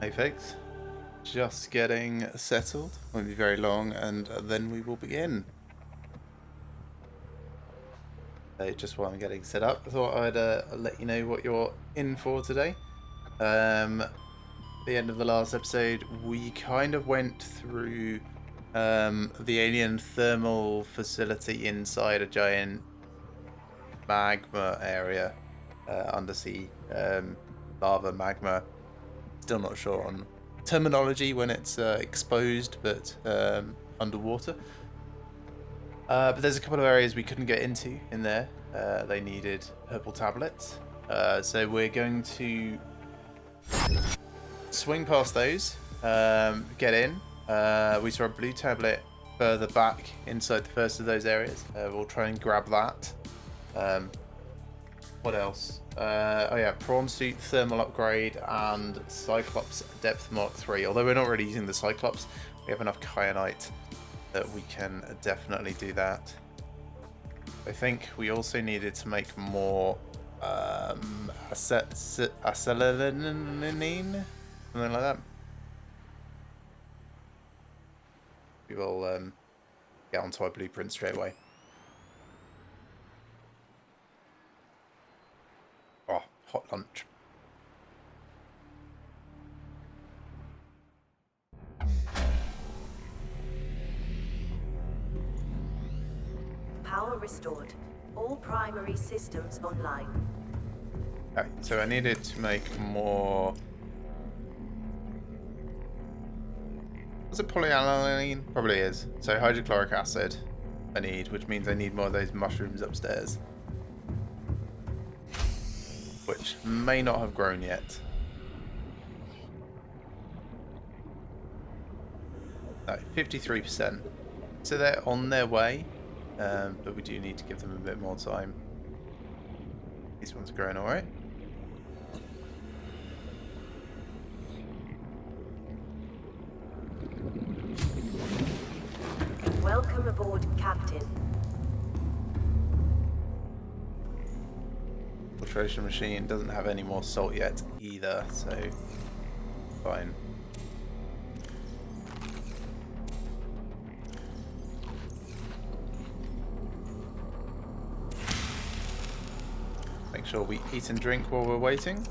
Hey folks, just getting settled, won't be very long, and then we will begin. So just while I'm getting set up, I thought I'd let you know what you're in for today. The end of the last episode, we kind of went through the alien thermal facility inside a giant magma area, undersea lava magma. Still not sure on terminology when it's exposed, but underwater. But there's a couple of areas we couldn't get into in there. They needed purple tablets. So we're going to swing past those, get in. We saw a blue tablet further back inside the first of those areas. We'll try and grab that. What else? Oh yeah, prawn suit, thermal upgrade, and Cyclops depth mark 3. Although we're not really using the Cyclops, we have enough kyanite that we can definitely do that. I think we also needed to make more acetylene, something like that. We will get onto our blueprint straight away. Oh, hot lunch. Power restored. All primary systems online. Okay, so I needed to make more. Was it polyaniline? Probably is. So hydrochloric acid I need, which means I need more of those mushrooms upstairs. Which may not have grown yet. No, 53%. So they're on their way, but we do need to give them a bit more time. These ones are growing alright. Welcome aboard, Captain. Filtration machine doesn't have any more salt yet either, so fine. Make sure we eat and drink while we're waiting.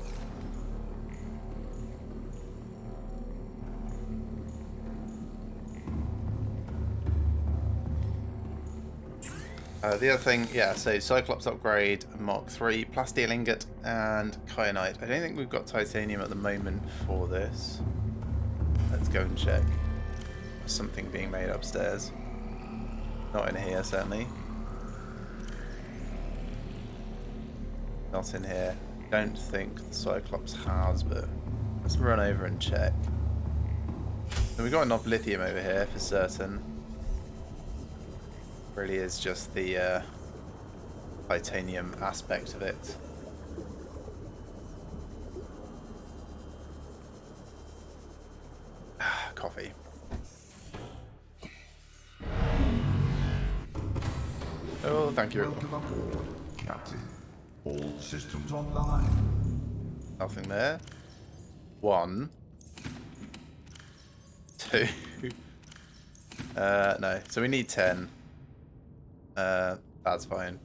The other thing, yeah, so Cyclops upgrade, Mark 3, plasteel ingot, and kyanite. I don't think we've got titanium at the moment for this. Let's go and check. There's something being made upstairs. Not in here, certainly. Not in here. Don't think the Cyclops has, but let's run over and check. So we've got enough lithium over here for certain. Really is just the titanium aspect of it. Coffee. Oh, thank you. Welcome aboard, Captain. All systems online. Nothing there. 1, 2. No. So we need 10. That's fine.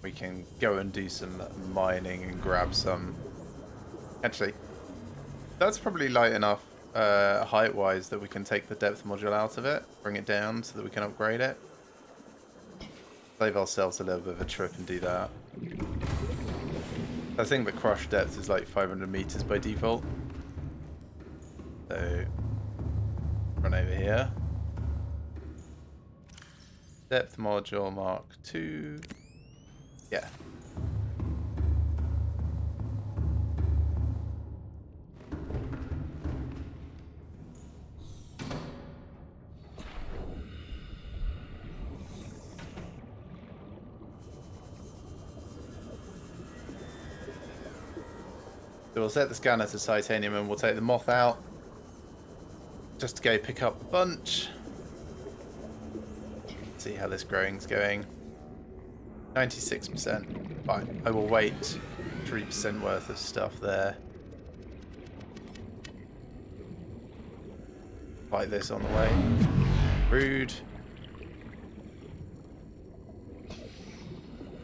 We can go and do some mining and grab some. Actually, that's probably light enough height-wise that we can take the depth module out of it, bring it down so that we can upgrade it. Save ourselves a little bit of a trip and do that. I think the crush depth is like 500 meters by default. So, run over here. Depth module Mark 2. Yeah. So we'll set the scanner to titanium and we'll take the moth out. Just to go pick up a bunch. See how this growing's going. 96%. Fine. I will wait 3% worth of stuff there. Fight this on the way. Rude.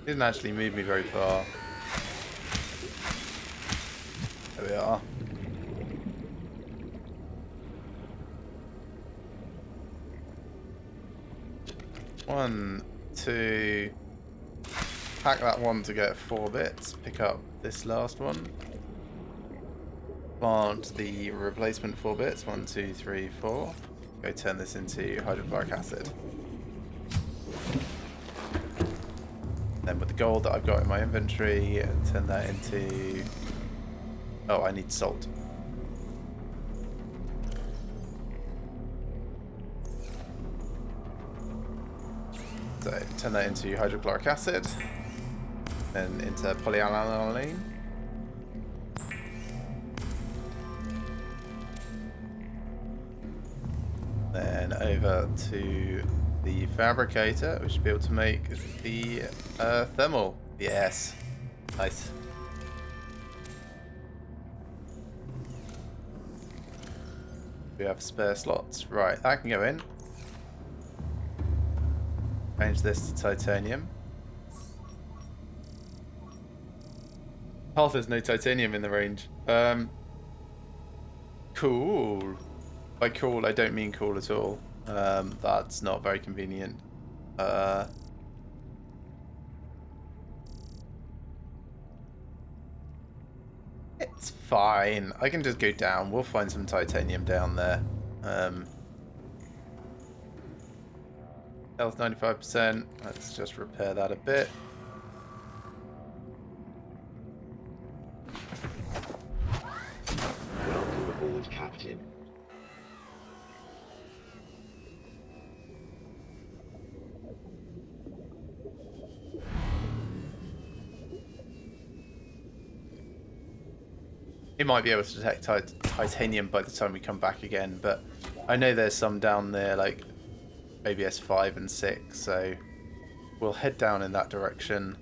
Didn't actually move me very far. There we are. One, two. Hack that one to get 4 bits. Pick up this last one. Plant the replacement 4 bits. 1, 2, 3, 4. Go turn this into hydrochloric acid. Then with the gold that I've got in my inventory, turn that into... Oh, I need salt. So turn that into hydrochloric acid, then into polyaniline. Then over to the fabricator, we should be able to make the thermal. Yes, nice. We have spare slots. Right, that can go in. Change this to titanium. Oh, there's no titanium in the range. Cool. By cool, I don't mean cool at all. That's not very convenient. It's fine. I can just go down. We'll find some titanium down there. Health 95%. Let's just repair that a bit. Welcome aboard, Captain. It might be able to detect titanium by the time we come back again, but I know there's some down there, like ABS 5 and 6, so we'll head down in that direction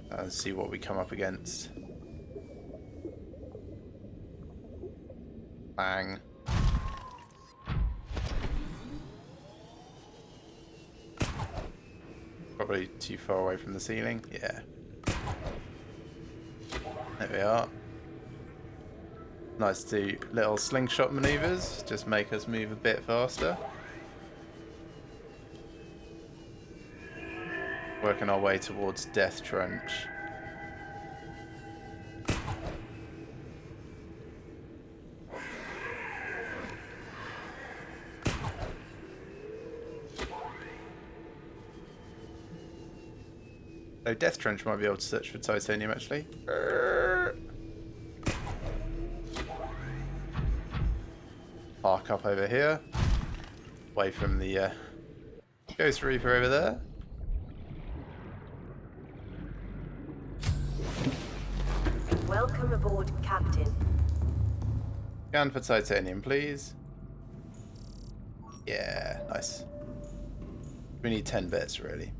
and see what we come up against. Bang. Probably too far away from the ceiling. Yeah. There we are. Nice to do little slingshot maneuvers, just make us move a bit faster. Working our way towards Death Trench. So Death Trench might be able to search for titanium actually. Park up over here, away from the Ghost Reaper over there. Welcome aboard, Captain. Scan for titanium, please. Yeah, nice. We need 10 bits, really.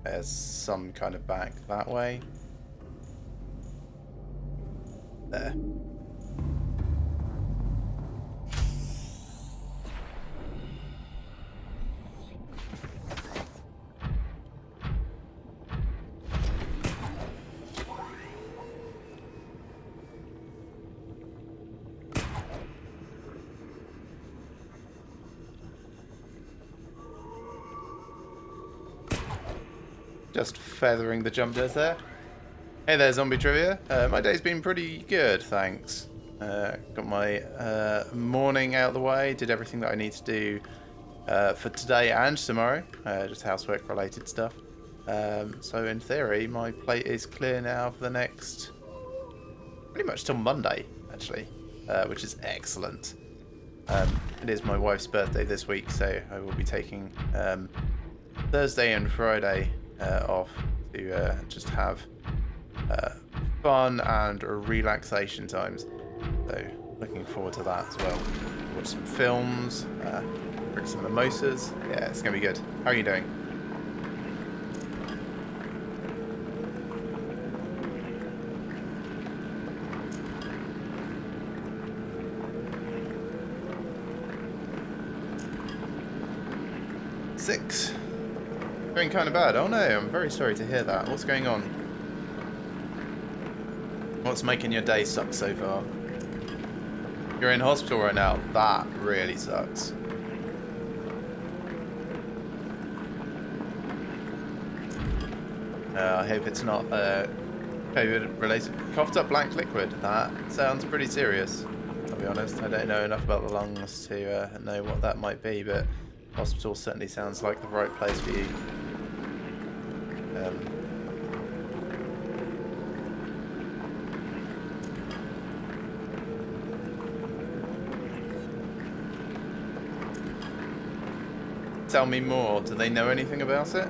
There's some kind of back that way. There. Just feathering the jump desk there. Hey there, Zombie Trivia. My day's been pretty good, thanks. Got my morning out of the way, did everything that I need to do for today and tomorrow, just housework related stuff. So in theory, my plate is clear now for the next, pretty much till Monday, actually, which is excellent. It is my wife's birthday this week, so I will be taking Thursday and Friday off to just have fun and relaxation times. So looking forward to that as well. Watch some films, drink some mimosas. Yeah, it's gonna be good. How are you doing? 6. Going kind of bad. Oh no, I'm very sorry to hear that. What's going on? What's making your day suck so far? You're in hospital right now. That really sucks. I hope it's not COVID related. Coughed up black liquid. That sounds pretty serious. I'll be honest. I don't know enough about the lungs to know what that might be, but hospital certainly sounds like the right place for you. Tell me more. Do they know anything about it?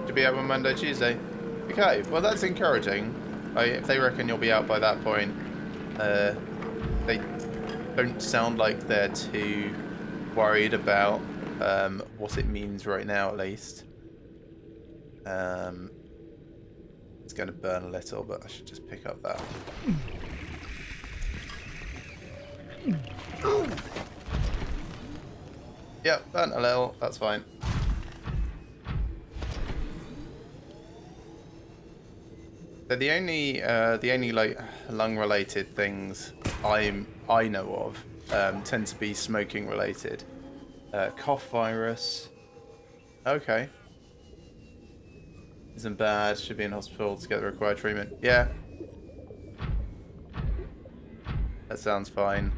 Should be out on Monday, Tuesday. Okay, well that's encouraging. If they reckon you'll be out by that point, they don't sound like they're too worried about what it means right now, at least. It's going to burn a little, but I should just pick up that. Yep, burnt a little. That's fine. So the only like lung-related things I know of tend to be smoking related. Cough virus. Okay. Isn't bad. Should be in hospital to get the required treatment. Yeah. That sounds fine.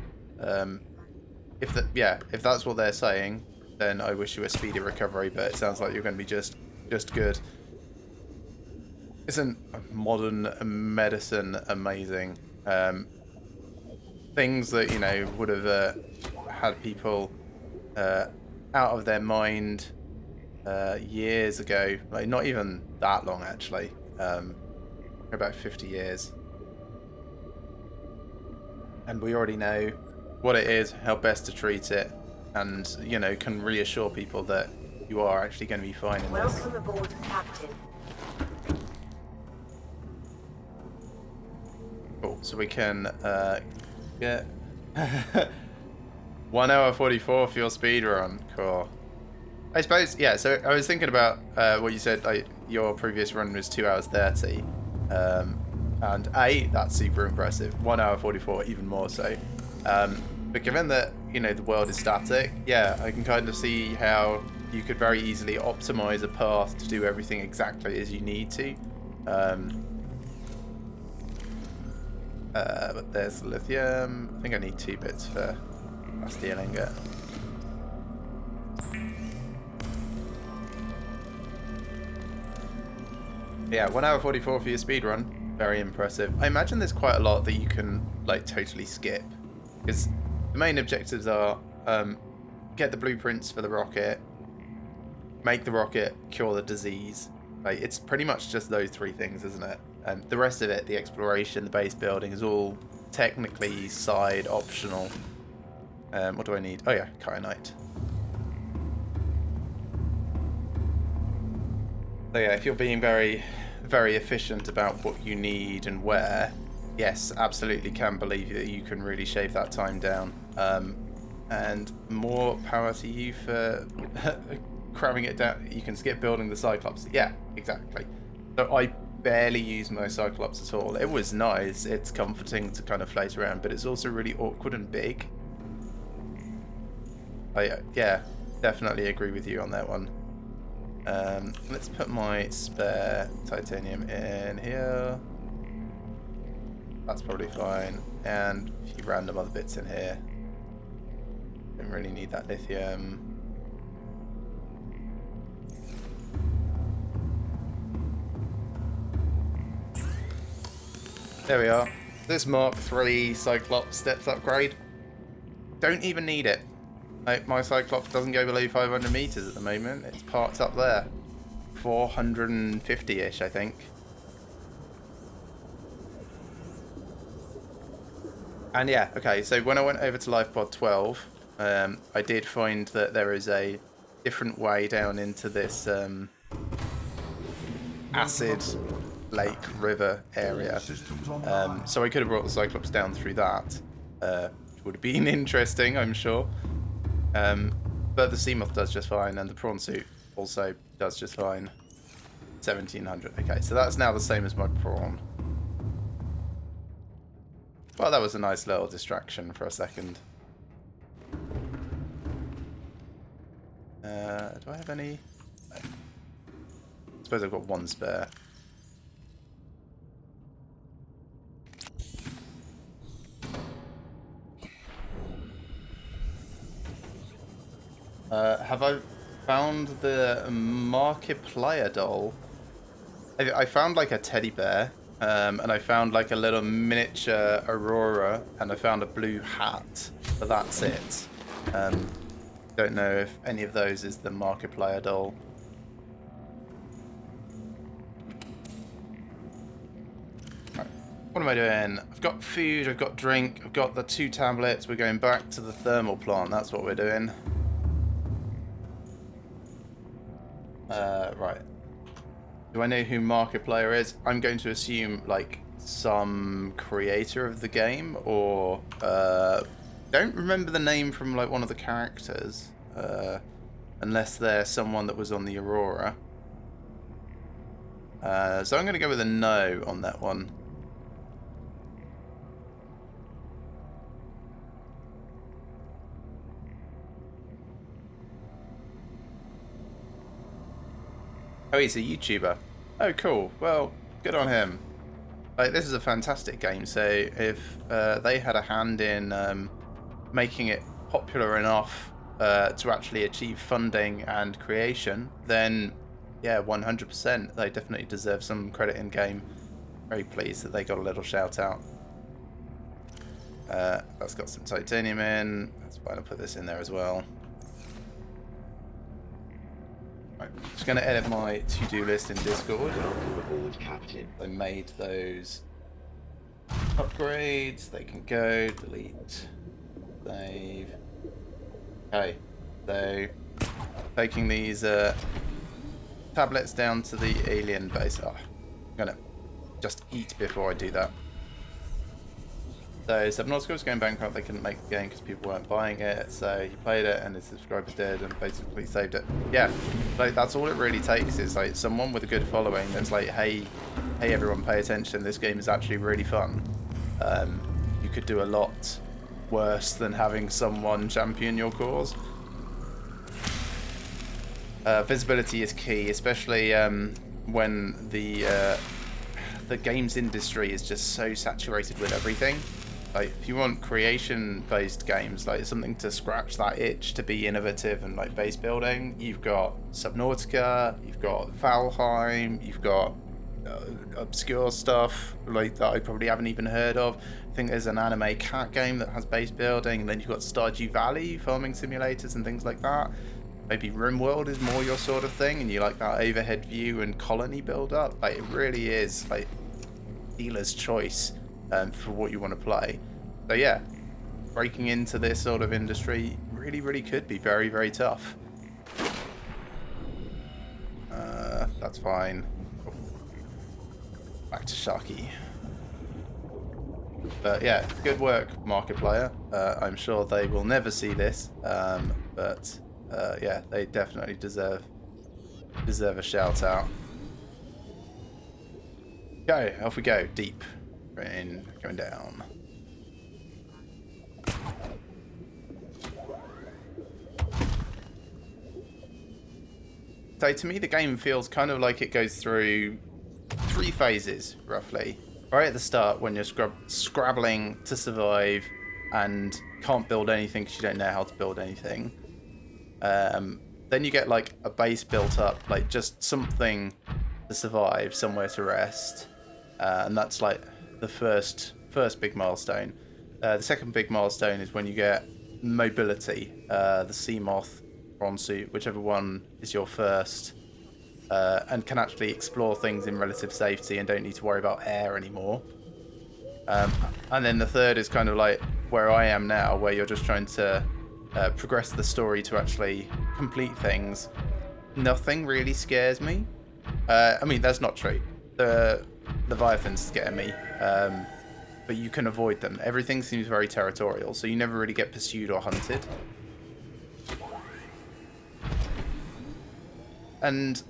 If that's what they're saying, then I wish you a speedy recovery. But it sounds like you're going to be just good. Isn't modern medicine amazing? Things that would have had people out of their mind years ago, like not even that long actually, about 50 years, and we already know what it is, how best to treat it, and can reassure people that you are actually going to be fine in this. Welcome aboard, Captain. Cool, so we can get 1 hour 44 for your speed run. Cool. I suppose, yeah, so I was thinking about what you said, like your previous run was 2 hours 30. And that's super impressive. 1 hour 44, even more so. But given that, the world is static, yeah, I can kind of see how you could very easily optimize a path to do everything exactly as you need to. But there's lithium. I think I need 2 bits for a steel ingot. Yeah, 1 hour 44 for your speed run. Very impressive. I imagine there's quite a lot that you can like totally skip, because the main objectives are get the blueprints for the rocket, make the rocket, cure the disease. Like, it's pretty much just those 3 things, isn't it? And the rest of it, the exploration, the base building, is all technically side optional. What do I need? Oh yeah, kyanite. So yeah, if you're being very, very efficient about what you need and where, yes, absolutely can believe that you can really shave that time down. And more power to you for cramming it down. You can skip building the Cyclops. Yeah, exactly. So I barely use my Cyclops at all. It was nice. It's comforting to kind of float around, but it's also really awkward and big. Yeah, definitely agree with you on that one. Let's put my spare titanium in here. That's probably fine. And a few random other bits in here. Don't really need that lithium. There we are. This Mark III Cyclops steps upgrade. Don't even need it. My Cyclops doesn't go below 500 meters at the moment. It's parked up there. 450-ish, I think. And yeah, okay, so when I went over to LifePod 12, I did find that there is a different way down into this acid lake river area. Systems online. So I could have brought the Cyclops down through that. Which would have been interesting, I'm sure. But the Seamoth does just fine, and the prawn suit also does just fine. 1700. Okay, so that's now the same as my prawn. Well, that was a nice little distraction for a second. Do I have any? No. I suppose I've got one spare. Have I found the Markiplier doll? I found like a teddy bear, and I found like a little miniature Aurora, and I found a blue hat, but that's it. Don't know if any of those is the Markiplier doll. Right. What am I doing? I've got food, I've got drink, I've got the 2 tablets. We're going back to the thermal plant. That's what we're doing. Right. Do I know who Markiplier is? I'm going to assume like some creator of the game, or don't remember the name from like one of the characters, unless they're someone that was on the Aurora. So I'm going to go with a no on that one. Oh, he's a YouTuber. Oh, cool. Well, good on him. Like, this is a fantastic game, so if they had a hand in making it popular enough to actually achieve funding and creation, then, yeah, 100%. They definitely deserve some credit in-game. Very pleased that they got a little shout-out. That's got some titanium in. That's fine, I'll put this in there as well. Right, just going to edit my to-do list in Discord. Welcome aboard, Captain. I made those upgrades. They can go. Delete. Save. Okay. So, taking these tablets down to the alien base. Oh, I'm going to just eat before I do that. So, Subnautica was going bankrupt. They couldn't make the game because people weren't buying it. So, he played it and his subscribers did and basically saved it. Yeah, like that's all it really takes is like someone with a good following that's like, hey everyone, pay attention. This game is actually really fun. You could do a lot worse than having someone champion your cause. Visibility is key, especially when the games industry is just so saturated with everything. Like, if you want creation-based games, like something to scratch that itch to be innovative and like base building, you've got Subnautica, you've got Valheim, you've got obscure stuff like that I probably haven't even heard of. I think there's an anime cat game that has base building, and then you've got Stardew Valley, farming simulators and things like that. Maybe RimWorld is more your sort of thing, and you like that overhead view and colony build-up. Like, it really is like dealer's choice. For what you want to play. So yeah, breaking into this sort of industry really could be very, very tough. That's fine. Back to Sharky. But yeah, good work, Markiplier. I'm sure they will never see this, but yeah, they definitely deserve a shout out. Go, off we go, deep. In, going down. So to me the game feels kind of like it goes through 3 phases roughly. Right at the start when you're scrabbling to survive and can't build anything because you don't know how to build anything. Then you get like a base built up, like just something to survive, somewhere to rest. And that's like the first big milestone. The second big milestone is when you get mobility, the Seamoth, prawn suit, whichever one is your first, and can actually explore things in relative safety and don't need to worry about air anymore. And then the third is kind of like where I am now, where you're just trying to progress the story to actually complete things, nothing really scares me. I mean, that's not true. The Leviathans scare me, but you can avoid them. Everything seems very territorial, so you never really get pursued or hunted. And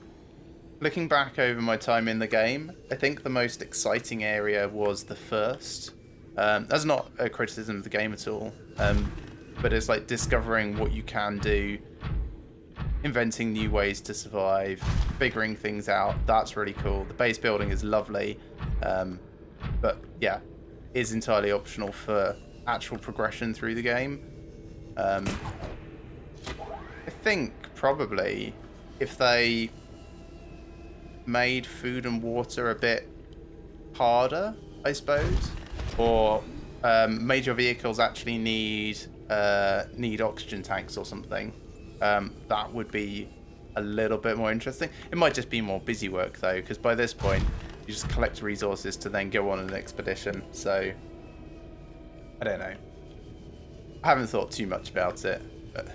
looking back over my time in the game, I think the most exciting area was the first. That's not a criticism of the game at all, but it's like discovering what you can do, inventing new ways to survive, figuring things out. That's really cool. The base building is lovely, but yeah, is entirely optional for actual progression through the game. I think probably if they made food and water a bit harder, I suppose, or made your vehicles actually need oxygen tanks or something, that would be a little bit more interesting. It might just be more busy work though, because by this point you just collect resources to then go on an expedition. So I don't know. I haven't thought too much about it, but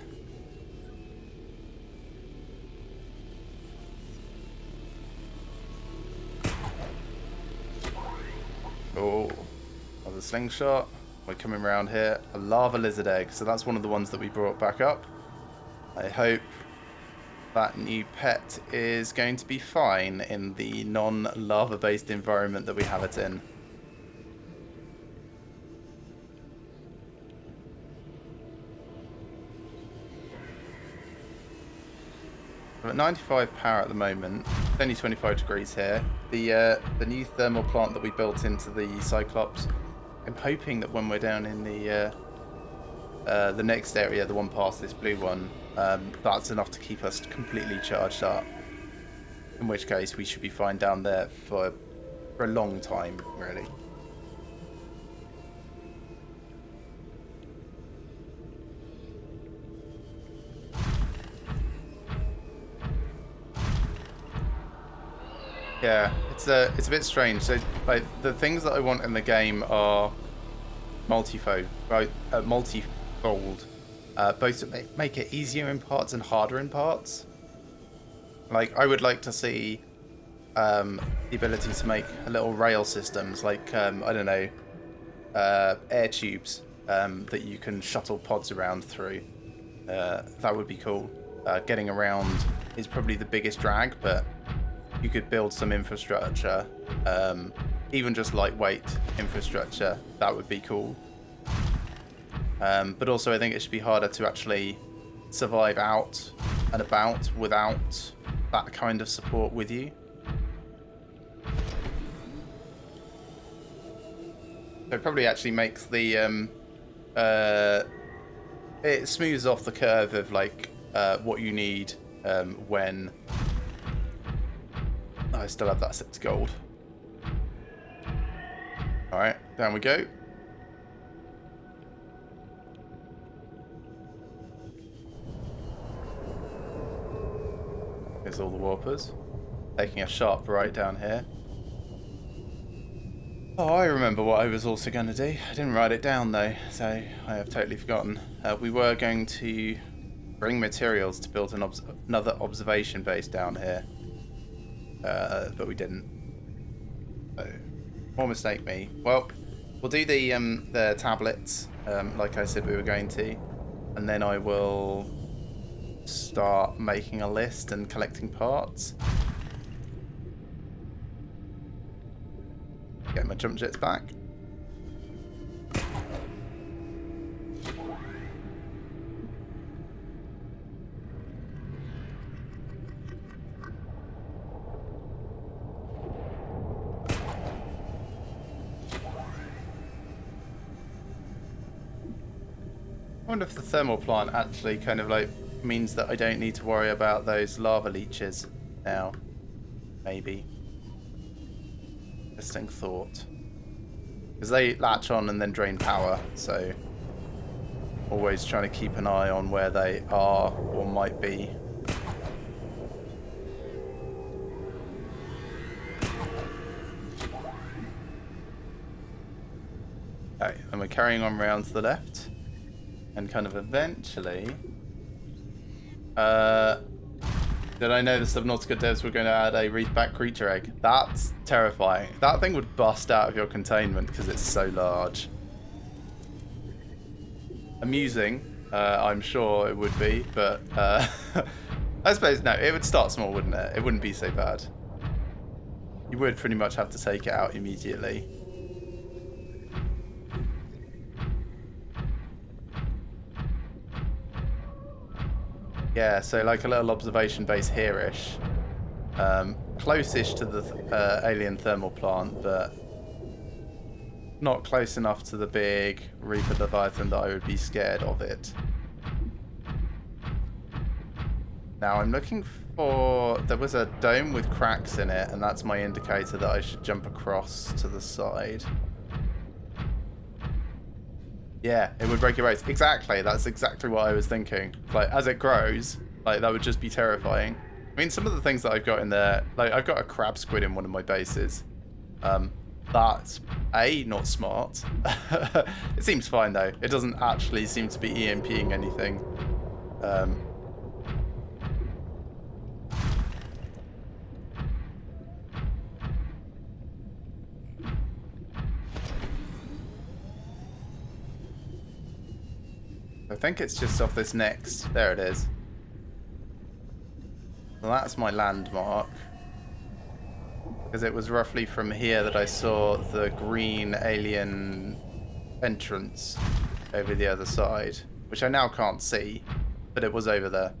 oh, another slingshot. We're coming around here. A lava lizard egg. So that's one of the ones that we brought back up. I hope that new pet is going to be fine in the non-lava based environment that we have it in. I'm at 95 power at the moment. It's only 25 degrees here. The new thermal plant that we built into the Cyclops, I'm hoping that when we're down in the next area, the one past this blue one, that's enough to keep us completely charged up. In which case, we should be fine down there for a long time, really. Yeah, it's a bit strange. So, like, the things that I want in the game are multifold, right? Multifold, both to make it easier in parts and harder in parts. Like, I would like to see the ability to make little rail systems, like I don't know, air tubes that you can shuttle pods around through. That would be cool. Getting around is probably the biggest drag, but you could build some infrastructure, even just lightweight infrastructure. That would be cool. But also I think it should be harder to actually survive out and about without that kind of support with you. So it probably actually makes the it smooths off the curve of like what you need when I still have that 6 gold. Alright, down we go. Here's all the warpers. Taking a sharp right down here. Oh, I remember what I was also going to do. I didn't write it down though, so I have totally forgotten. We were going to bring materials to build another observation base down here. But we didn't. So, more mistake me. Well, we'll do the tablets, like I said we were going to, and then I will start making a list and collecting parts. Get my jump jets back. I wonder if the thermal plant actually kind of like means that I don't need to worry about those lava leeches now. Maybe. Interesting thought. Because they latch on and then drain power, so always trying to keep an eye on where they are or might be. Okay, and we're carrying on round to the left. And kind of eventually... did I know the Subnautica devs were going to add a reefback creature egg? That's terrifying. That thing would bust out of your containment because it's so large. Amusing, I'm sure it would be, but I suppose, no, it would start small, wouldn't it? It wouldn't be so bad. You would pretty much have to take it out immediately. Yeah, so like a little observation base here-ish. Close-ish to the alien thermal plant, but not close enough to the big Reaper Leviathan that I would be scared of it. Now I'm looking for... There was a dome with cracks in it, and that's my indicator that I should jump across to the side. Yeah, it would break your race. Exactly, that's exactly what I was thinking. Like, as it grows, like, that would just be terrifying. I mean, some of the things that I've got in there, like, I've got a crab squid in one of my bases. That's, A, not smart. It seems fine, though. It doesn't actually seem to be EMPing anything. I think it's just off this next. There it is. Well, that's my landmark. Because it was roughly from here that I saw the green alien entrance over the other side. Which I now can't see, but it was over there.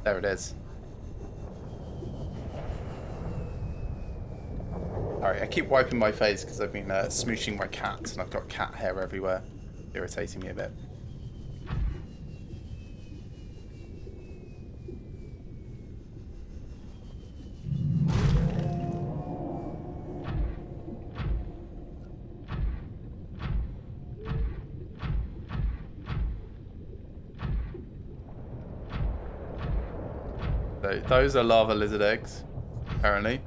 There it is. Alright, I keep wiping my face because I've been smooshing my cat and I've got cat hair everywhere. Irritating me a bit. So those are lava lizard eggs, apparently.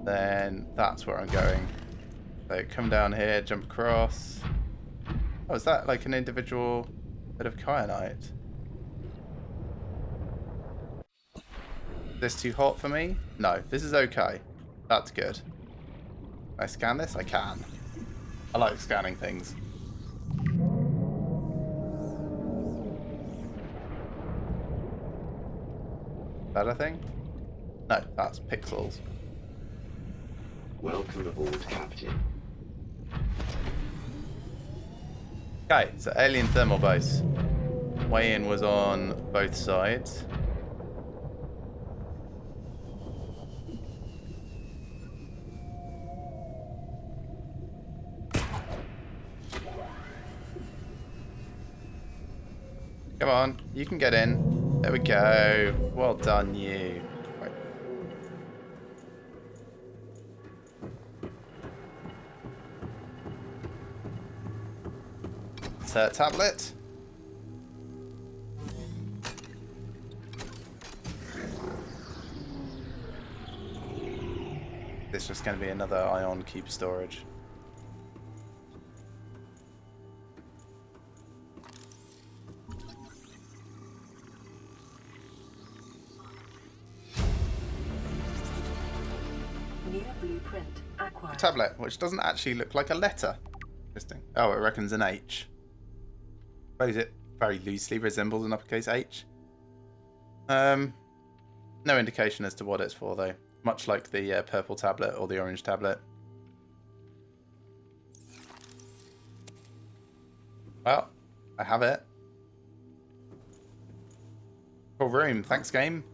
Then that's where I'm going. So come down here, jump across. Oh, is that like an individual bit of kyanite? Is this too hot for me? No, this is okay. That's good. Can I scan this? I can. I like scanning things. Is that a thing? No, that's pixels. Welcome aboard, Captain. Okay, so alien thermal base. Weigh-in was on both sides. Come on, you can get in. There we go. Well done, you. Right. Tablet. This is just going to be another ion cube storage. New blueprint acquired. Tablet, which doesn't actually look like a letter. Interesting. Oh, it reckons an H. I suppose it very loosely resembles an uppercase H. No indication as to what it's for, though. Much like the purple tablet or the orange tablet. Well, I have it. Cool room. Thanks, game.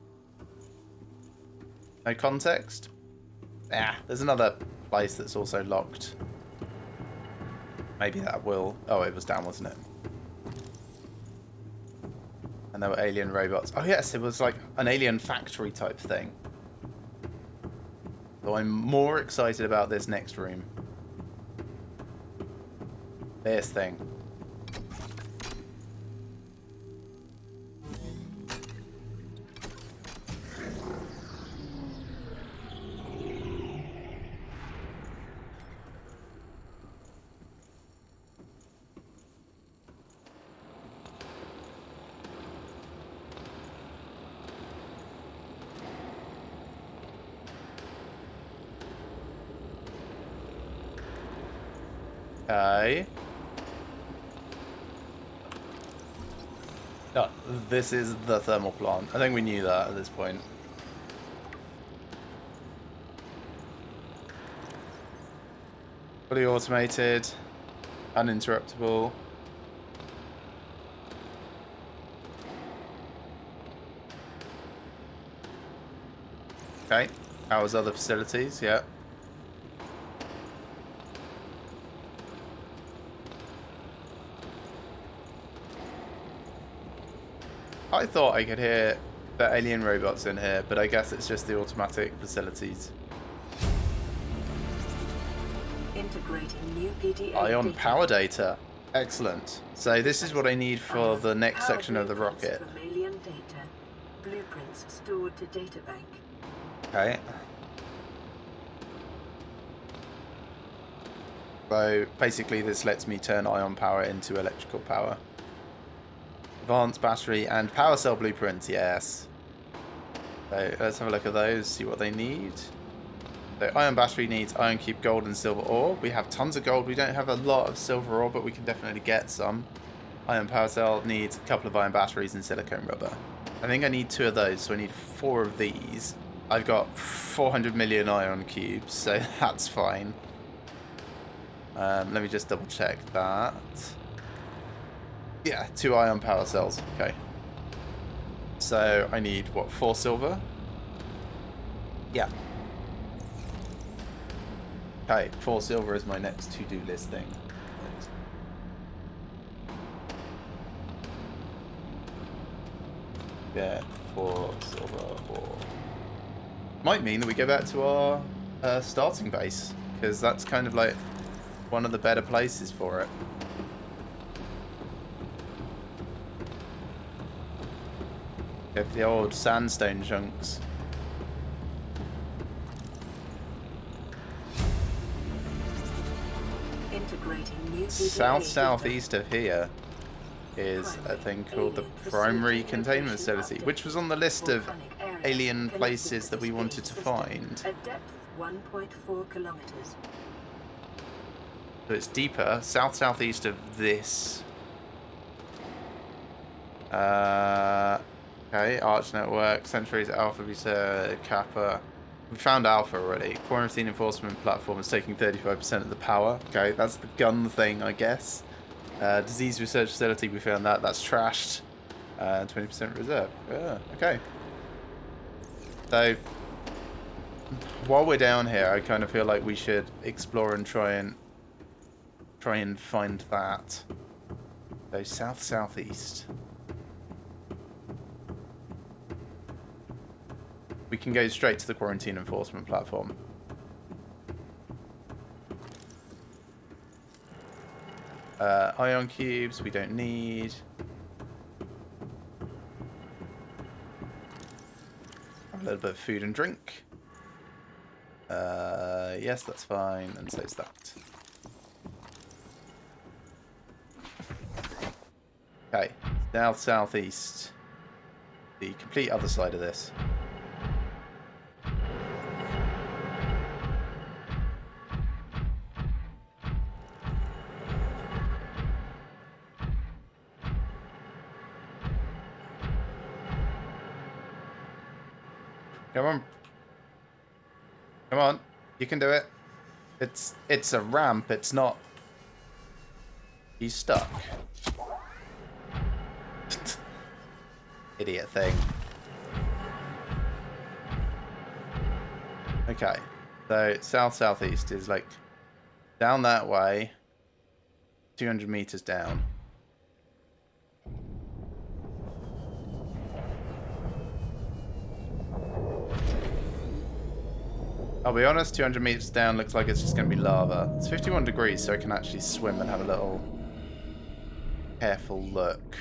No context. Ah, there's another place that's also locked. Maybe that will... Oh, it was down, wasn't it? And there were alien robots. Oh, yes, it was like an alien factory type thing. So I'm more excited about this next room. This thing. Okay. No, this is the thermal plant. I think we knew that at this point. Fully automated, uninterruptible. Okay. Powers other facilities, yeah. I thought I could hear the alien robots in here, but I guess it's just the automatic facilities. Integrating new PDA Ion data. power data. Excellent. So this is what I need for the next Power section of the blueprints rocket. from alien data. Blueprints stored to data bank. Okay. So basically this lets me turn ion power into electrical power. Advanced battery and power cell blueprints, yes. So let's have a look at those, see what they need. So ion battery needs ion cube, gold and silver ore. We have tons of gold. We don't have a lot of silver ore, but we can definitely get some. Ion power cell needs a couple of ion batteries and silicone rubber. I think I need 2 of those, so I need 4 of these. I've got 400 million ion cubes, so that's fine. Let me just double check that. Yeah, 2 ion power cells. Okay. So I need, what, 4 silver? Yeah. Okay, 4 silver is my next to-do list thing. Yeah, 4 silver ore. Might mean that we go back to our starting base, because that's kind of like one of the better places for it. If the old sandstone chunks. Integrating new PDA Southeast of here is a thing called the Primary Containment Facility, which was on the list of alien places that we wanted to find. At depth 1.4 kilometers. So it's deeper, southeast of this. Okay, Arch Network, Centuries, Alpha, Beta, Kappa. We found Alpha already. Quarantine enforcement platform is taking 35% of the power. Okay, that's the gun thing, I guess. Disease research facility, we found that. That's trashed. 20% reserve. Yeah, okay. So, while we're down here, I kind of feel like we should explore and try and find that. So southeast. We can go straight to the quarantine enforcement platform. Ion cubes we don't need. A little bit of food and drink. Yes, that's fine, and so is that. Okay, southeast. The complete other side of this. Come on. Come on. You can do it. It's a ramp, it's not... He's stuck. Idiot thing. Okay. So southeast is like down that way. 200 meters down. I'll be honest, 200 meters down looks like it's just going to be lava. It's 51 degrees, so I can actually swim and have a little careful look.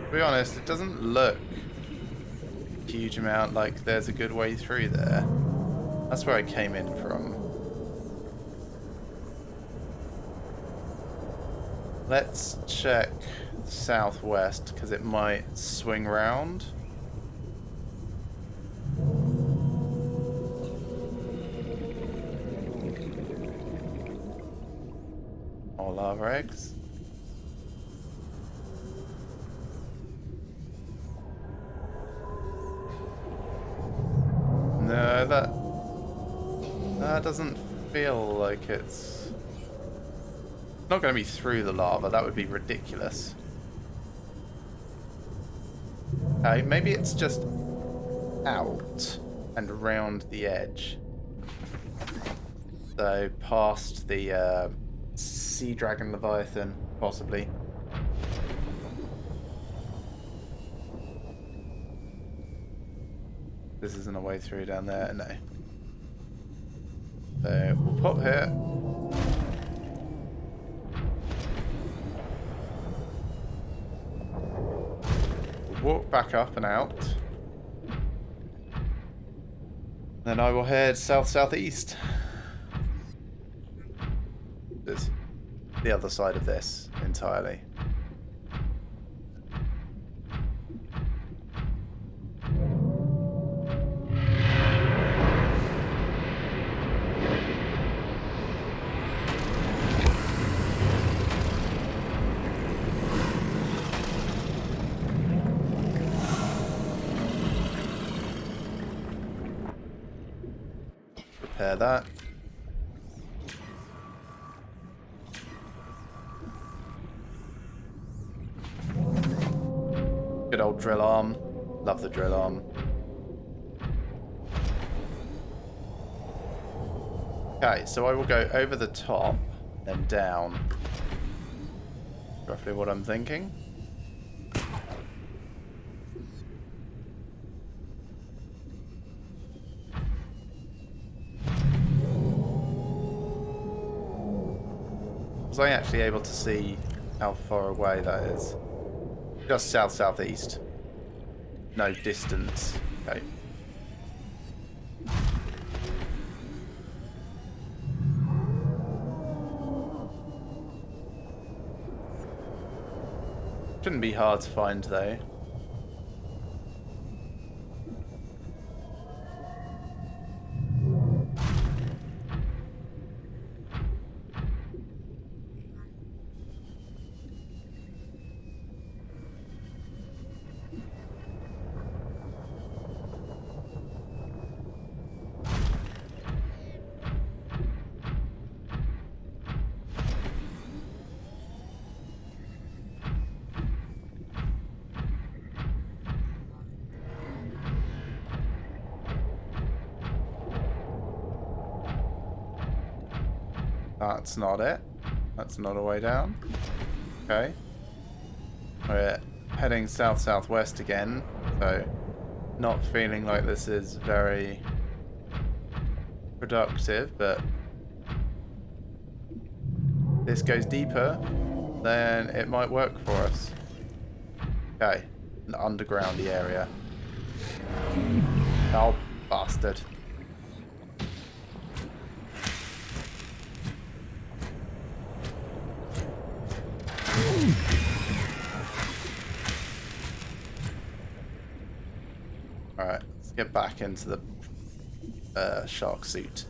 To be honest, it doesn't look a huge amount like there's a good way through there. That's where I came in from. Let's check southwest, because it might swing round. More lava eggs. No, that doesn't feel like it's not going to be through the lava. That would be ridiculous. Maybe it's just out and around the edge. So past the Sea Dragon Leviathan, possibly. This isn't a way through down there, no. So we'll pop here. We'll walk back up and out. Then I will head south-southeast. There's the other side of this entirely. Repair that. Good old drill arm. Love the drill arm. Okay, so I will go over the top, then down. Roughly what I'm thinking. Was I actually able to see how far away that is? Just south-southeast. No distance. Okay. Shouldn't be hard to find though. That's not it. That's not a way down. Okay. We're heading south-southwest again, so not feeling like this is very productive, but if this goes deeper, then it might work for us. Okay. An undergroundy area. Oh, bastard. Alright, let's get back into the shark suit.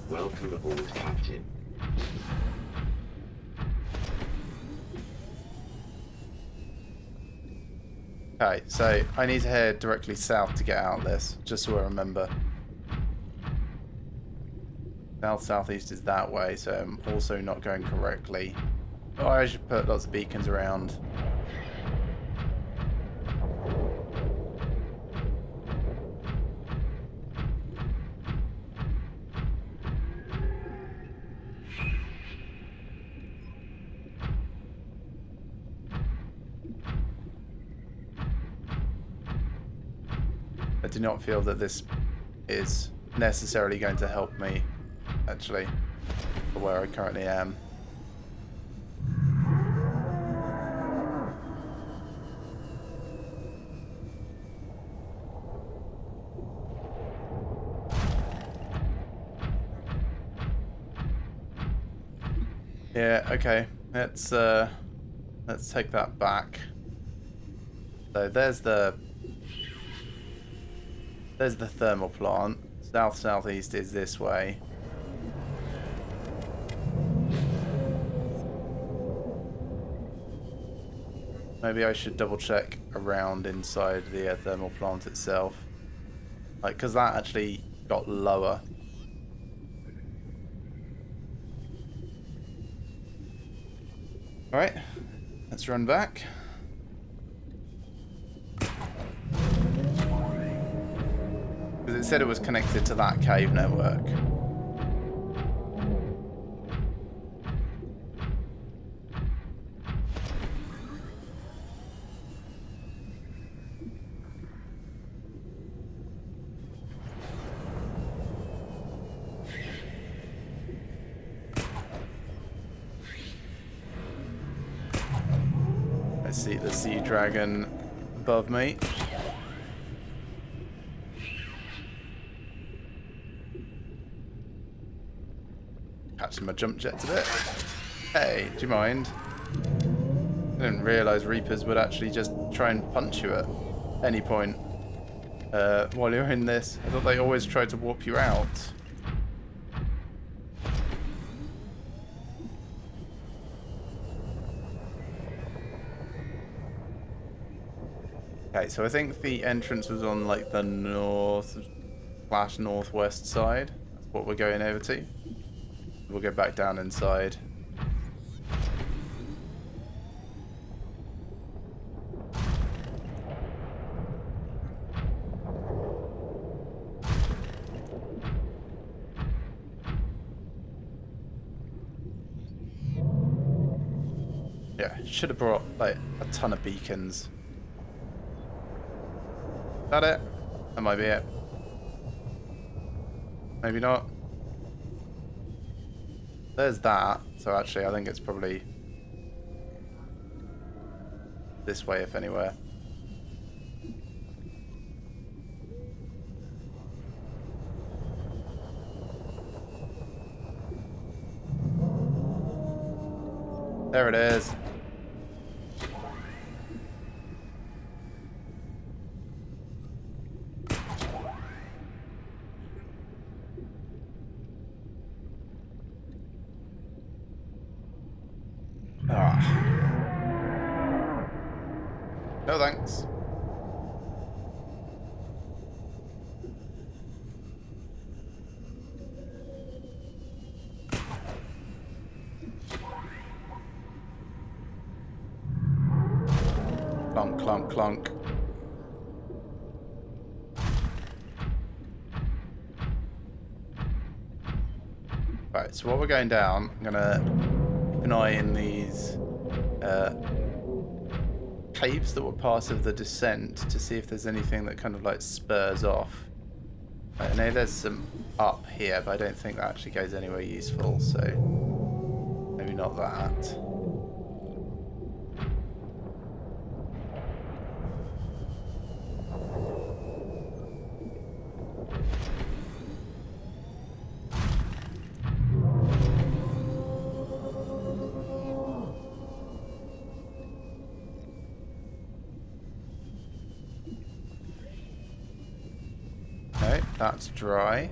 Welcome aboard, Captain. Okay, so I need to head directly south to get out of this, just so I remember. South-southeast is that way, so I'm also not going correctly. Oh, I should put lots of beacons around. I do not feel that this is necessarily going to help me, actually, for where I currently am. Yeah, okay. Let's Let's take that back. So there's the thermal plant. South-southeast is this way. Maybe I should double check around inside the thermal plant itself. Like, because that actually got lower. Alright, let's run back. Because it said it was connected to that cave network. I see the sea dragon above me. Catching my jump jets a bit. Hey, do you mind? I didn't realise Reapers would actually just try and punch you at any point while you're in this. I thought they always tried to warp you out. Okay, so I think the entrance was on like the north/northwest side. That's what we're going over to. We'll go back down inside. Yeah, should have brought like a ton of beacons. Is that it? That might be it. Maybe not. There's that. So actually, I think it's probably this way, if anywhere. There it is. No thanks. Clunk, clunk, clunk. Right, so while we're going down, I'm gonna keep an eye in these caves that were part of the descent to see if there's anything that kind of like spurs off. I know there's some up here, but I don't think that actually goes anywhere useful, so maybe not that. Okay, that's dry.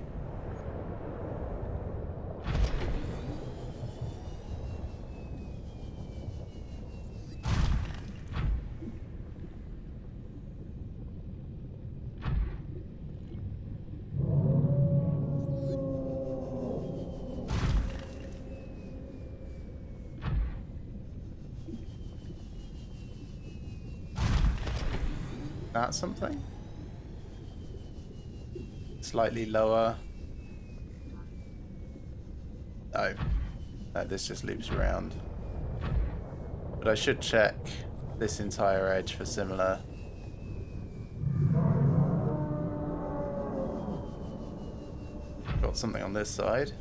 That's something. Slightly lower. Oh. No, this just loops around. But I should check this entire edge for similar. Got something on this side.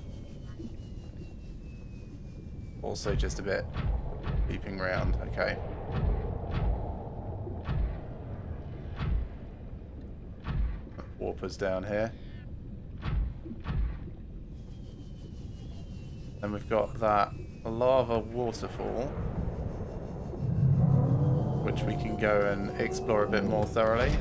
Also just a bit looping around. Okay. Warpers down here. Then we've got that lava waterfall. which we can go and explore a bit more thoroughly.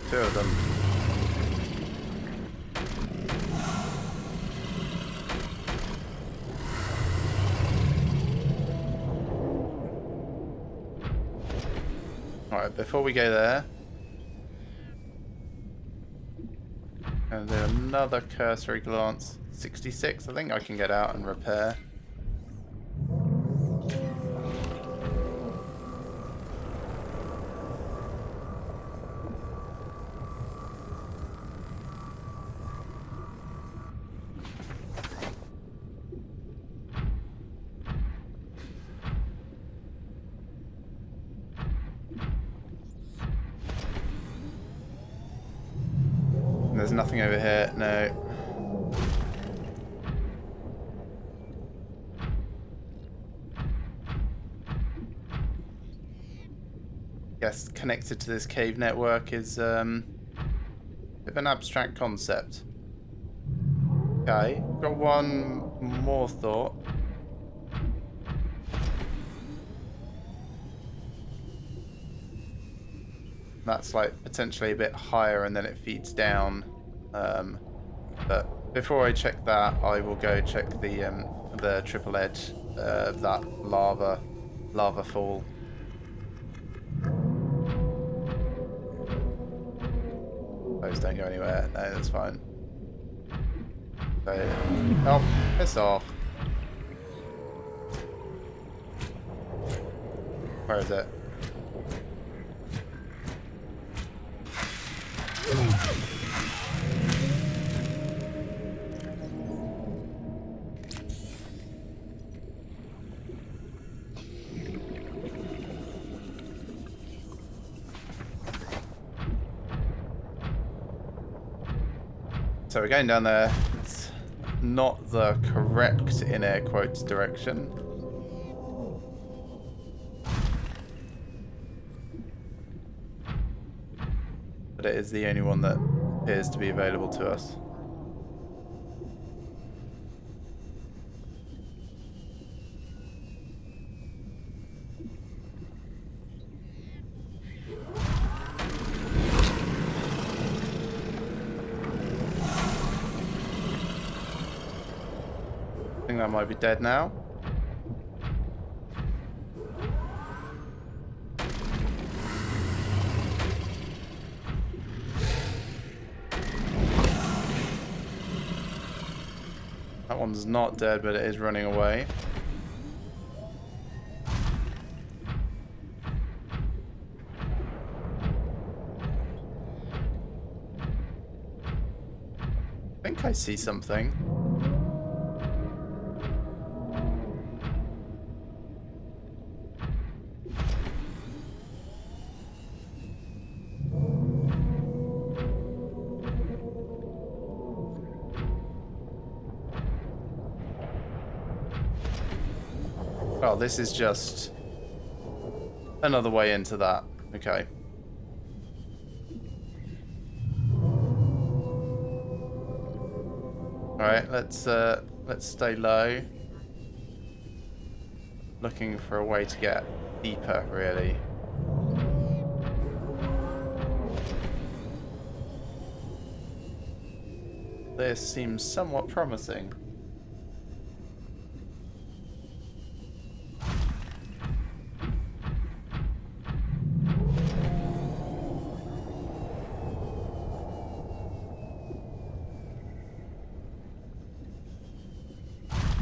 Two of them. Alright, before we go there, and do another cursory glance. 66, I think I can get out and repair. There's nothing over here, no. Guess connected to this cave network is a bit of an abstract concept. Okay, got one more thought. That's like potentially a bit higher and then it feeds down. But before I check that, I will go check the triple edge of that lava fall. Those don't go anywhere. No, that's fine. So, oh, piss off. Where is it? So we're going down there. It's not the correct, in air quotes, direction. But it is the only one that appears to be available to us. I think that might be dead now. That one's not dead, but it is running away. I think I see something. Oh, this is just another way into that. Okay. Alright, let's stay low. Looking for a way to get deeper, really. This seems somewhat promising.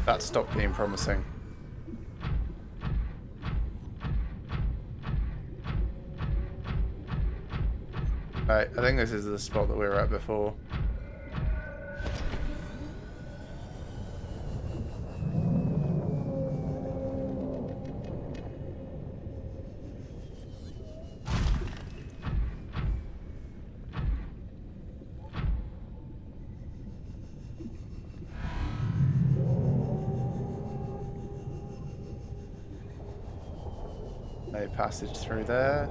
That stopped being promising. Right, I think this is the spot that we were at before. No passage through there.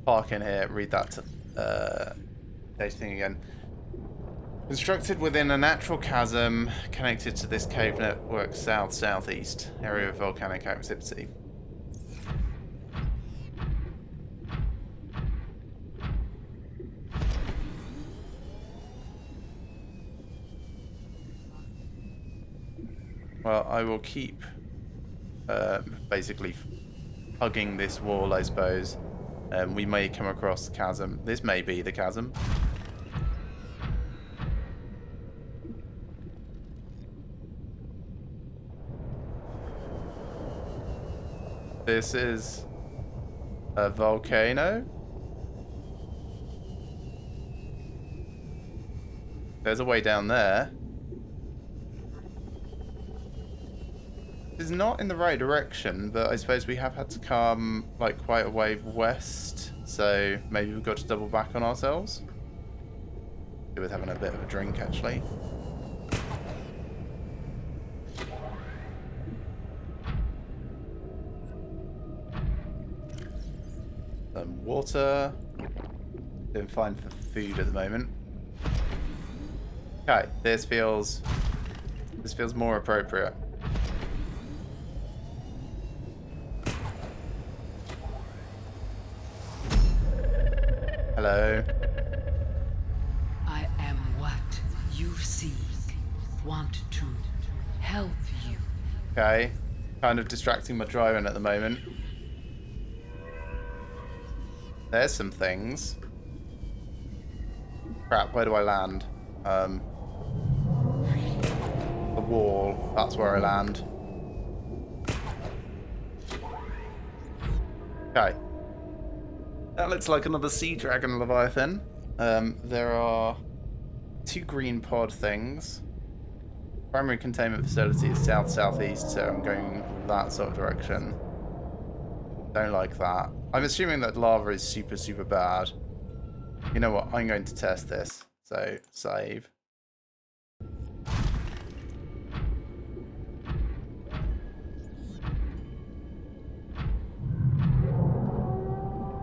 park in here, read that data thing again. Constructed within a natural chasm connected to this cave network south-southeast area of volcanic activity. Well, I will keep basically hugging this wall, I suppose. We may come across the chasm. This may be the chasm. This is a volcano. There's a way down there. It's not in the right direction, but I suppose we have had to come like quite a way west, so maybe we've got to double back on ourselves. With having a bit of a drink, actually. Some water. Doing fine for food at the moment. Okay, this feels more appropriate. Hello. I am what you seek. Want to help you. Okay. Kind of distracting my driving at the moment. There's some things. Crap, where do I land? The wall. That's where I land. Okay. That looks like another sea dragon leviathan. There are 2 green pod things. Primary containment facility is south-southeast, so I'm going that sort of direction. Don't like that. I'm assuming that lava is super, super bad. You know what? I'm going to test this. So, save.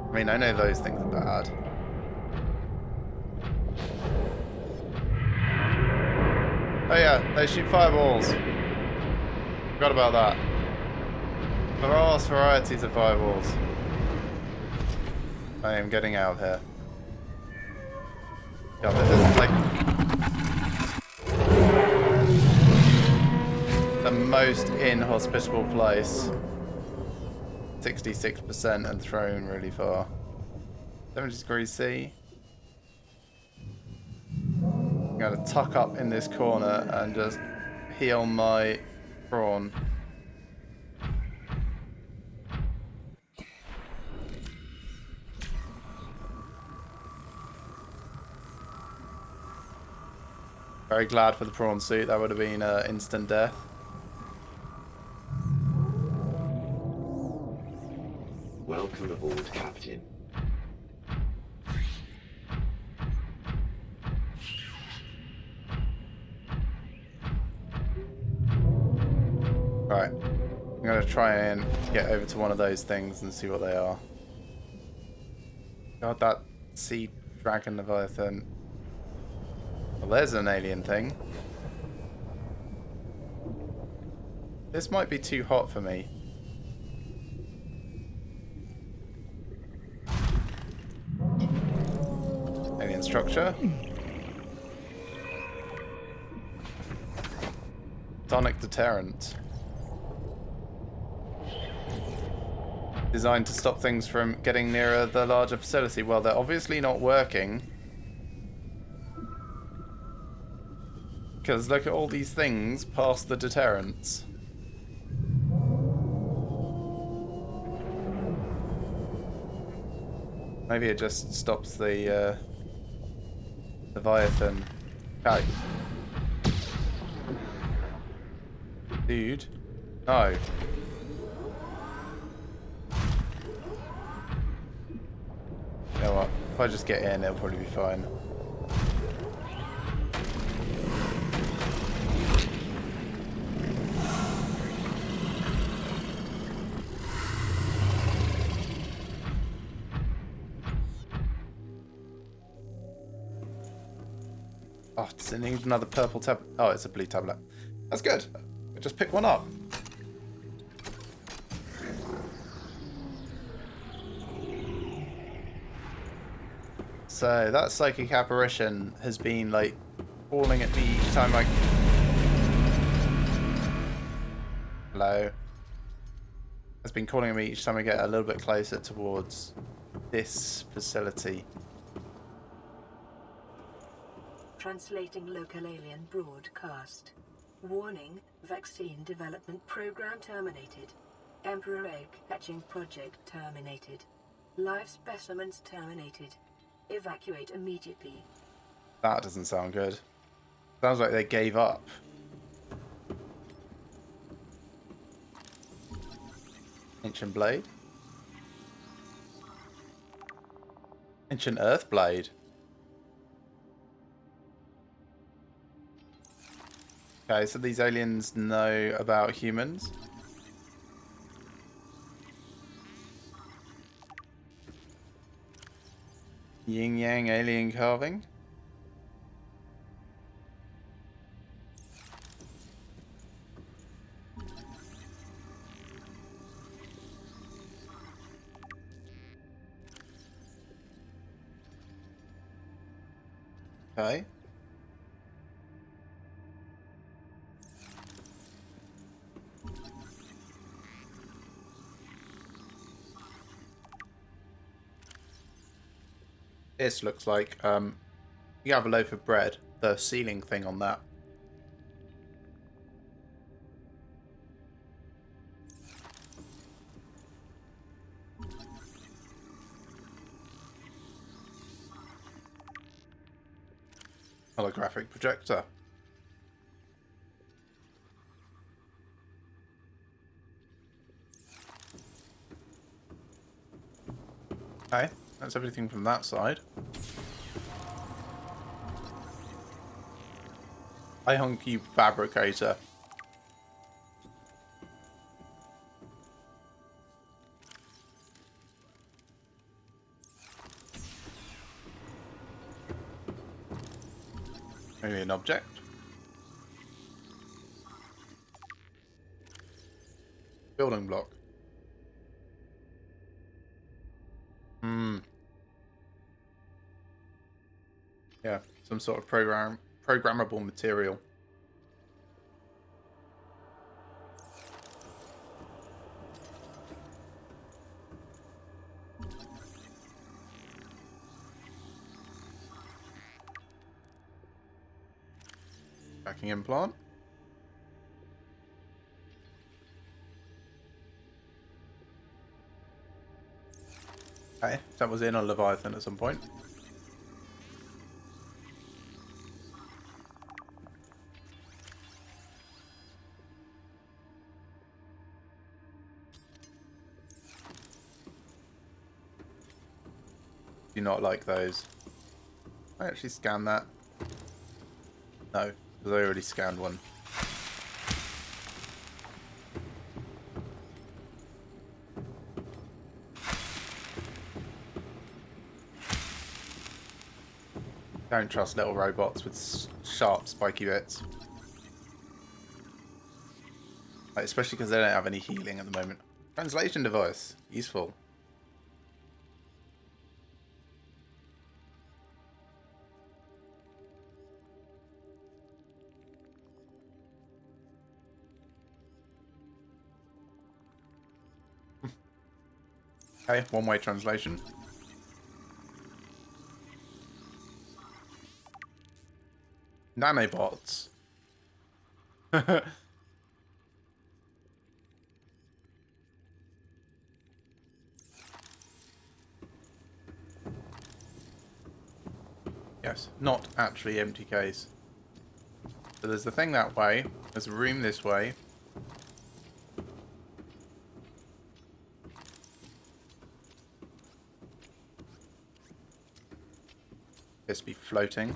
I mean, I know those things are bad. Oh yeah, they shoot fireballs. Forgot about that. There are varieties of fireballs. I am getting out of here. Yeah, this is like the most inhospitable place. 66% and thrown really far. 70 degrees C. I'm gonna tuck up in this corner and just heal my prawn. Very glad for the prawn suit. That would have been instant death. Welcome aboard, Captain. Right. I'm going to try and get over to one of those things and see what they are. God, that sea dragon leviathan. Well, there's an alien thing. This might be too hot for me. Alien structure. Sonic deterrent. Designed to stop things from getting nearer the larger facility. Well, they're obviously not working. Because look at all these things past the deterrents. Maybe it just stops the Leviathan. Okay. Dude. No. You know what? If I just get in, it'll probably be fine. Oh, does it need another purple tablet? Oh, it's a blue tablet. That's good. I just pick one up. So that psychic apparition has been like calling at me each time I... Hello. Has been calling at me each time I get a little bit closer towards this facility. Translating local alien broadcast. Warning, vaccine development program terminated. Emperor egg hatching project terminated. Live specimens terminated. Evacuate immediately. That doesn't sound good. Sounds like they gave up. Ancient blade. Ancient earth blade. Okay, so these aliens know about humans. Yin Yang alien carving. Okay. This looks like you have a loaf of bread, the ceiling thing on that. Holographic projector. Okay, that's everything from that side. I hunk you fabricator. Maybe an object. Building block. Yeah, some sort of programmable material. Tracking implant. Okay, that was in on Leviathan at some point. Do not like those. I actually scanned that. No, because I already scanned one. Don't trust little robots with sharp, spiky bits. Like, especially because they don't have any healing at the moment. Translation device. Useful. Okay, one-way translation. Nanobots. Yes, not actually empty case. So there's the thing that way. There's a room this way. This be floating.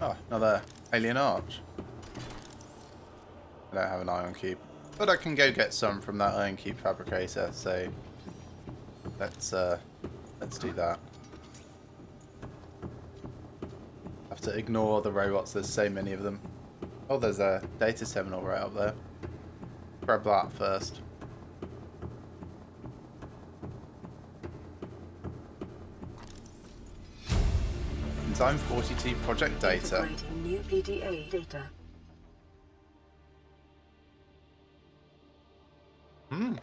Oh, another alien arch. I don't have an ion cube, but I can go get some from that ion cube fabricator. So let's do that. Have to ignore the robots. There's so many of them. Oh, there's a data terminal right up there. Grab that first. Enzyme 42 project data. Integrating new PDA data. Hmm.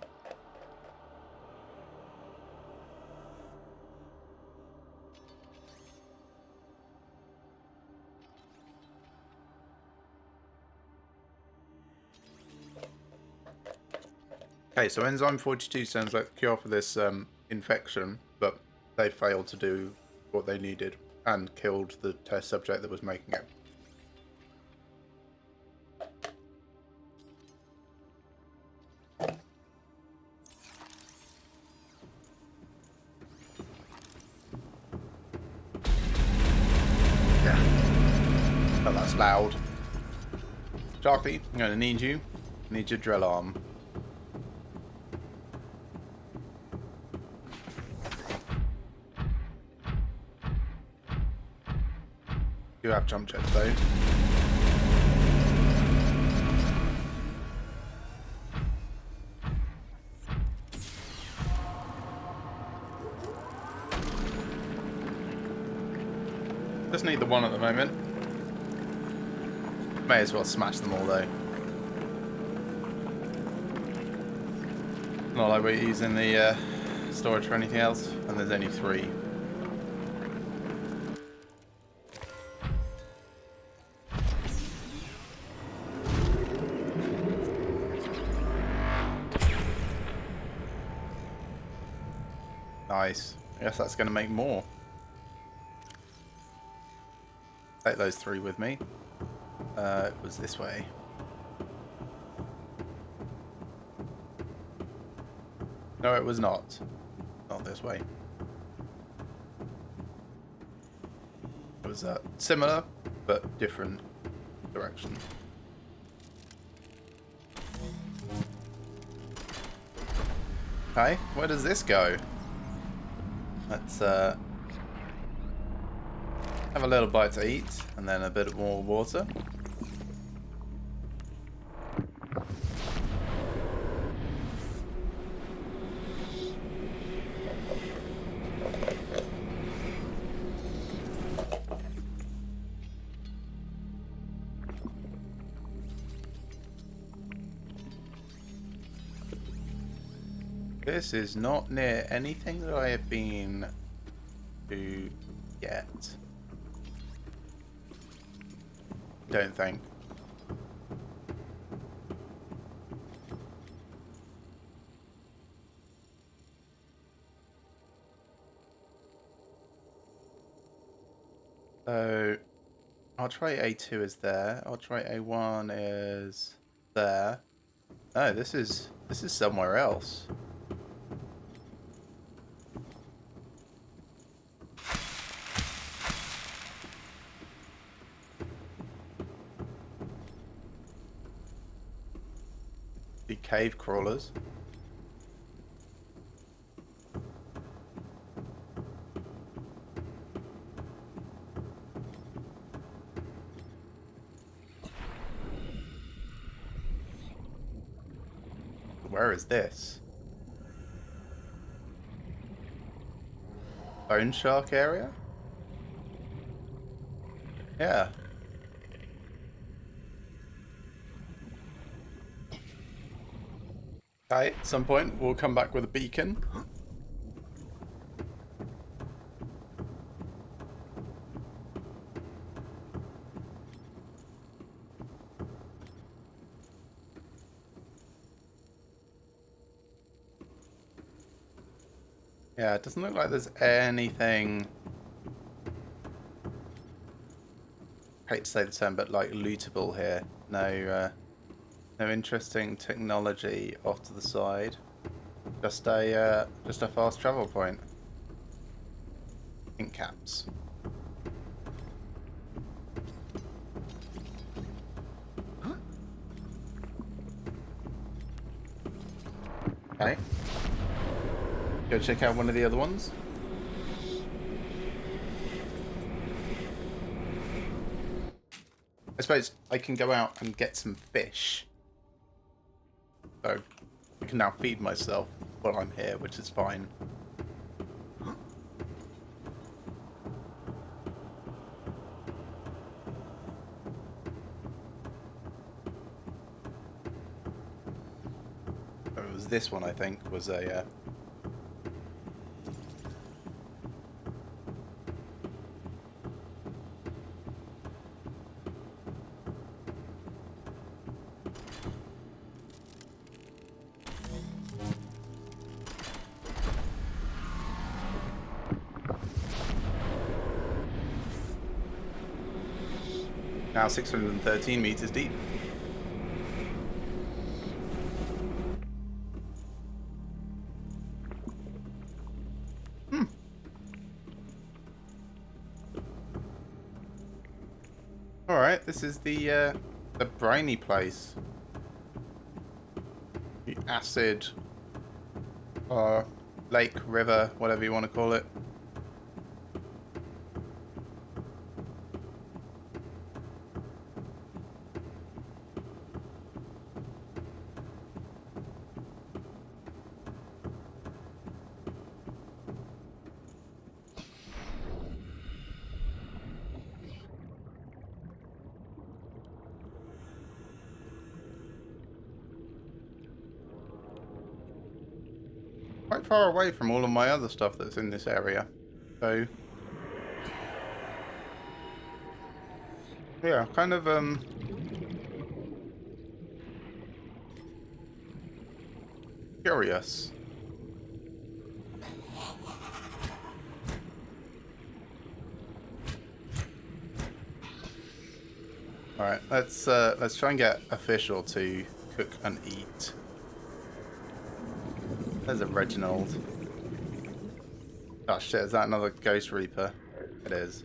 Okay, so enzyme 42 sounds like the cure for this infection, but they failed to do what they needed and killed the test subject that was making it. Yeah. Oh, that's loud. Sharky, I'm going to need you. I need your drill arm. You have jump jets though. Just need the one at the moment. May as well smash them all though. Not like we're using the storage for anything else, and there's only 3. Nice. I guess that's going to make more. Take those 3 with me. It was this way. No, it was not. Not this way. It was similar, but different direction. Okay, where does this go? Let's have a little bite to eat, and then a bit more water. This is not near anything that I have been to yet. Don't think. So I'll try A2 is there. I'll try A1 is there. Oh, this is somewhere else. The cave crawlers. Where is this? Bone shark area? Yeah. Okay, at some point we'll come back with a beacon. Yeah, it doesn't look like there's anything, I hate to say the term, but like lootable here. No, no interesting technology off to the side. Just a fast travel point. Ink caps. Okay. Go check out one of the other ones. I suppose I can go out and get some fish. So I can now feed myself while I'm here, which is fine. It was this one, I think, was a... now 613 meters deep. Alright, this is the briny place. The acid lake, river, whatever you want to call it. Quite far away from all of my other stuff that's in this area. So yeah, kind of curious. Alright, let's try and get a fish or two, cook and eat. There's a Reginald. Oh shit, is that another Ghost Reaper? It is.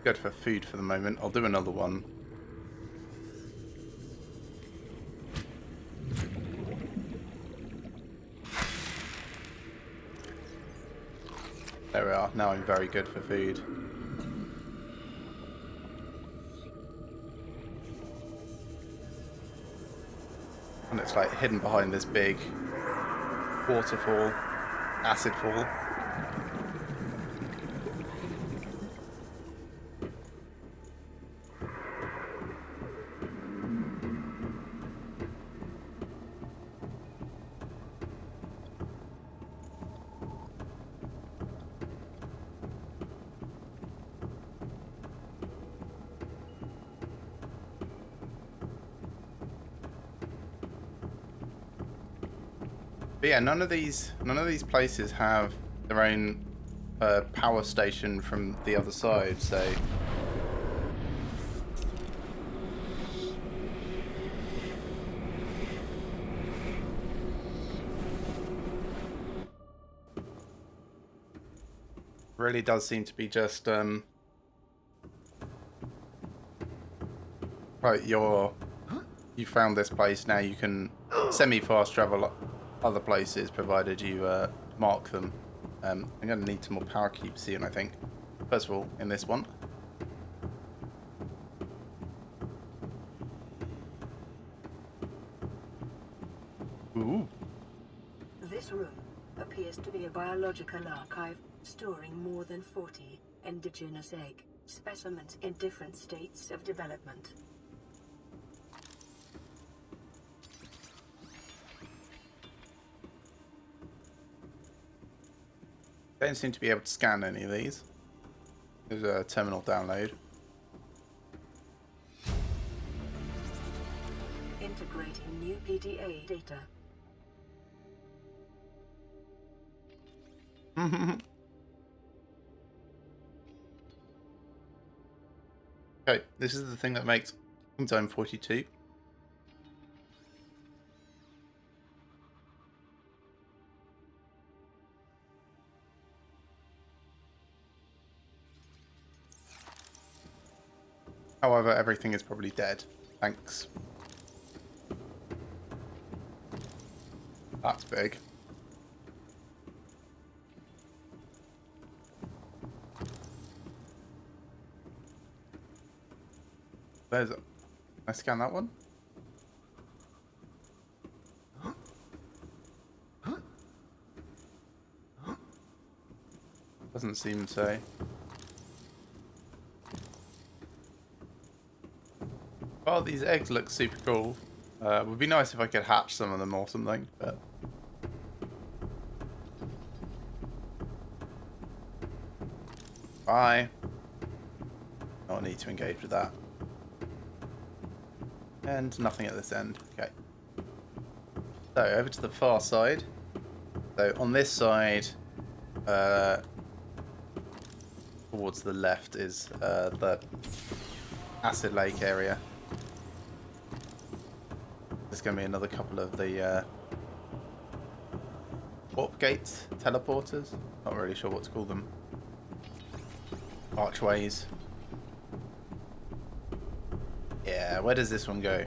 Good for food for the moment. I'll do another one. There we are. Now I'm very good for food. And it's like hidden behind this big waterfall, acid fall. But yeah, none of these places have their own power station from the other side, so really does seem to be just right. You found this place, now you can semi-fast travel other places provided you mark them. I'm going to need some more power cubes soon, I think. First of all, in this one. Ooh. This room appears to be a biological archive storing more than 40 indigenous egg specimens in different states of development. Don't seem to be able to scan any of these. There's a terminal download. Integrating new PDA data. Okay, this is the thing that makes Zone 42. However, everything is probably dead. Thanks. That's big. There's a... Can I scan that one? Doesn't seem so. Well, these eggs look super cool. Would be nice if I could hatch some of them or something, but... Bye. I don't need to engage with that. And nothing at this end. Okay. So, over to the far side. So, on this side, towards the left is the Acid Lake area. There's going to be another couple of the warp gates, teleporters. Not really sure what to call them. Archways. Yeah, where does this one go?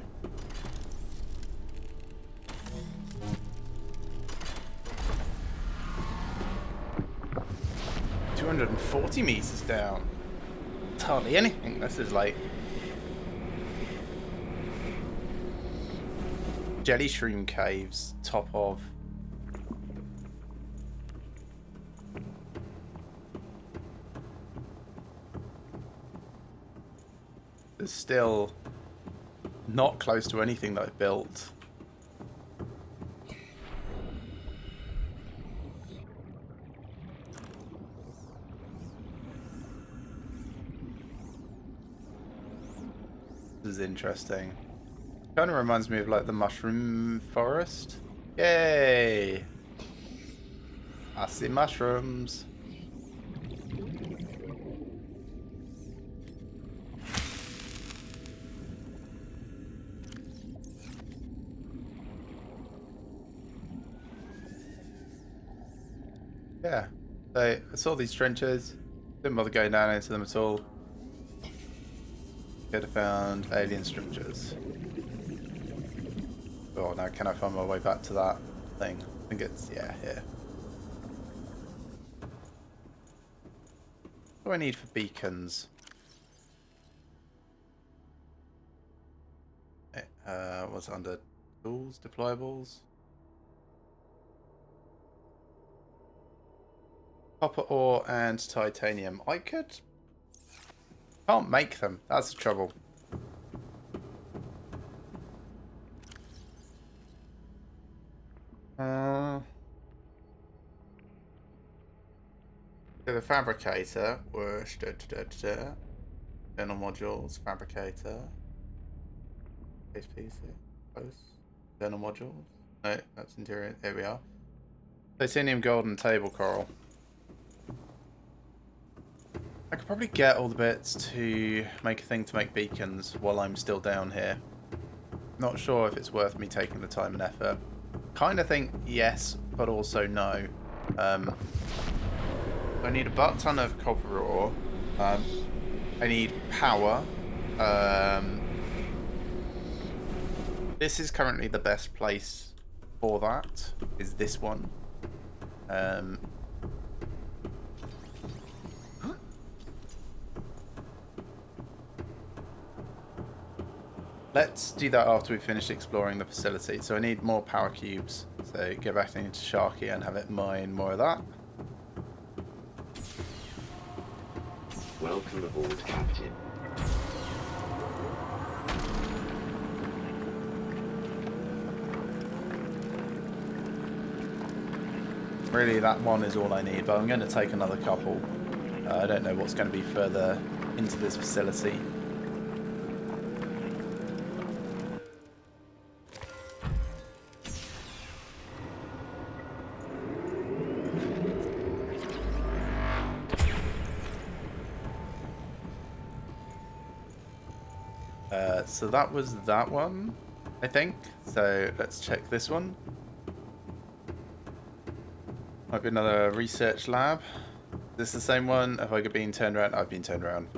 $240 meters down. It's hardly anything. This is like Jelly Shroom Caves, top of. It's still not close to anything that I've built. This is interesting. Kind of reminds me of like the mushroom forest. Yay! I see mushrooms. Yeah, so I saw these trenches, didn't bother going down into them at all. Could have found alien structures. Oh, now can I find my way back to that thing? I think it's, yeah, here. What do I need for beacons? What's it under? Tools, deployables? Copper ore and titanium. I can't make them. That's the trouble. So the fabricator was internal modules, fabricator, base piece, close, internal modules. No, that's interior. There we are. Titanium, gold, and table coral. I could probably get all the bits to make a thing to make beacons while I'm still down here. Not sure if it's worth me taking the time and effort. Kind of think yes, but also no. I need a butt ton of copper ore. I need power. This is currently the best place for that. Is this one? Let's do that after we finish exploring the facility. So I need more power cubes. So go back into Sharky and have it mine more of that. Welcome aboard, Captain. Really, that one is all I need, but I'm going to take another couple. I don't know what's going to be further into this facility. So that was that one, I think. So let's check this one. Might be another research lab. Is this the same one? Have I been turned around? I've been turned around.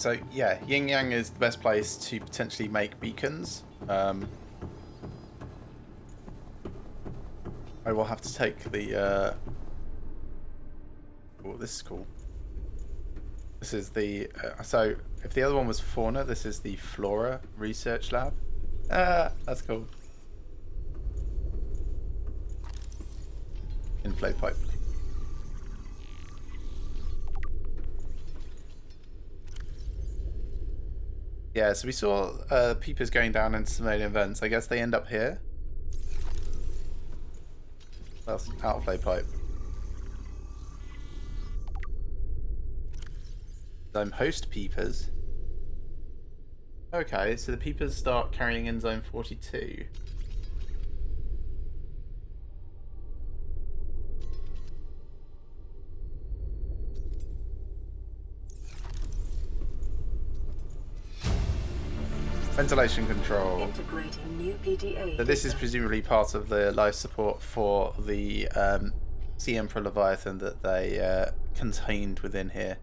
So yeah, Yin Yang is the best place to potentially make beacons. I will have to take the... Oh, this is cool. This is the... so, if the other one was fauna, this is the flora research lab. Ah, that's cool. Inflow pipe. Yeah, so we saw peepers going down into some alien vents. I guess they end up here. That's outflow pipe. Zone host peepers. Okay, so the peepers start carrying in zone 42. Ventilation control. Integrating new PDA. So this is presumably part of the life support for the Sea Emperor Leviathan that they contained within here.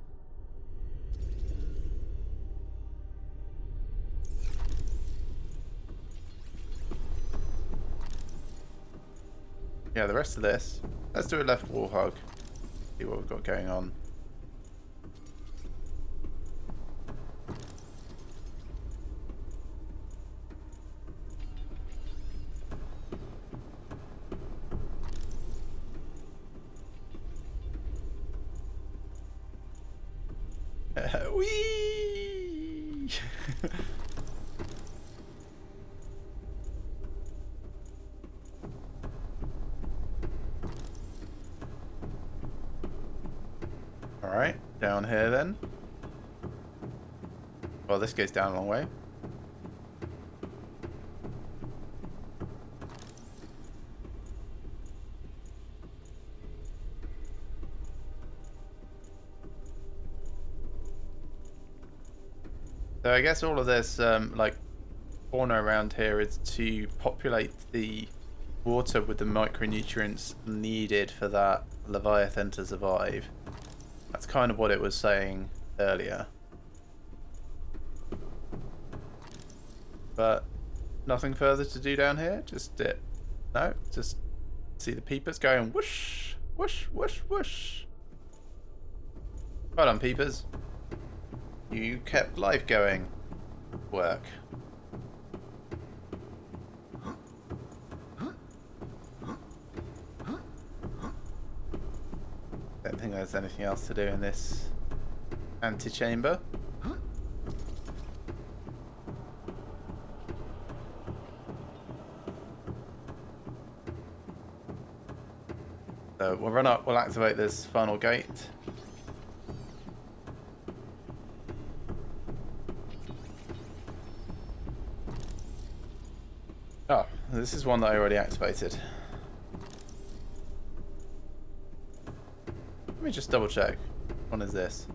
Yeah, the rest of this. Let's do a left wall hug. See what we've got going on. Whee! Alright, down here then. Well, this goes down a long way. So I guess all of this, like, fauna around here is to populate the water with the micronutrients needed for that Leviathan to survive. That's kind of what it was saying earlier. But nothing further to do down here? Just it. No, just see the peepers going whoosh, whoosh, whoosh, whoosh. Well done, peepers. You kept life going. Work. Don't think there's anything else to do in this antechamber. So we'll run up, we'll activate this final gate. Oh, this is one that I already activated. Let me just double check. What one is this?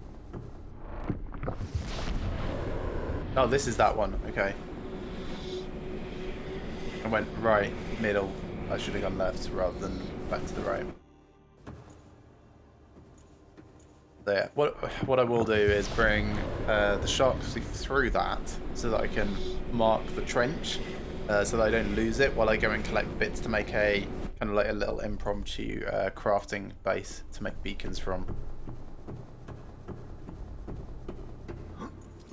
Oh, this is that one. Okay. I went right, middle. I should have gone left rather than back to the right. So yeah, what I will do is bring the shark through that so that I can mark the trench so that I don't lose it while I go and collect bits to make a kind of like a little impromptu crafting base to make beacons from.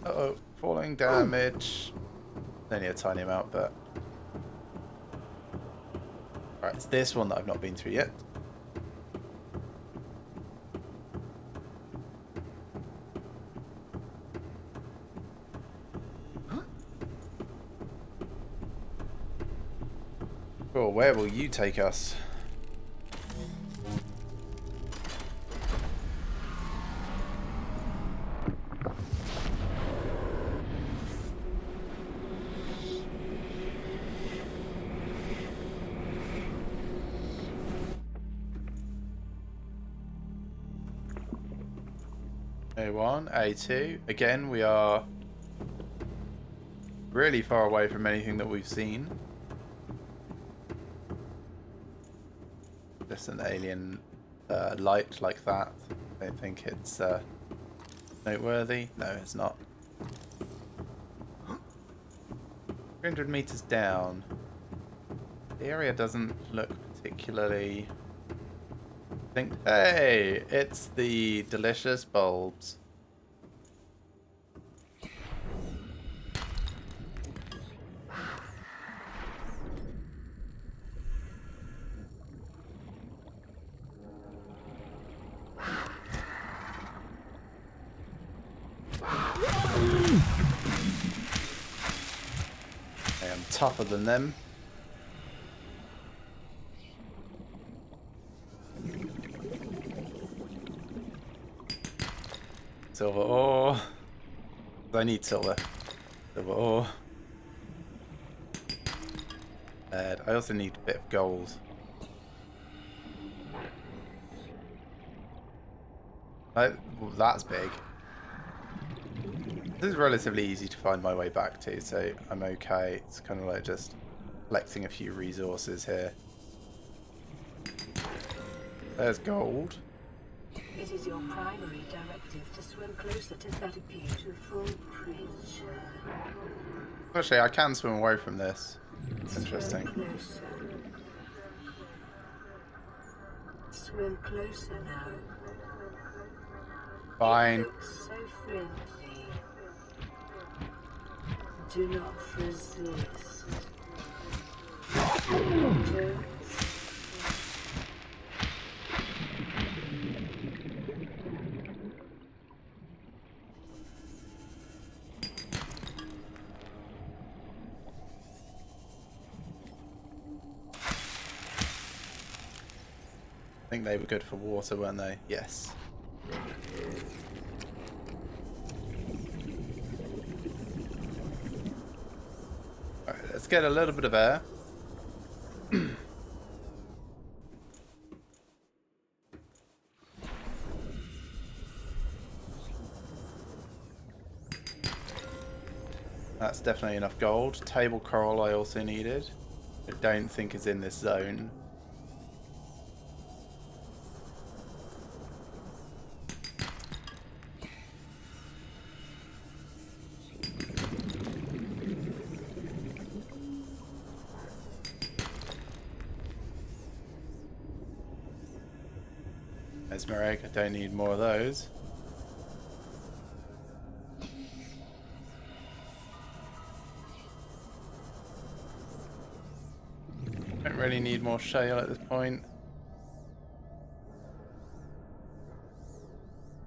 Uh-oh, falling damage. Only a tiny amount, but... Alright, it's this one that I've not been through yet. Cool, where will you take us? A1, A2. Again, we are really far away from anything that we've seen. Just an alien light like that. I don't think it's noteworthy. No, it's not. 300 meters down. The area doesn't look particularly... Hey, it's the delicious bulbs. I am tougher than them. Silver ore. I need silver. Silver ore. And I also need a bit of gold. Well, that's big. This is relatively easy to find my way back to, so I'm okay. It's kind of like just collecting a few resources here. There's gold. It is your primary directive to swim closer to that beautiful creature. Actually, I can swim away from this. Interesting. Swim closer. Swim closer now. Fine. It looks so friendly. Do not resist. Don't. I think they were good for water, weren't they? Yes. Alright, let's get a little bit of air. That's definitely enough gold. Table coral I also needed. I don't think is in this zone. Mesmeric, I don't need more of those. Don't really need more shale at this point.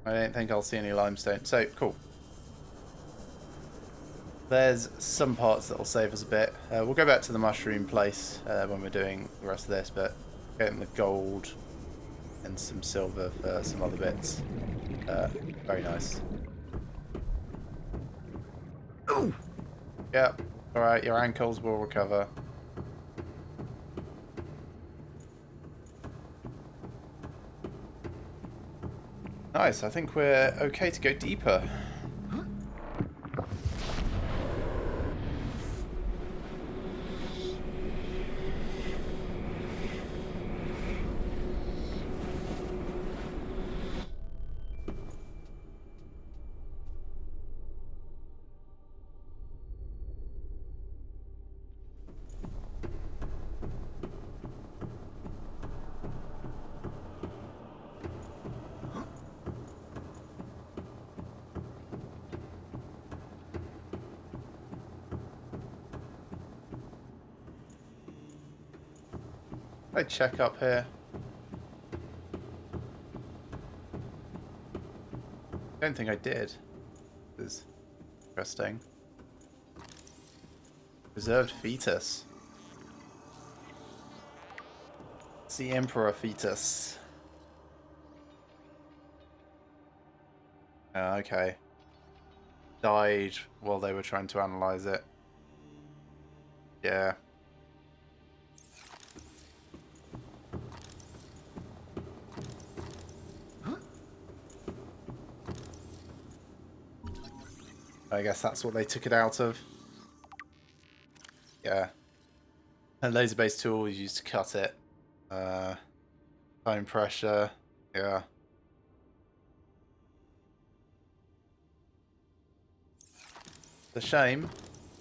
I don't think I'll see any limestone. So, cool. There's some parts that will save us a bit. We'll go back to the mushroom place when we're doing the rest of this, but getting the gold and some silver for some other bits. Very nice. Ooh. Yep. Alright, your ankles will recover. Nice, I think we're okay to go deeper. I check up here. Don't think I did. This is interesting. Preserved fetus. It's the Emperor fetus. Oh, okay. Died while they were trying to analyze it. Yeah. I guess that's what they took it out of. Yeah. And laser based tool was used to cut it. Time pressure. Yeah. It's a shame.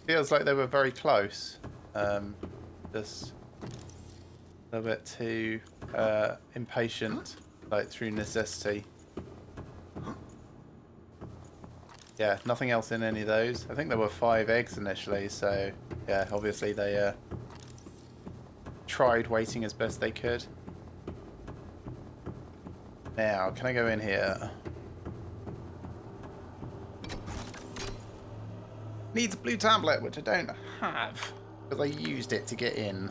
Feels like they were very close. Just a little bit too impatient, like through necessity. Yeah, nothing else in any of those. I think there were 5 eggs initially, so yeah, obviously they tried waiting as best they could. Now, can I go in here? Needs a blue tablet, which I don't have, because I used it to get in.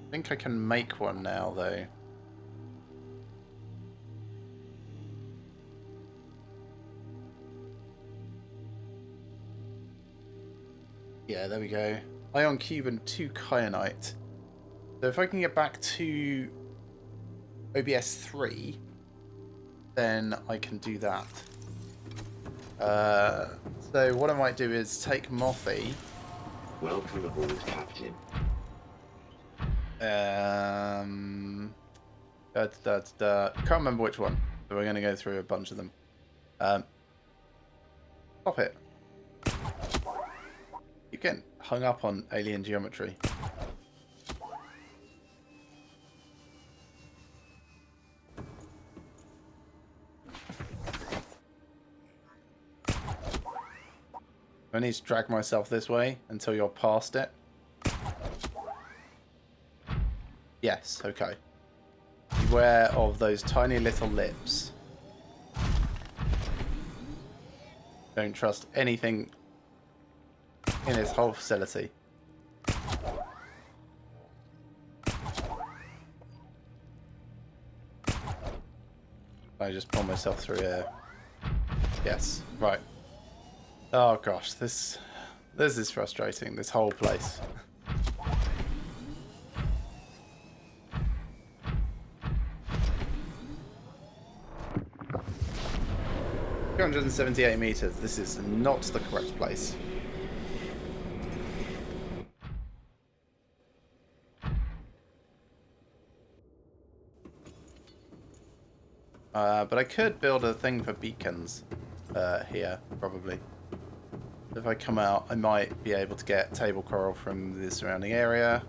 I think I can make one now, though. Yeah, there we go. Ion cube and 2 kyanite. So if I can get back to OBS 3, then I can do that. So what I might do is take Mothy. Welcome aboard, Captain. Can't remember which one, but we're going to go through a bunch of them. Stop it. You get hung up on alien geometry. I need to drag myself this way until you're past it. Yes, okay. Beware of those tiny little lips. Don't trust anything in this whole facility. I just pull myself through here. Yes, right. Oh gosh, this is frustrating, this whole place. 278 meters. This is not the correct place. But I could build a thing for beacons here, probably. If I come out, I might be able to get table coral from the surrounding area.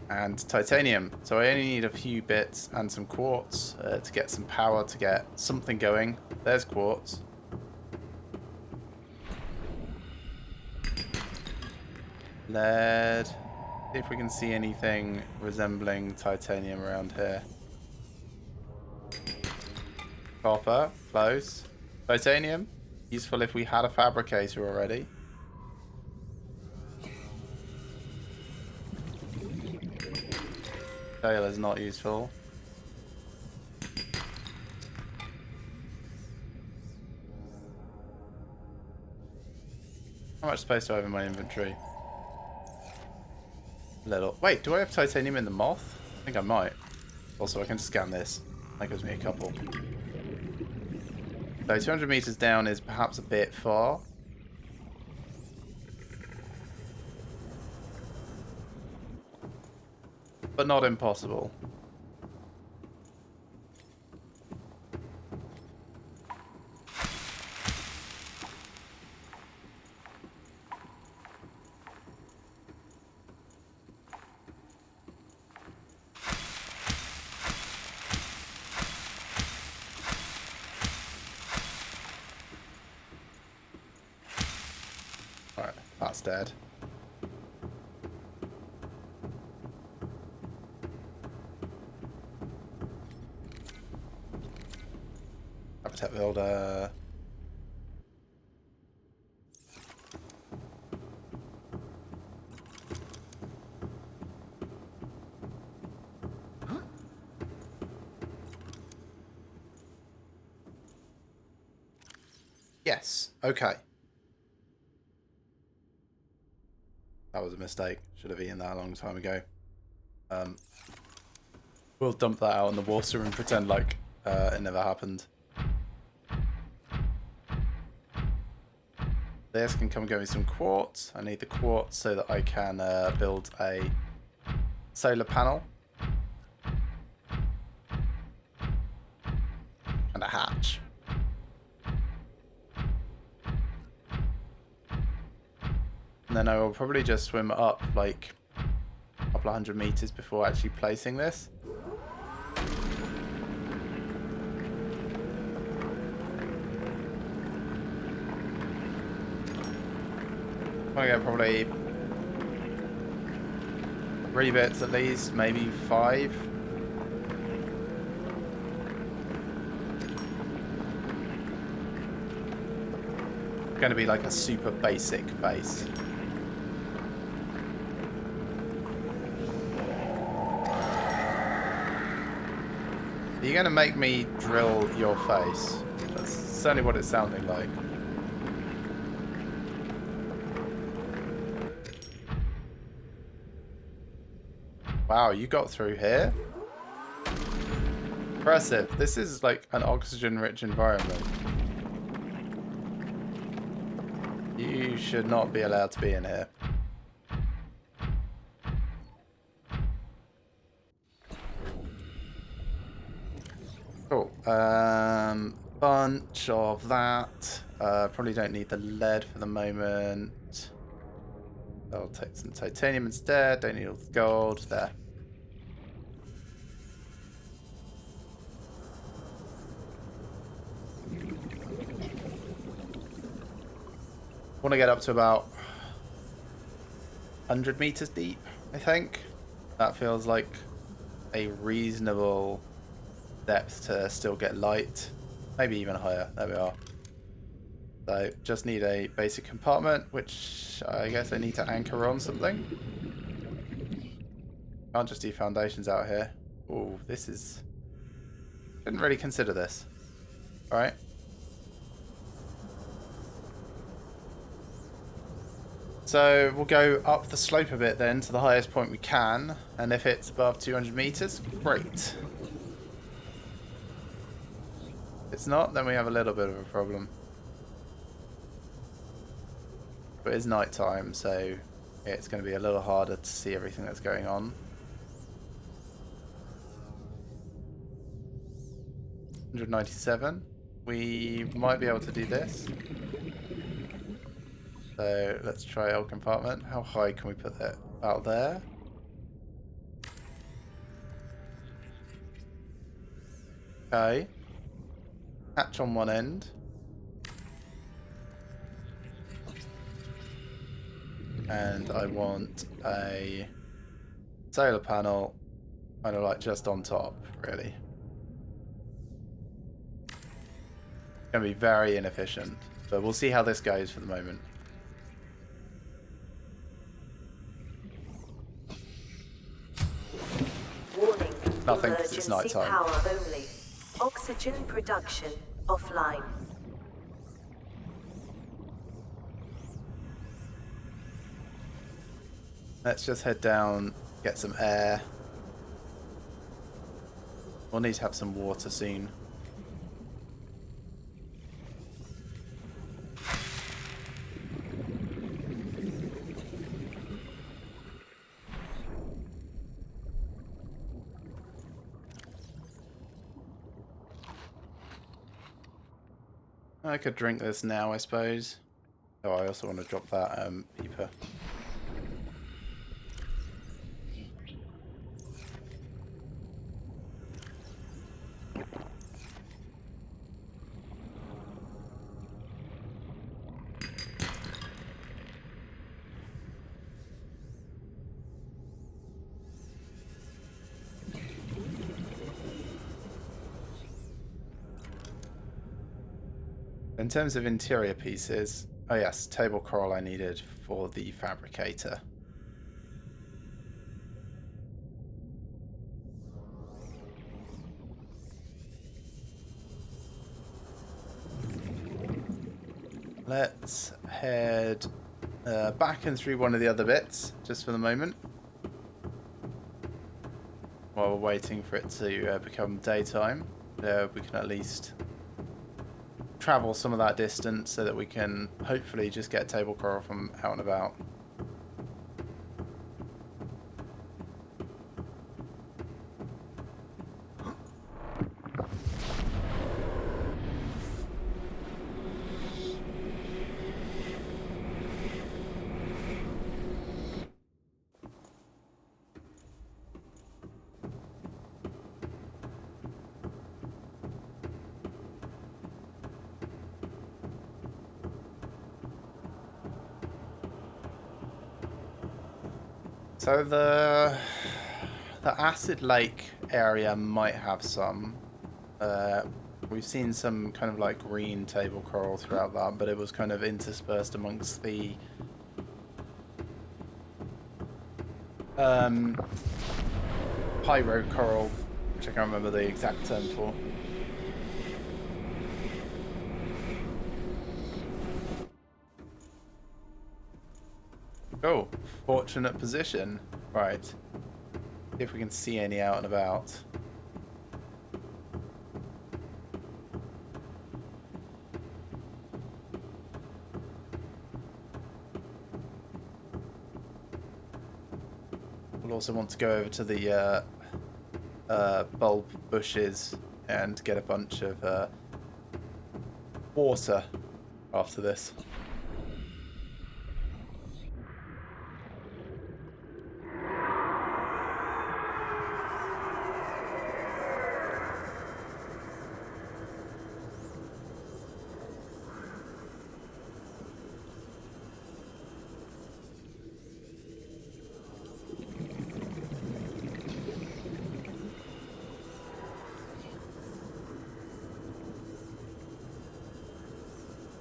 And titanium. So I only need a few bits and some quartz to get some power, to get something going. There's quartz. Lead. See if we can see anything resembling titanium around here. Copper, close. Titanium, useful if we had a fabricator already. Tail is not useful. How much space do I have in my inventory? Little. Wait, do I have titanium in the moth? I think I might. Also, I can scan this. That gives me a couple. So 200 meters down is perhaps a bit far. But not impossible. Alright, that's dead. Habitat builder. Yes, okay. That was a mistake. Should have eaten that a long time ago. We'll dump that out in the water and pretend like it never happened. This can come get me some quartz. I need the quartz so that I can build a solar panel. And then I will probably just swim up like a couple of 100 meters before actually placing this. I'm gonna get probably 3 bits at least, maybe 5. It's gonna be like a super basic base. Are you gonna make me drill your face? That's certainly what it's sounding like. Wow, you got through here? Impressive. This is like an oxygen-rich environment. You should not be allowed to be in here. Cool. Bunch of that. Probably don't need the lead for the moment. I'll take some titanium instead. Don't need all the gold. There. Want to get up to about 100 meters deep, I think. That feels like a reasonable depth to still get light. Maybe even higher. There we are. So just need a basic compartment, which I guess I need to anchor on something. Can't just do foundations out here. Oh, this is... Didn't really consider this. Alright. So we'll go up the slope a bit then to the highest point we can. And if it's above 200 meters, great. If it's not, then we have a little bit of a problem. But it's night time, so it's going to be a little harder to see everything that's going on. $197. We might be able to do this. So let's try L compartment. How high can we put that? Out there. Okay. Hatch on one end. And I want a solar panel kind of like just on top, really. It's going to be very inefficient, but we'll see how this goes for the moment. Warning. Nothing, 'cause it's Emergency nighttime. power only. Oxygen production offline. Let's just head down, get some air. We'll need to have some water soon. I could drink this now, I suppose. Oh, I also want to drop that peeper. In terms of interior pieces, oh yes, table coral I needed for the fabricator. Let's head back and through one of the other bits, just for the moment. While we're waiting for it to become daytime, we can at least travel some of that distance so that we can hopefully just get table coral from out and about. So the acid lake area might have some. We've seen some kind of like green table coral throughout that, but it was kind of interspersed amongst the pyro coral, which I can't remember the exact term for. Oh, fortunate position. Right. See if we can see any out and about. We'll also want to go over to the bulb bushes and get a bunch of water after this.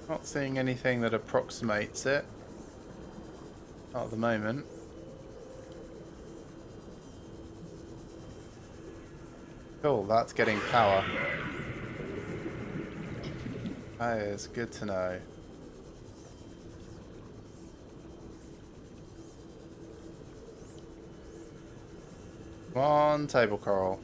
Not seeing anything that approximates it. Not at the moment. Cool, that's getting power. That is good to know. Come on, table coral.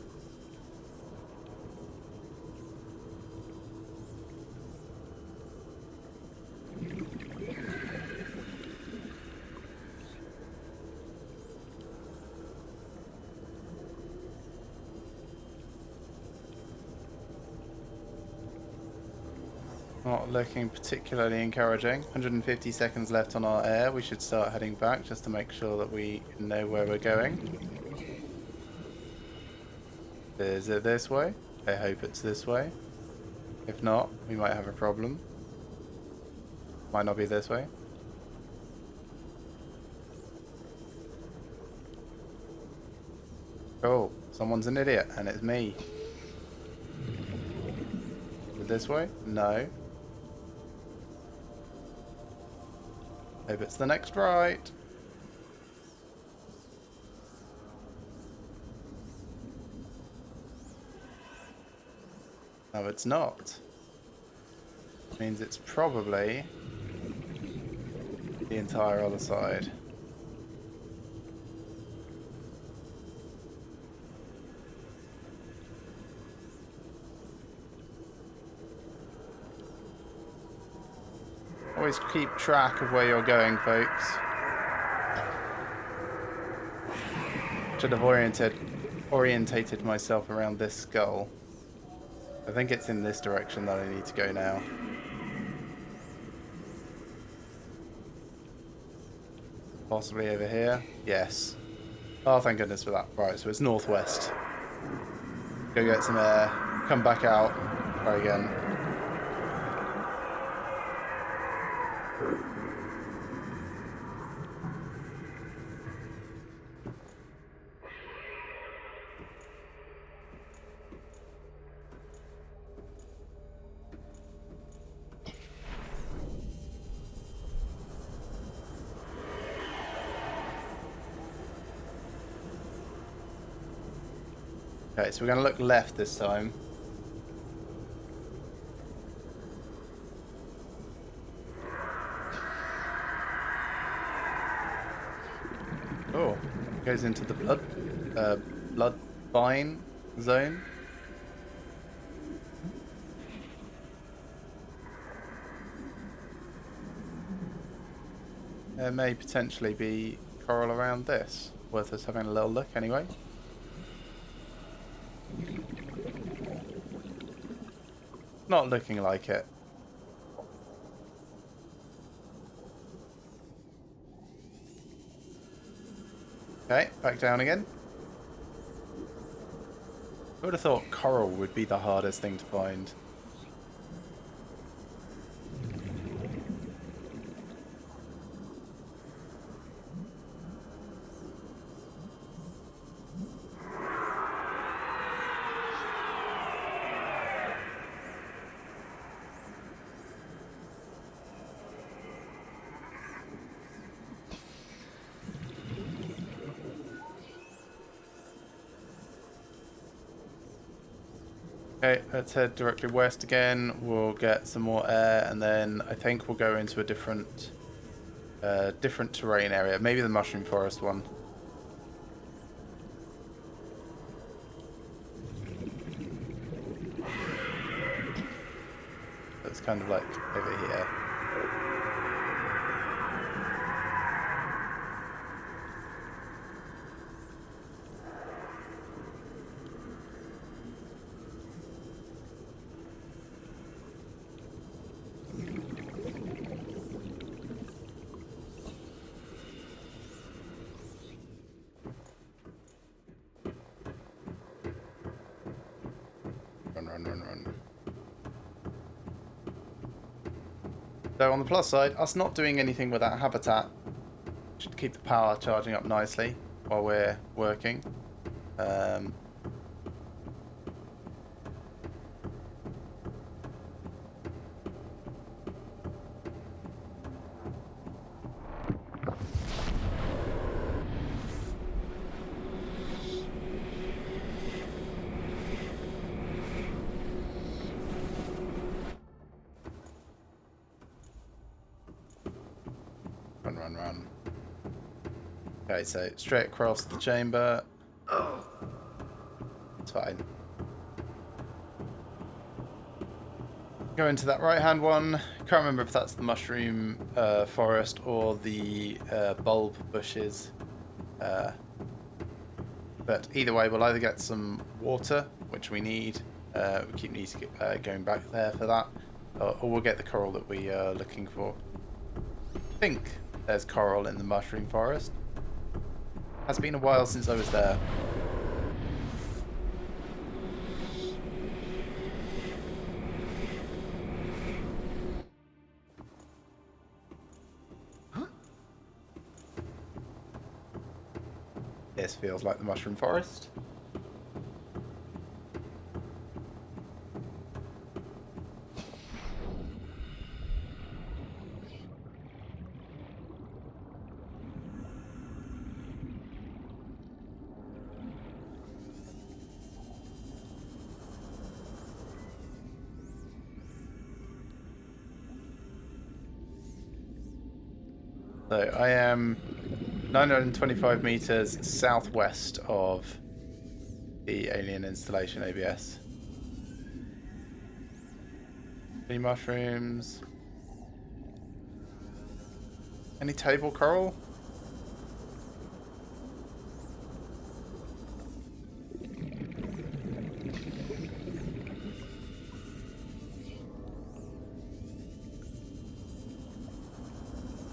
Not looking particularly encouraging. 150 seconds left on our air. We should start heading back just to make sure that we know where we're going. Is it this way? I hope it's this way. If not, we might have a problem. Might not be this way. Oh, someone's an idiot, and it's me. Is it this way? No. Hope it's the next right. No, it's not. Means it's probably the entire other side. Always keep track of where you're going, folks. Should have orientated myself around this skull. I think it's in this direction that I need to go now. Possibly over here? Yes. Oh, thank goodness for that. Right, so it's northwest. Go get some air, come back out, try again. Okay, so we're going to look left this time. Oh, goes into the blood vine zone. There may potentially be coral around this. Worth us having a little look anyway. Not looking like it. Okay, back down again. I would have thought coral would be the hardest thing to find. Okay, let's head directly west again. We'll get some more air, and then I think we'll go into a different terrain area. Maybe the mushroom forest one. It's kind of like over here. Run. So on the plus side, us not doing anything with that habitat should keep the power charging up nicely while we're working. Run. Okay, so straight across the chamber. It's fine. Go into that right-hand one. Can't remember if that's the mushroom forest or the bulb bushes. But either way, we'll either get some water, which we need. We keep needing going back there for that, or we'll get the coral that we are looking for. I think there's coral in the mushroom forest. Has been a while since I was there. This feels like the mushroom forest. So I am 925 meters southwest of the alien installation ABS. Any mushrooms? Any table coral?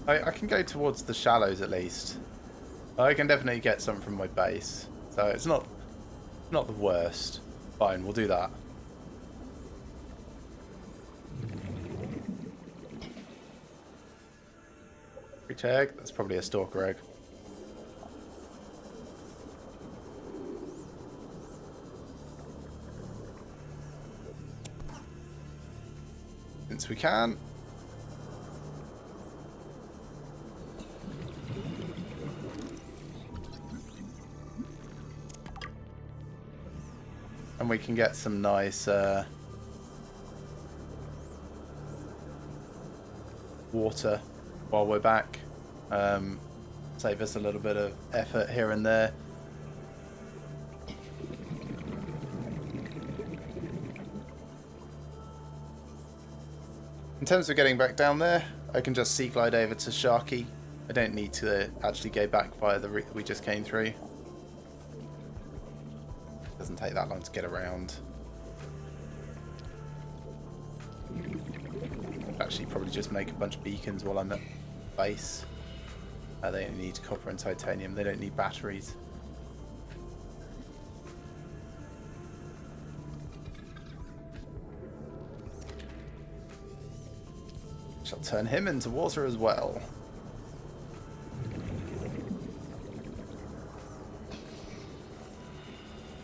I can go towards the shallows at least. I can definitely get some from my base, so it's not the worst. Fine, we'll do that. Which egg? That's probably a stalker egg. Since we can. And we can get some nice water while we're back. Save us a little bit of effort here and there. In terms of getting back down there, I can just sea glide over to Sharky. I don't need to actually go back via the route that we just came through. Doesn't take that long to get around. Actually, probably just make a bunch of beacons while I'm at base. They only need copper and titanium. They don't need batteries. Shall turn him into water as well.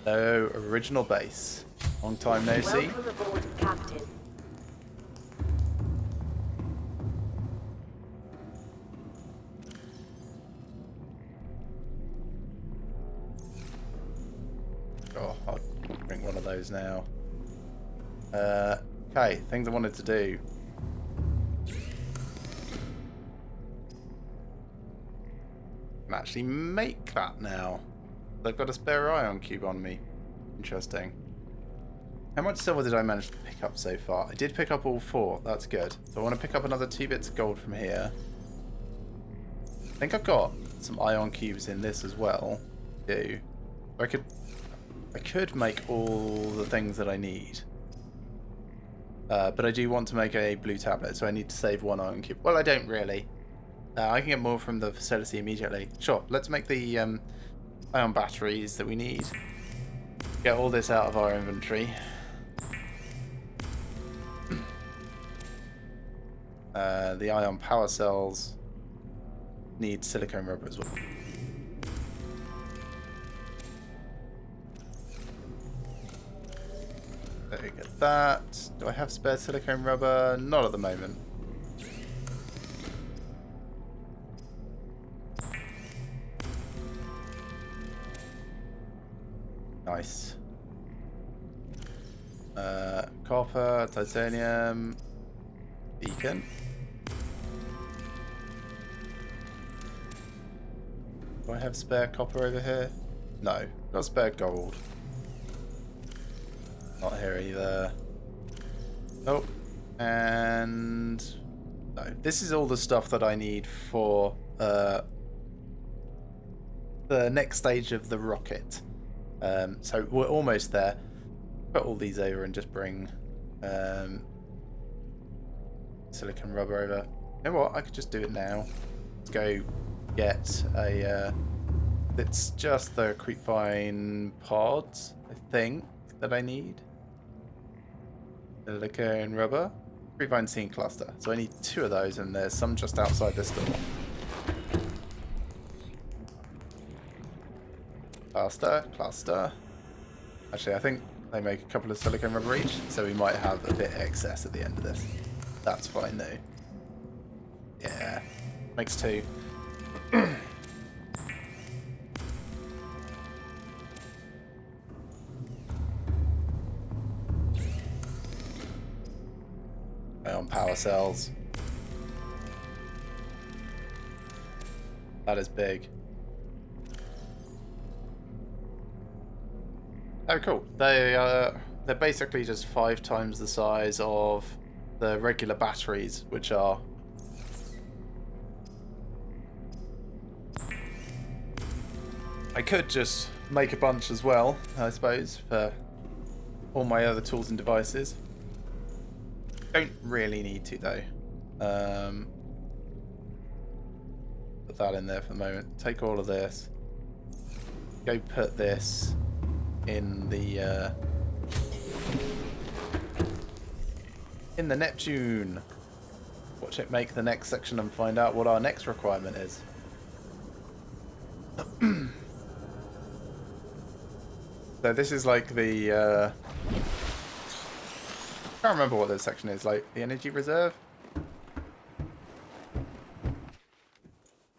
No original base. Long time no see. Welcome aboard, Captain. Oh, I'll drink one of those now. Okay, things I wanted to do. I can actually make that now. I've got a spare ion cube on me. Interesting. How much silver did I manage to pick up so far? I did pick up all 4. That's good. So I want to pick up another 2 bits of gold from here. I think I've got some ion cubes in this as well. Do. I could make all the things that I need. But I do want to make a blue tablet, so I need to save 1 ion cube. Well, I don't really. I can get more from the facility immediately. Sure, let's make the ion batteries that we need. Get all this out of our inventory. The ion power cells need silicone rubber as well. There we get that. Do I have spare silicone rubber? Not at the moment. Nice. Copper, titanium, beacon. Do I have spare copper over here? No, not spare gold. Not here either. Nope. And no, this is all the stuff that I need for the next stage of the rocket. So we're almost there. Put all these over and just bring silicon rubber over. You know what? I could just do it now. Let's go get a. It's just the creepvine pods, I think, that I need. Silicone rubber, creepvine scene cluster. So I need 2 of those, and there's some just outside this door. Cluster. Actually, I think they make a couple of silicone rubber each, so we might have a bit excess at the end of this. That's fine though. Yeah, makes 2. Ion power cells. That is big. Oh, cool. They're basically just 5 times the size of the regular batteries, which are I could just make a bunch as well, I suppose, for all my other tools and devices. Don't really need to though. Put that in there for the moment. Take all of this. Go put this in the Neptune. Watch it make the next section and find out what our next requirement is. So this is like the I can't remember what this section is, like the energy reserve.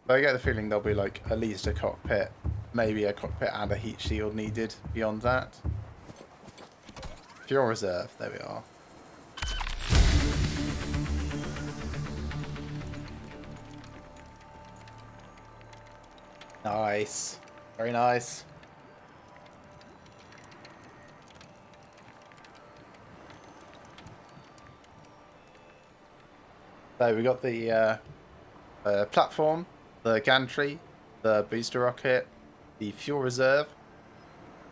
But I get the feeling there'll be like at least a cockpit, maybe a cockpit and a heat shield needed beyond that. Fuel reserve, there we are. Nice, very nice. So we got the platform, the gantry, the booster rocket, the fuel reserve.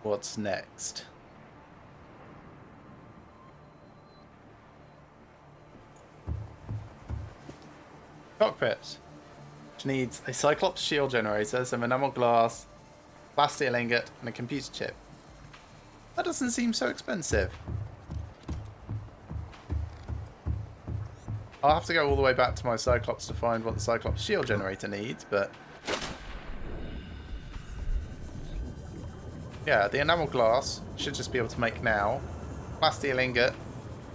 What's next? Cockpit, which needs a Cyclops shield generator, some enamel glass, plasteel ingot, and a computer chip. That doesn't seem so expensive. I'll have to go all the way back to my Cyclops to find what the Cyclops shield generator needs, but yeah, the enamel glass should just be able to make now. Plasteel ingot,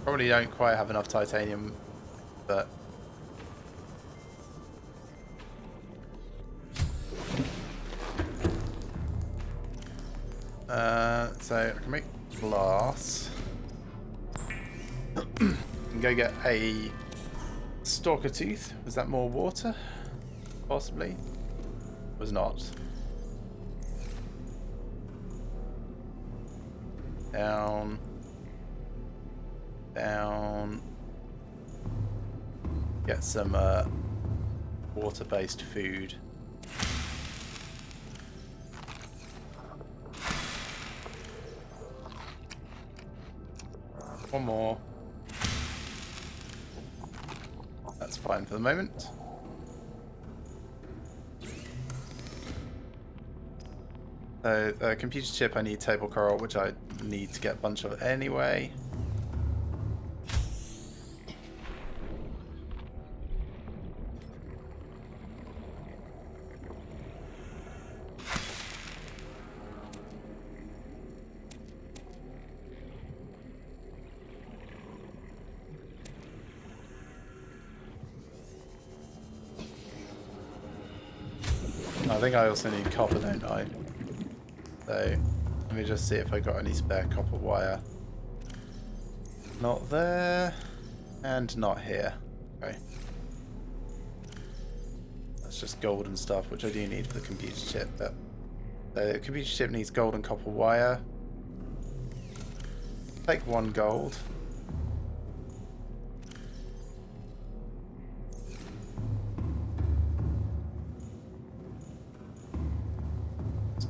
probably don't quite have enough titanium, but so I can make glass. And go get a stalker tooth. Was that more water? Possibly. Was not. Down. Down. Get some water-based food. One more. That's fine for the moment. So, computer chip, I need table coral, which I need to get a bunch of anyway. I think I also need copper, don't I? So, let me just see if I got any spare copper wire. Not there, and not here. Okay. That's just gold and stuff, which I do need for the computer chip, but the computer chip needs gold and copper wire. Take 1 gold.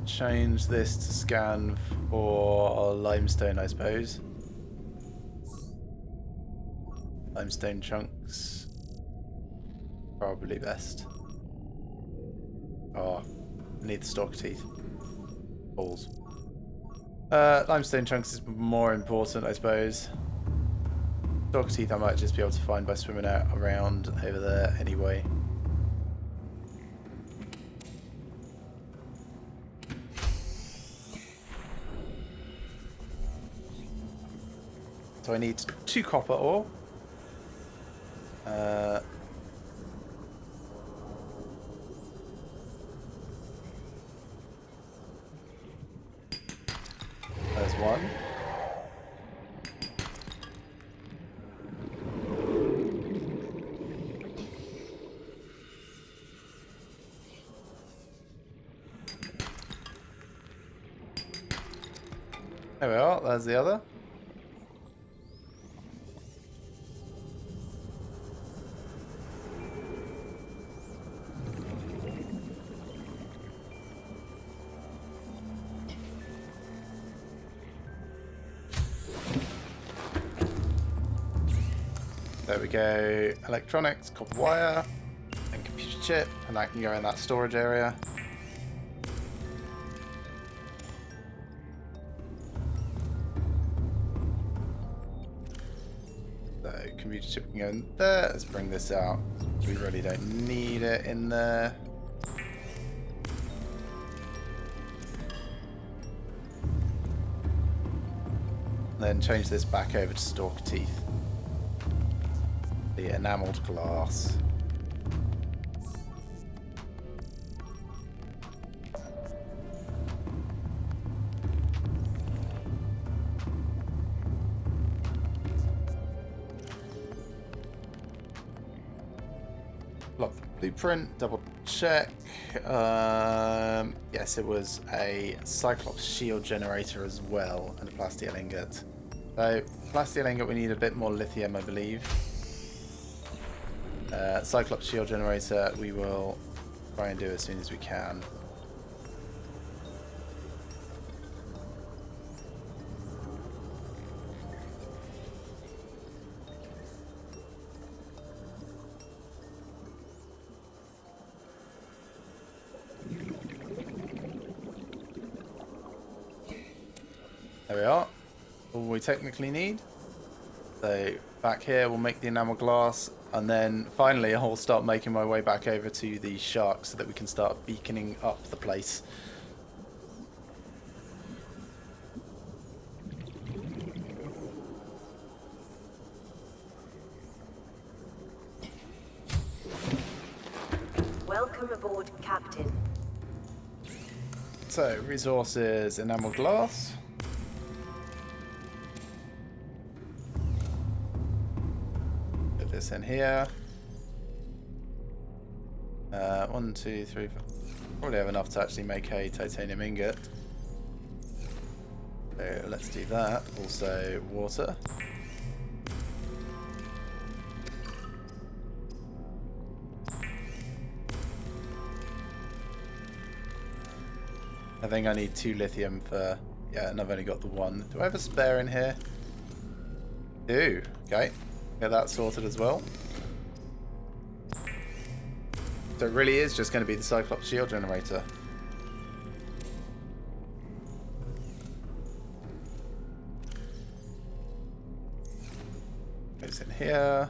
Change this to scan for limestone, I suppose. Limestone chunks. Probably best. Oh, I need the stalker teeth. Balls. Limestone chunks is more important, I suppose. Stalker teeth I might just be able to find by swimming out around over there anyway. So I need 2 copper ore. There's 1. There we are, there's the other. There we go. Electronics, copper wire, and computer chip, and that can go in that storage area. So computer chip can go in there. Let's bring this out. We really don't need it in there. And then change this back over to stalker teeth. The enameled glass. Lock the blueprint, double check. Yes, it was a Cyclops shield generator as well, and a plasteel ingot. So, plasteel ingot, we need a bit more lithium, I believe. Cyclops shield generator we will try and do as soon as we can. There we are. All we technically need. So back here we'll make the enamel glass, and then finally I'll start making my way back over to the shark so that we can start beaconing up the place. Welcome aboard, Captain. So resources, enamel glass. this in here. 1, 2, 3, 4. Probably have enough to actually make a titanium ingot. So let's do that. Also water. I think I need 2 lithium for... Yeah, and I've only got the 1. Do I have a spare in here? Do. Okay. Get that sorted as well. So it really is just going to be the Cyclops shield generator. Goes in here.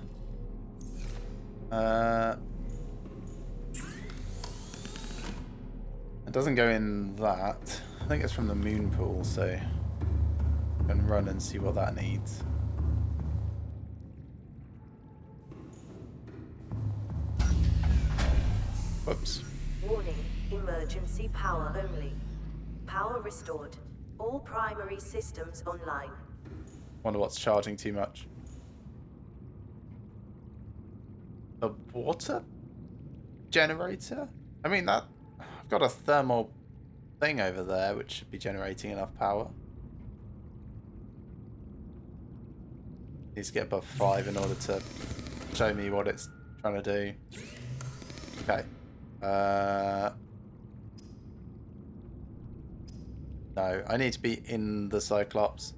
It doesn't go in that. I think it's from the moon pool, so I can run and see what that needs. Whoops. Warning, emergency power only. Power restored. All primary systems online. Wonder what's charging too much. The water generator? I mean, that... I've got a thermal thing over there which should be generating enough power. Needs to get above 5 in order to show me what it's trying to do. Okay. No, I need to be in the Cyclops.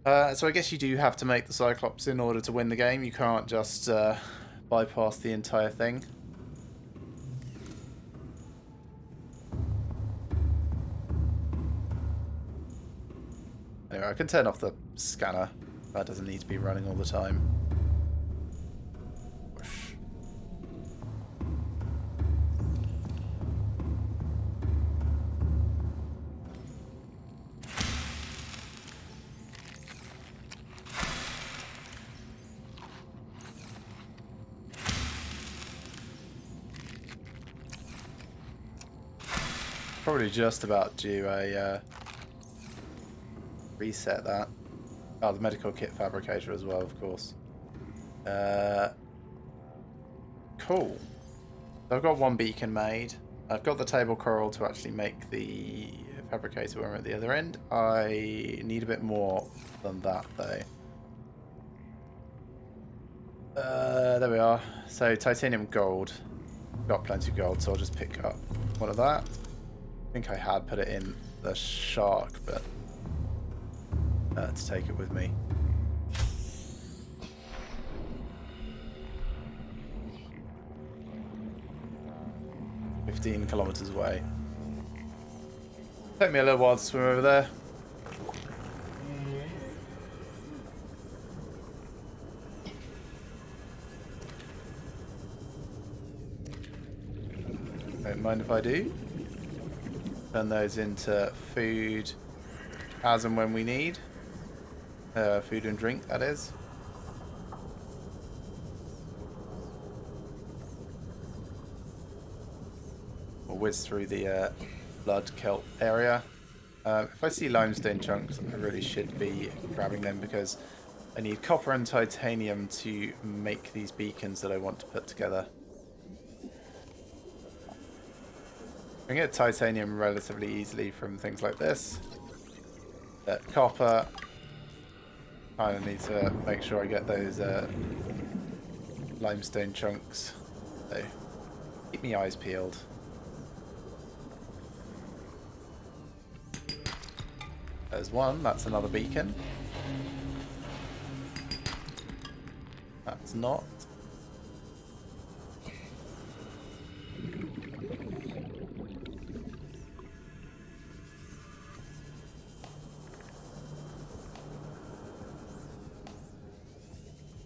So I guess you do have to make the Cyclops in order to win the game. You can't just bypass the entire thing. Anyway, I can turn off the scanner. That doesn't need to be running all the time. Whoosh. Probably just about due a reset that. Oh, the medical kit fabricator as well, of course. Cool. So I've got 1 beacon made. I've got the table coral to actually make the fabricator when we're at the other end. I need a bit more than that, though. There we are. So titanium gold. Got plenty of gold, so I'll just pick up one of that. I think I had put it in the shark, but to take it with me. "15 kilometers away." Take me a little while to swim over there. Don't mind if I do. Turn those into food as and when we need. Food and drink, that is. We'll whiz through the blood kelp area. If I see limestone chunks, I really should be grabbing them because I need copper and titanium to make these beacons that I want to put together. I can get titanium relatively easily from things like this. But copper, kind of need to make sure I get those limestone chunks. So keep me eyes peeled. There's one. That's another beacon. That's not.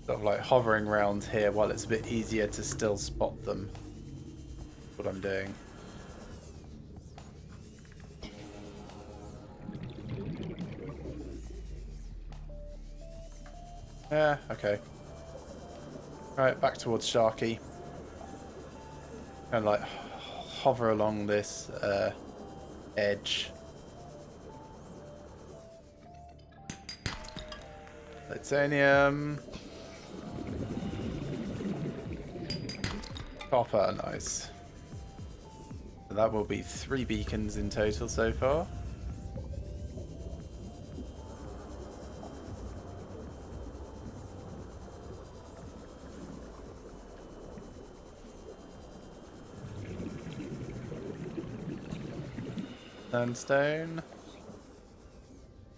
Sort of like hovering around here while it's a bit easier to still spot them. That's what I'm doing. Yeah, okay. Alright, back towards Sharky. And like hover along this edge. Titanium. Copper, nice. So that will be 3 beacons in total so far. Sandstone.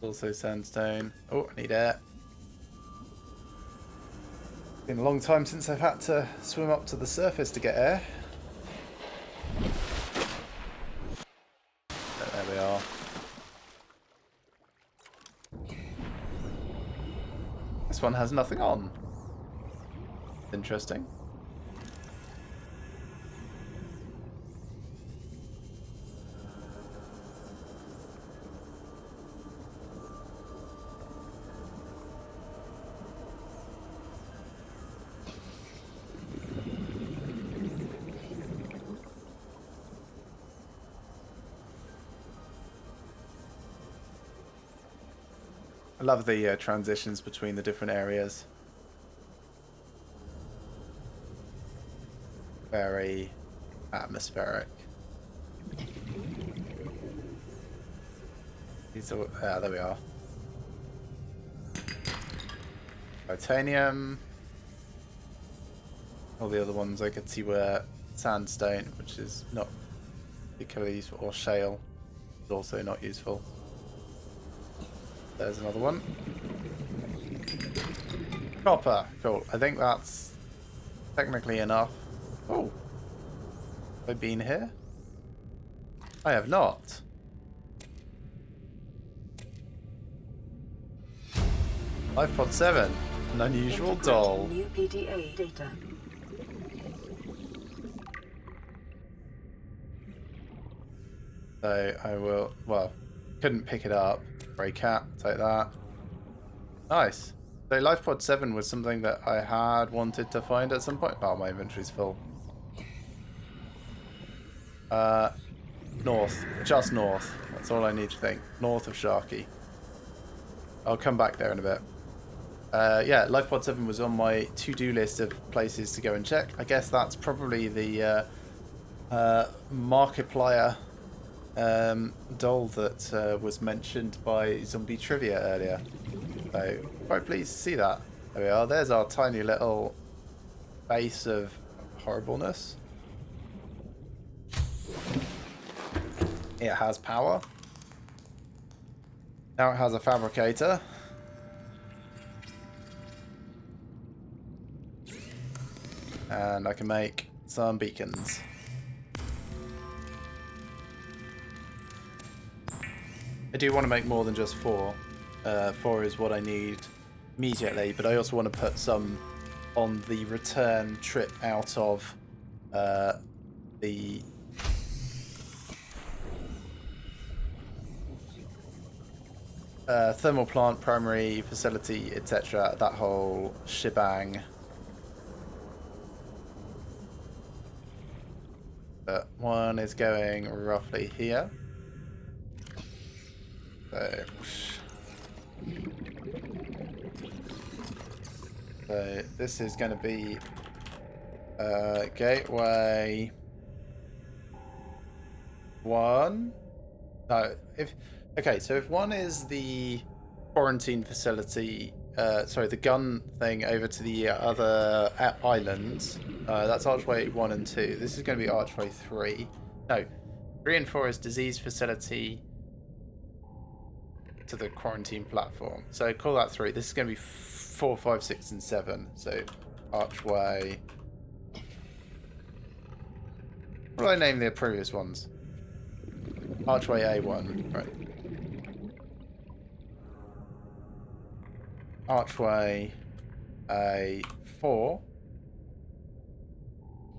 Also sandstone. Oh, I need air. Been a long time since I've had to swim up to the surface to get air. But there we are. This one has nothing on. Interesting. I love the transitions between the different areas. Very atmospheric. These are, there we are. Titanium. All the other ones I could see were sandstone, which is not particularly useful, or shale, is also not useful. There's another one. Copper. Cool. I think that's technically enough. Oh. Have I been here? I have not. LifePod 7. An unusual doll. New PDA data. So I will, well, couldn't pick it up. Grey cat, take that. Nice. So LifePod 7 was something that I had wanted to find at some point. Oh, my inventory's full. North. Just north. That's all I need to think. North of Sharky. I'll come back there in a bit. Yeah, LifePod 7 was on my to-do list of places to go and check. I guess that's probably the Markiplier doll that was mentioned by Zombie Trivia earlier. So, quite pleased to see that. There we are. There's our tiny little base of horribleness. It has power. Now it has a fabricator. And I can make some beacons. I do want to make more than just 4. 4 is what I need immediately, but I also want to put some on the return trip out of the thermal plant, primary facility, etc. That whole shebang. But one is going roughly here. So this is going to be gateway 1. No, so if 1 is the quarantine facility, sorry, the gun thing over to the other islands, that's archway 1 and 2. This is going to be archway 3. No, 3 and 4 is disease facility to the quarantine platform. So call that 3. This is going to be 4, 5, 6, and 7. So archway. What did I name the previous ones? Archway A1, right? Archway A4.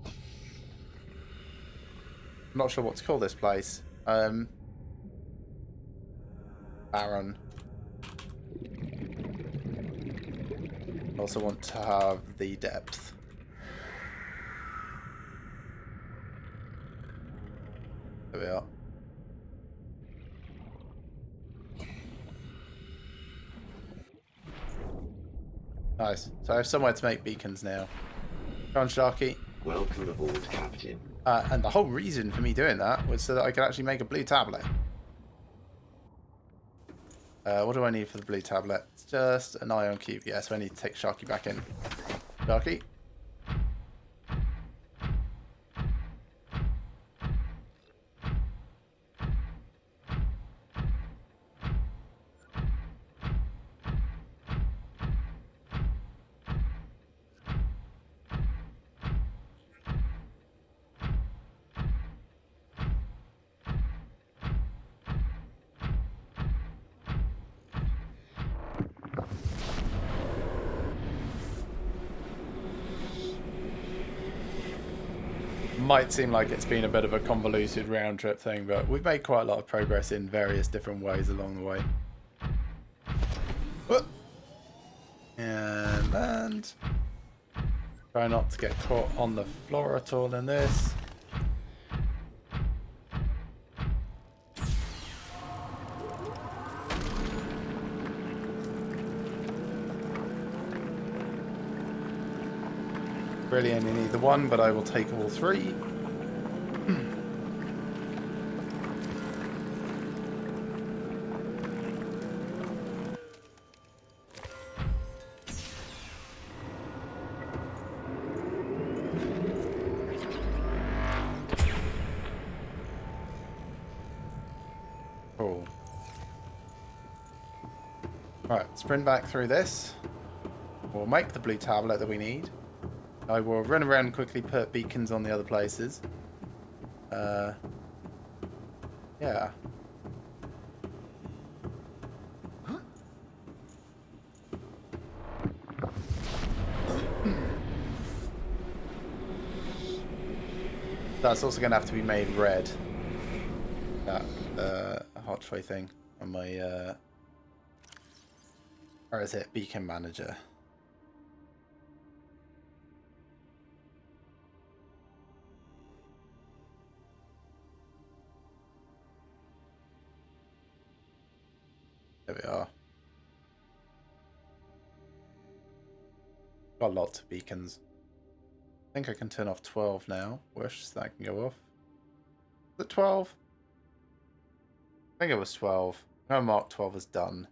I'm not sure what to call this place. Baron. Also want to have the depth. There we are. Nice. So I have somewhere to make beacons now. Come on, Sharky. Welcome aboard, Captain. And the whole reason for me doing that was so that I could actually make a blue tablet. What do I need for the blue tablet? It's just an ion cube. Yeah, so I need to take Sharky back in. Sharky? Might seem like it's been a bit of a convoluted round trip thing, but we've made quite a lot of progress in various different ways along the way. Whoop. And land. Try not to get caught on the floor at all in this. Really only need the one, but I will take all three. Cool. Right, sprint back through this. We'll make the blue tablet that we need. I will run around and quickly put beacons on the other places. Yeah. That's also going to have to be made red. That hot tray thing on my where is it? Beacon manager. There we are. Got lots of beacons. I think I can turn off 12 now. Wish that can go off. Is it 12? I think it was 12. I'm going to mark 12 as done.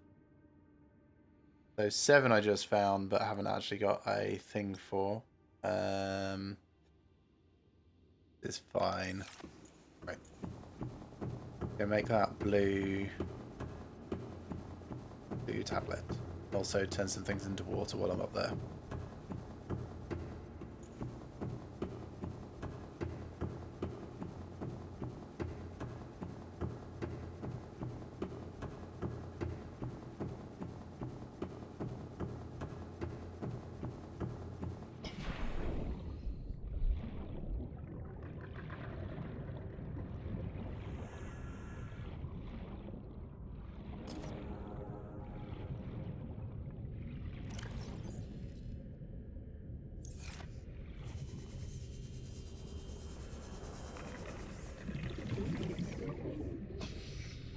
So 7 I just found, but haven't actually got a thing for. It's fine. Right. Gonna make that blue tablet. Also turn some things into water while I'm up there.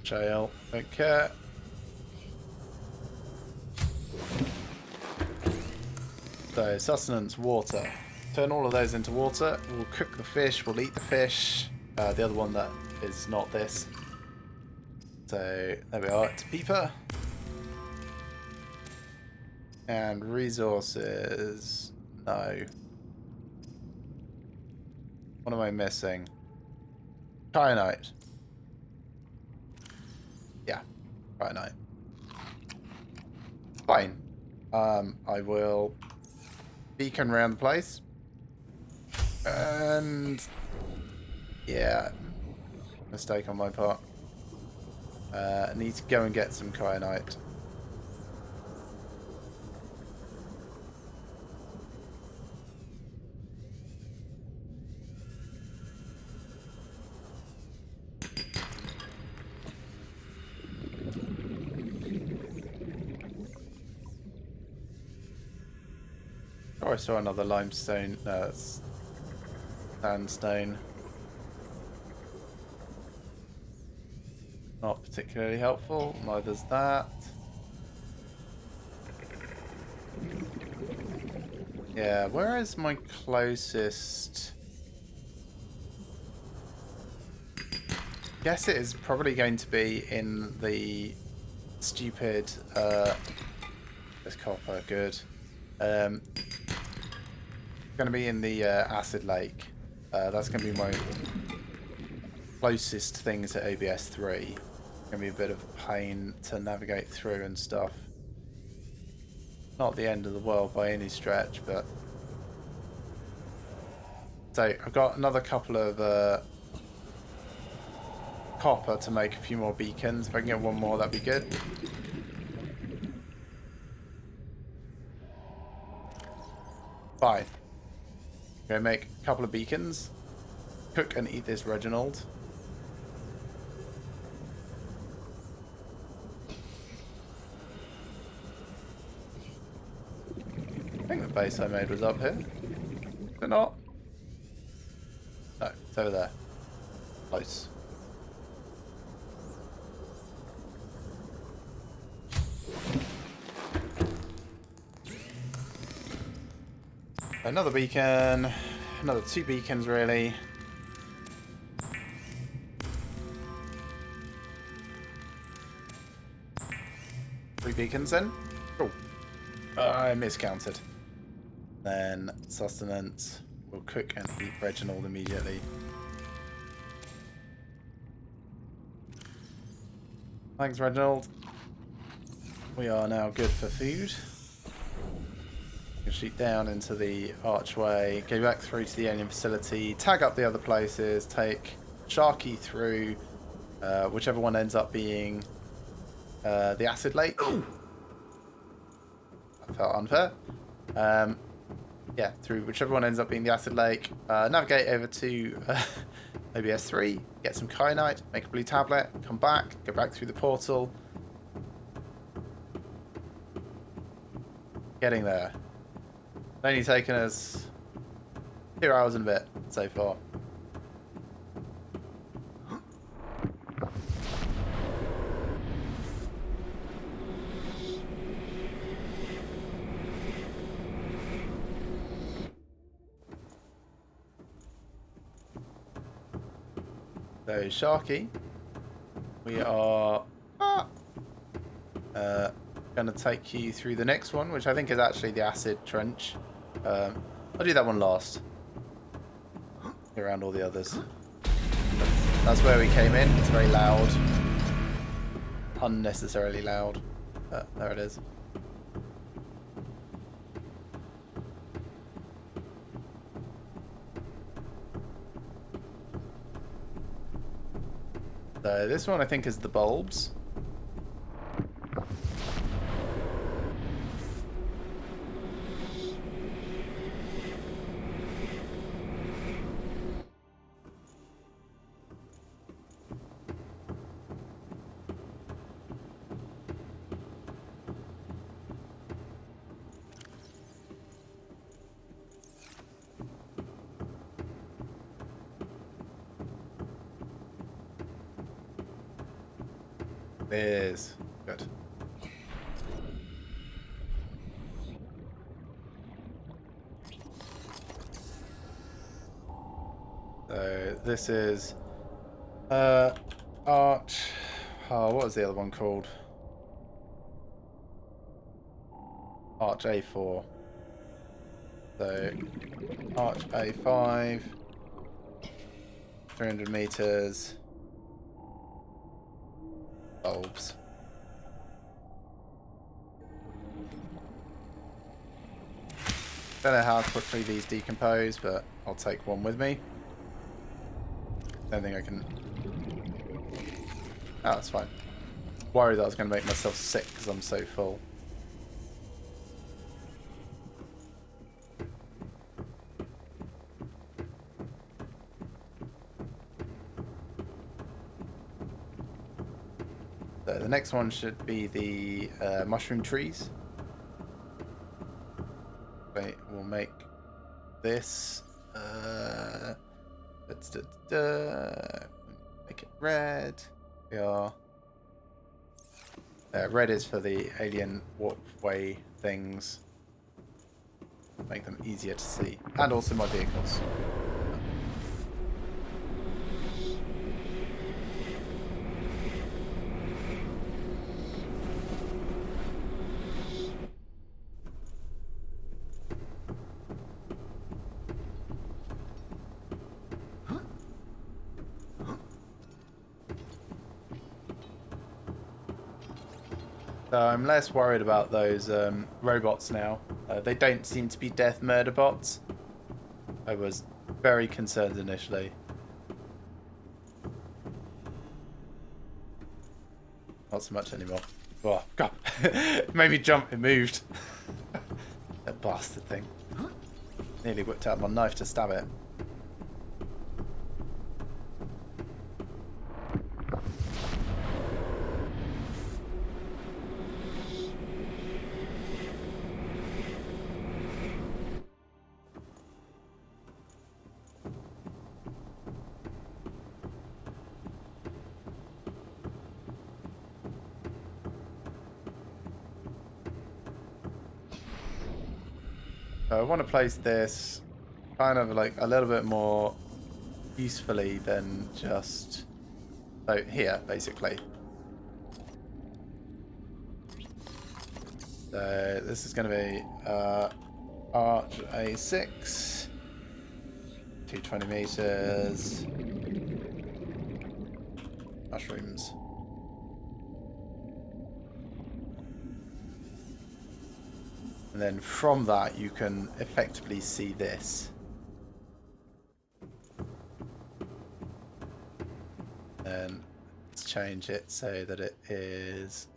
Jail. Don't care. So, sustenance, water. Turn all of those into water. We'll cook the fish. We'll eat the fish. The other one that is not this. So, there we are. It's a beeper. And resources. No. What am I missing? Kyanite. Yeah, kyanite. Fine. I will beacon around the place. And yeah, mistake on my part. I need to go and get some kyanite. Oh, I saw another limestone. No, it's sandstone. Not particularly helpful. Neither's that. Yeah, where is my closest? Guess it is probably going to be in the stupid this copper, good. Going to be in the acid lake. That's going to be my closest thing to OBS 3. Going to be a bit of a pain to navigate through and stuff. Not the end of the world by any stretch, but so I've got another couple of copper to make a few more beacons. If I can get one more, that'd be good. Fine. Go make a couple of beacons. Cook and eat this Reginald. I think the base I made was up here. Is it not? No, it's over there. Close. Another beacon. Another 2 beacons, really. Three beacons then. Cool. I miscounted. Then sustenance. We'll cook and eat Reginald immediately. Thanks, Reginald. We are now good for food. You can shoot down into the archway, go back through to the alien facility, tag up the other places, take Sharky through whichever one ends up being the acid lake. That felt unfair. Yeah, through whichever one ends up being the acid lake. Navigate over to OBS 3, get some kyanite, make a blue tablet, come back, go back through the portal. Getting there. It's only taken us 2 hours and a bit so far. So Sharky, we are going to take you through the next one, which I think is actually the acid trench. I'll do that one last. Around all the others. That's where we came in. It's very loud. Unnecessarily loud. There it is. So this one I think is the bulbs. Is good. So this is Arch. Oh, what was the other one called? Arch A4. So Arch A5. 300 meters. Bulbs. Don't know how quickly these decompose, but I'll take one with me. Don't think I can. Oh, that's fine. Worried that I was going to make myself sick because I'm so full. So the next one should be the mushroom trees. Wait, we'll make this. Make it red. We are. Red is for the alien warpway things. make them easier to see. And also my vehicles. So I'm less worried about those robots now. They don't seem to be death murder bots. I was very concerned initially. Not so much anymore. Oh, God. It made me jump. It moved. That bastard thing. Nearly whipped out my knife to stab it. I want to place this kind of like a little bit more usefully than just here, basically. So this is going to be Arch A6, 220 meters, mushrooms. And then from that, you can effectively see this. And let's change it so that it is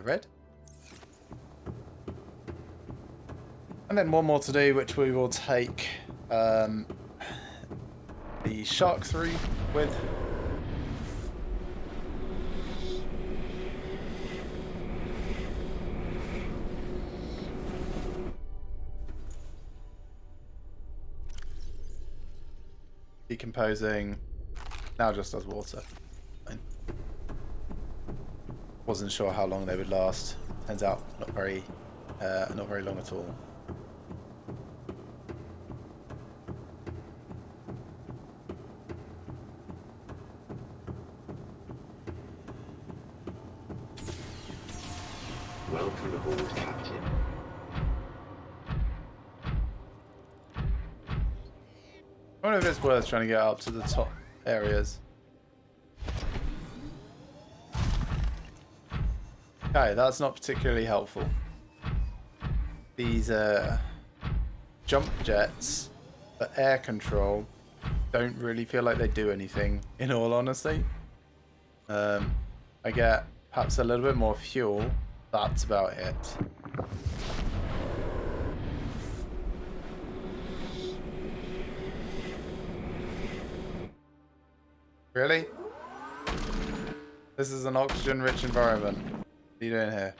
red. And then one more to do, which we will take the shark through with. Decomposing now just does water. Fine. Wasn't sure how long they would last. Turns out not very long at all. Welcome aboard, Captain. I wonder if it's worth trying to get up to the top areas. Okay, that's not particularly helpful. These jump jets for air control don't really feel like they do anything, in all honesty. I get perhaps a little bit more fuel. That's about it. Really? This is an oxygen-rich environment. What are you doing here?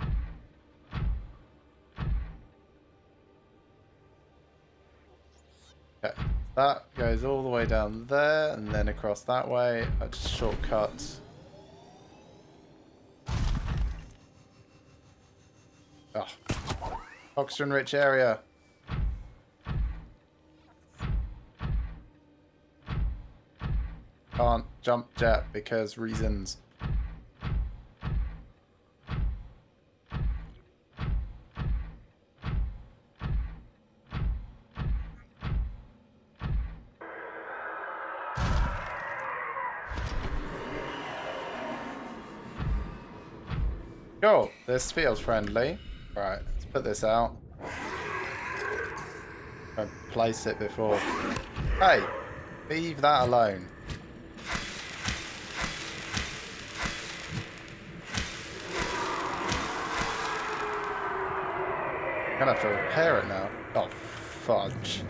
Okay, that goes all the way down there and then across that way. I just shortcut. Oh. Oxygen-rich area. Can't jump jet because reasons. Cool, this feels friendly. Right, let's put this out. And place it before. Hey, leave that alone. I'm gonna have to repair it now. Oh, fudge.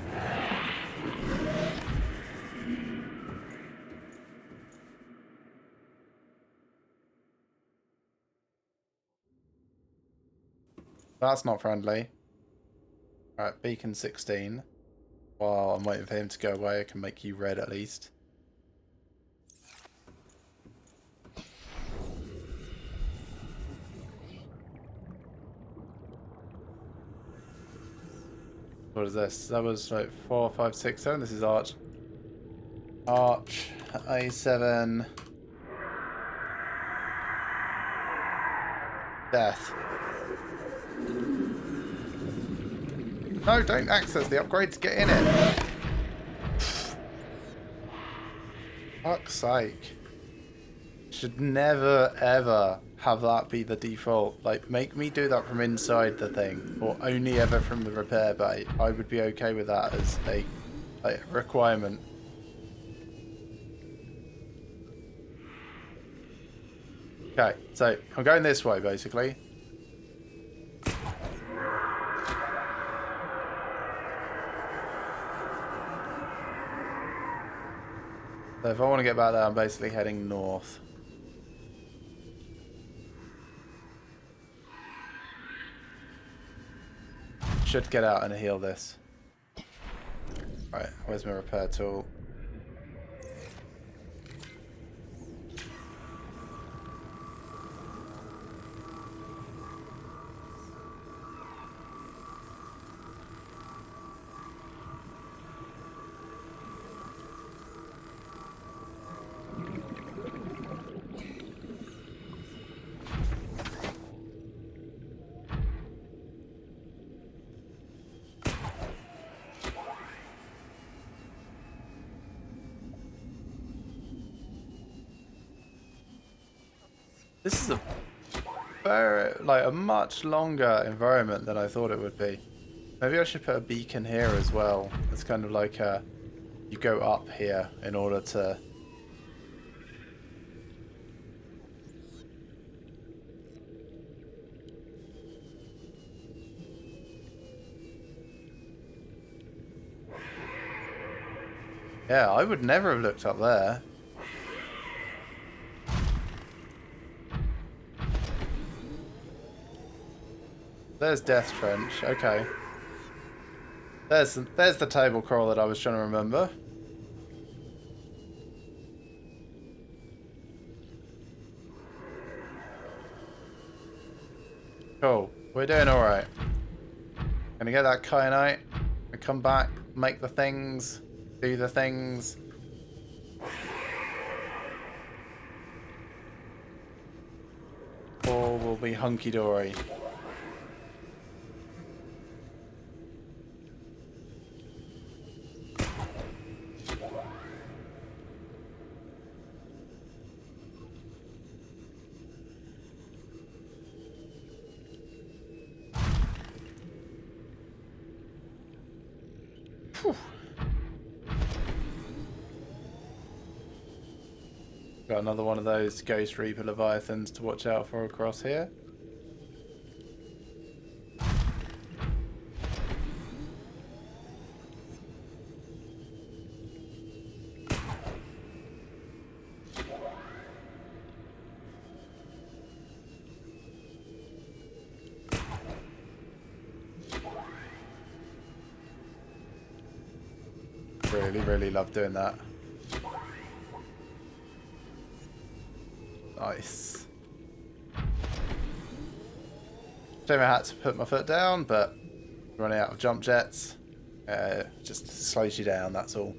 That's not friendly. Alright, beacon 16. While I'm waiting for him to go away, I can make you red at least. What is this? That was like 4, 5, 6, 7. This is Arch. Arch A7. Death. No, don't access the upgrades. Get in it. Fuck's sake. Should never ever have that be the default. Like, make me do that from inside the thing, or only ever from the repair bay. I would be okay with that as a requirement. Okay, so I'm going this way basically. So if I want to get back there, I'm basically heading north. Should get out and heal this. Right, where's my repair tool? This is a much longer environment than I thought it would be. Maybe I should put a beacon here as well. It's kind of like you go up here in order to... Yeah, I would never have looked up there. There's Death Trench, okay. There's the table crawl that I was trying to remember. Cool, we're doing alright. Gonna get that kyanite, and come back, make the things, do the things. All will be hunky-dory. Got another one of those Ghost Reaper Leviathans to watch out for across here. Really love doing that. Nice. Shame I had to put my foot down, but running out of jump jets just slows you down, that's all.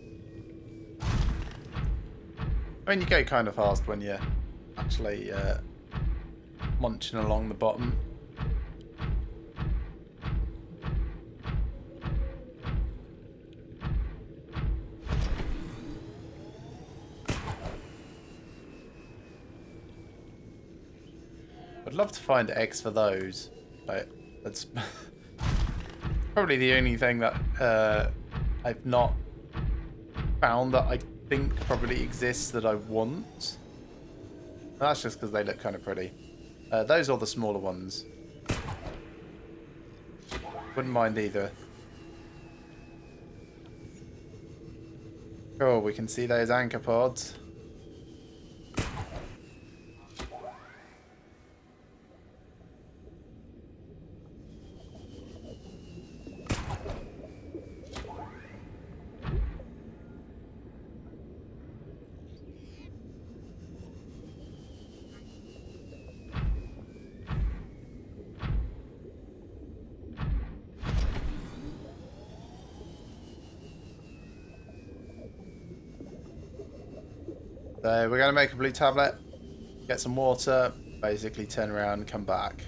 I mean, you go kind of fast when you're actually munching along the bottom. I'd love to find eggs for those. Like, that's probably the only thing that I've not found that I think probably exists that I want. And that's just because they look kind of pretty. Those are the smaller ones. Wouldn't mind either. Cool, we can see those anchor pods. So we're going to make a blue tablet, get some water, basically turn around and come back.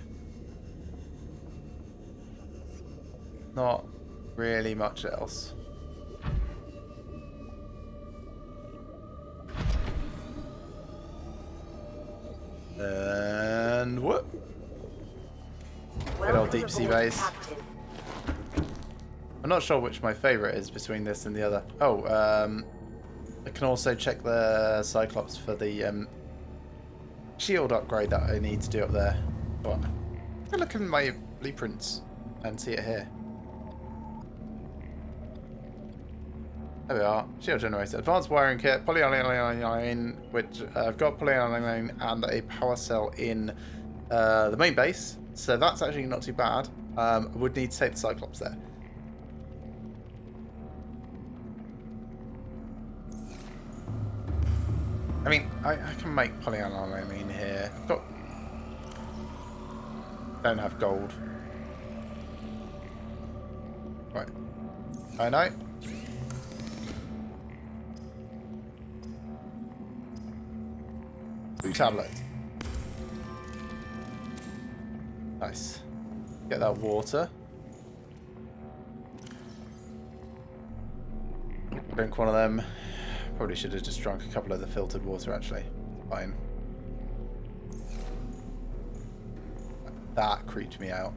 Not really much else. And whoop. Good old deep sea base. Captain. I'm not sure which my favourite is between this and the other. Oh, I can also check the Cyclops for the shield upgrade that I need to do up there. What? I'll look in my blueprints and see it here. There we are. Shield generator. Advanced wiring kit. Polyaniline, which I've got polyaniline and a power cell in the main base. So that's actually not too bad. I would need to take the Cyclops there. I mean, I can make polyaniline here. I've got... Don't have gold. Right. I know. Blue tablet. Nice. Get that water. Drink one of them. Probably should have just drunk a couple of the filtered water, actually. Fine. That creeped me out.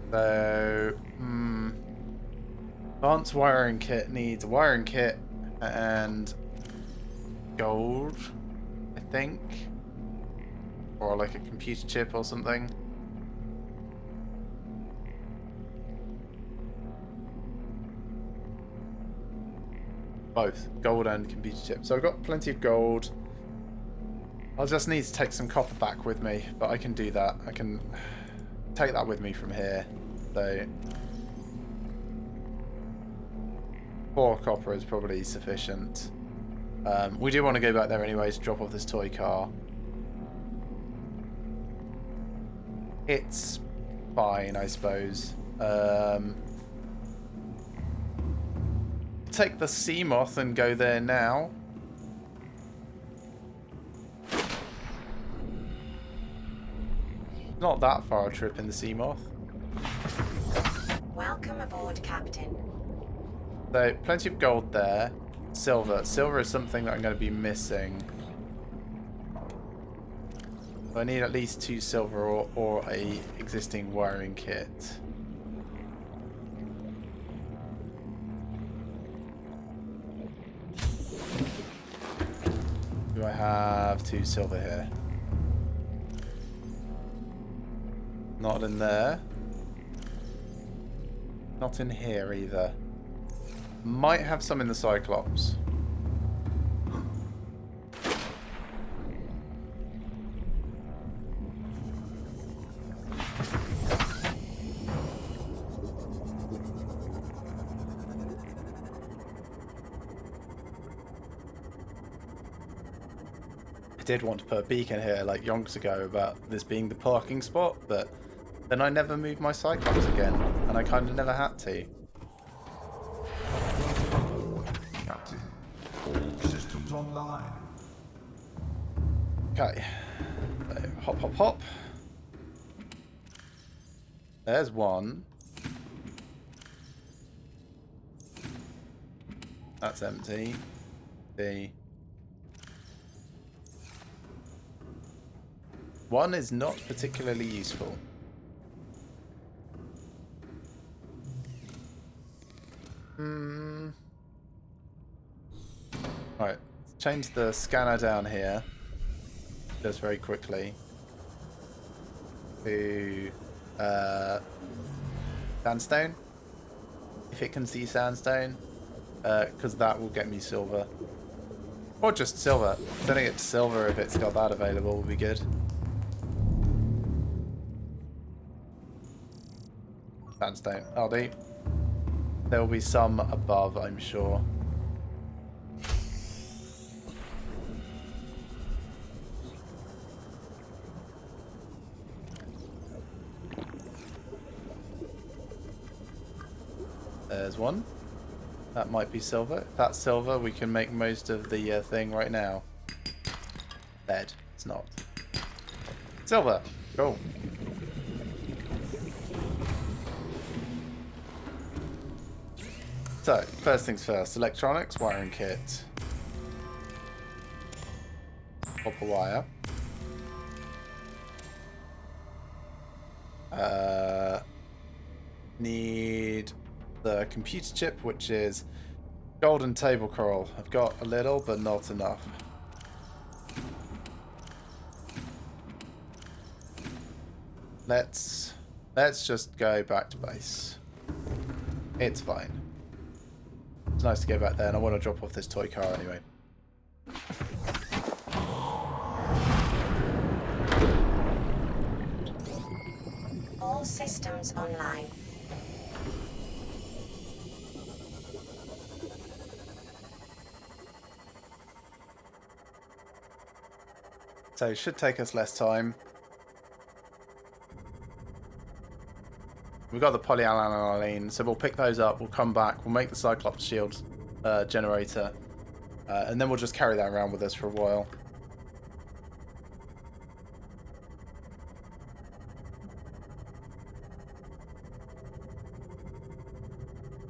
So, advanced wiring kit needs a wiring kit and gold, I think. Or like a computer chip or something. Both gold and computer chip. So I've got plenty of gold. I'll just need to take some copper back with me, but I can do that. I can take that with me from here. So 4 copper is probably sufficient. We do want to go back there anyways, drop off this toy car. It's fine, I suppose. Take the Seamoth and go there now. Not that far a trip in the Seamoth. Welcome aboard, Captain. So, plenty of gold there. Silver. Silver is something that I'm going to be missing. I need at least 2 silver or a existing wiring kit. Do I have 2 silver here? Not in there. Not in here either. Might have some in the Cyclops. I did want to put a beacon here like yonks ago about this being the parking spot, but then I never moved my Cyclops again, and I kind of never had to. Captain, all systems online. Okay. So, hop, hop, hop. There's one. That's empty. The one is not particularly useful. Right, let's change the scanner down here just very quickly to sandstone, if it can see sandstone, because that will get me silver, or just silver. Sending it to silver if it's got that available will be good. Sandstone, I'll do. There will be some above, I'm sure. There's one. That might be silver. If that's silver, we can make most of the thing right now. Lead. It's not. Silver. Cool. So, first things first. Electronics, wiring kit. Copper wire. Need the computer chip, which is golden table coral. I've got a little, but not enough. Let's just go back to base. It's fine. It's nice to go back there, and I want to drop off this toy car anyway. All systems online. So it should take us less time. We've got the polyaniline, so we'll pick those up, we'll come back, we'll make the Cyclops shield generator, and then we'll just carry that around with us for a while.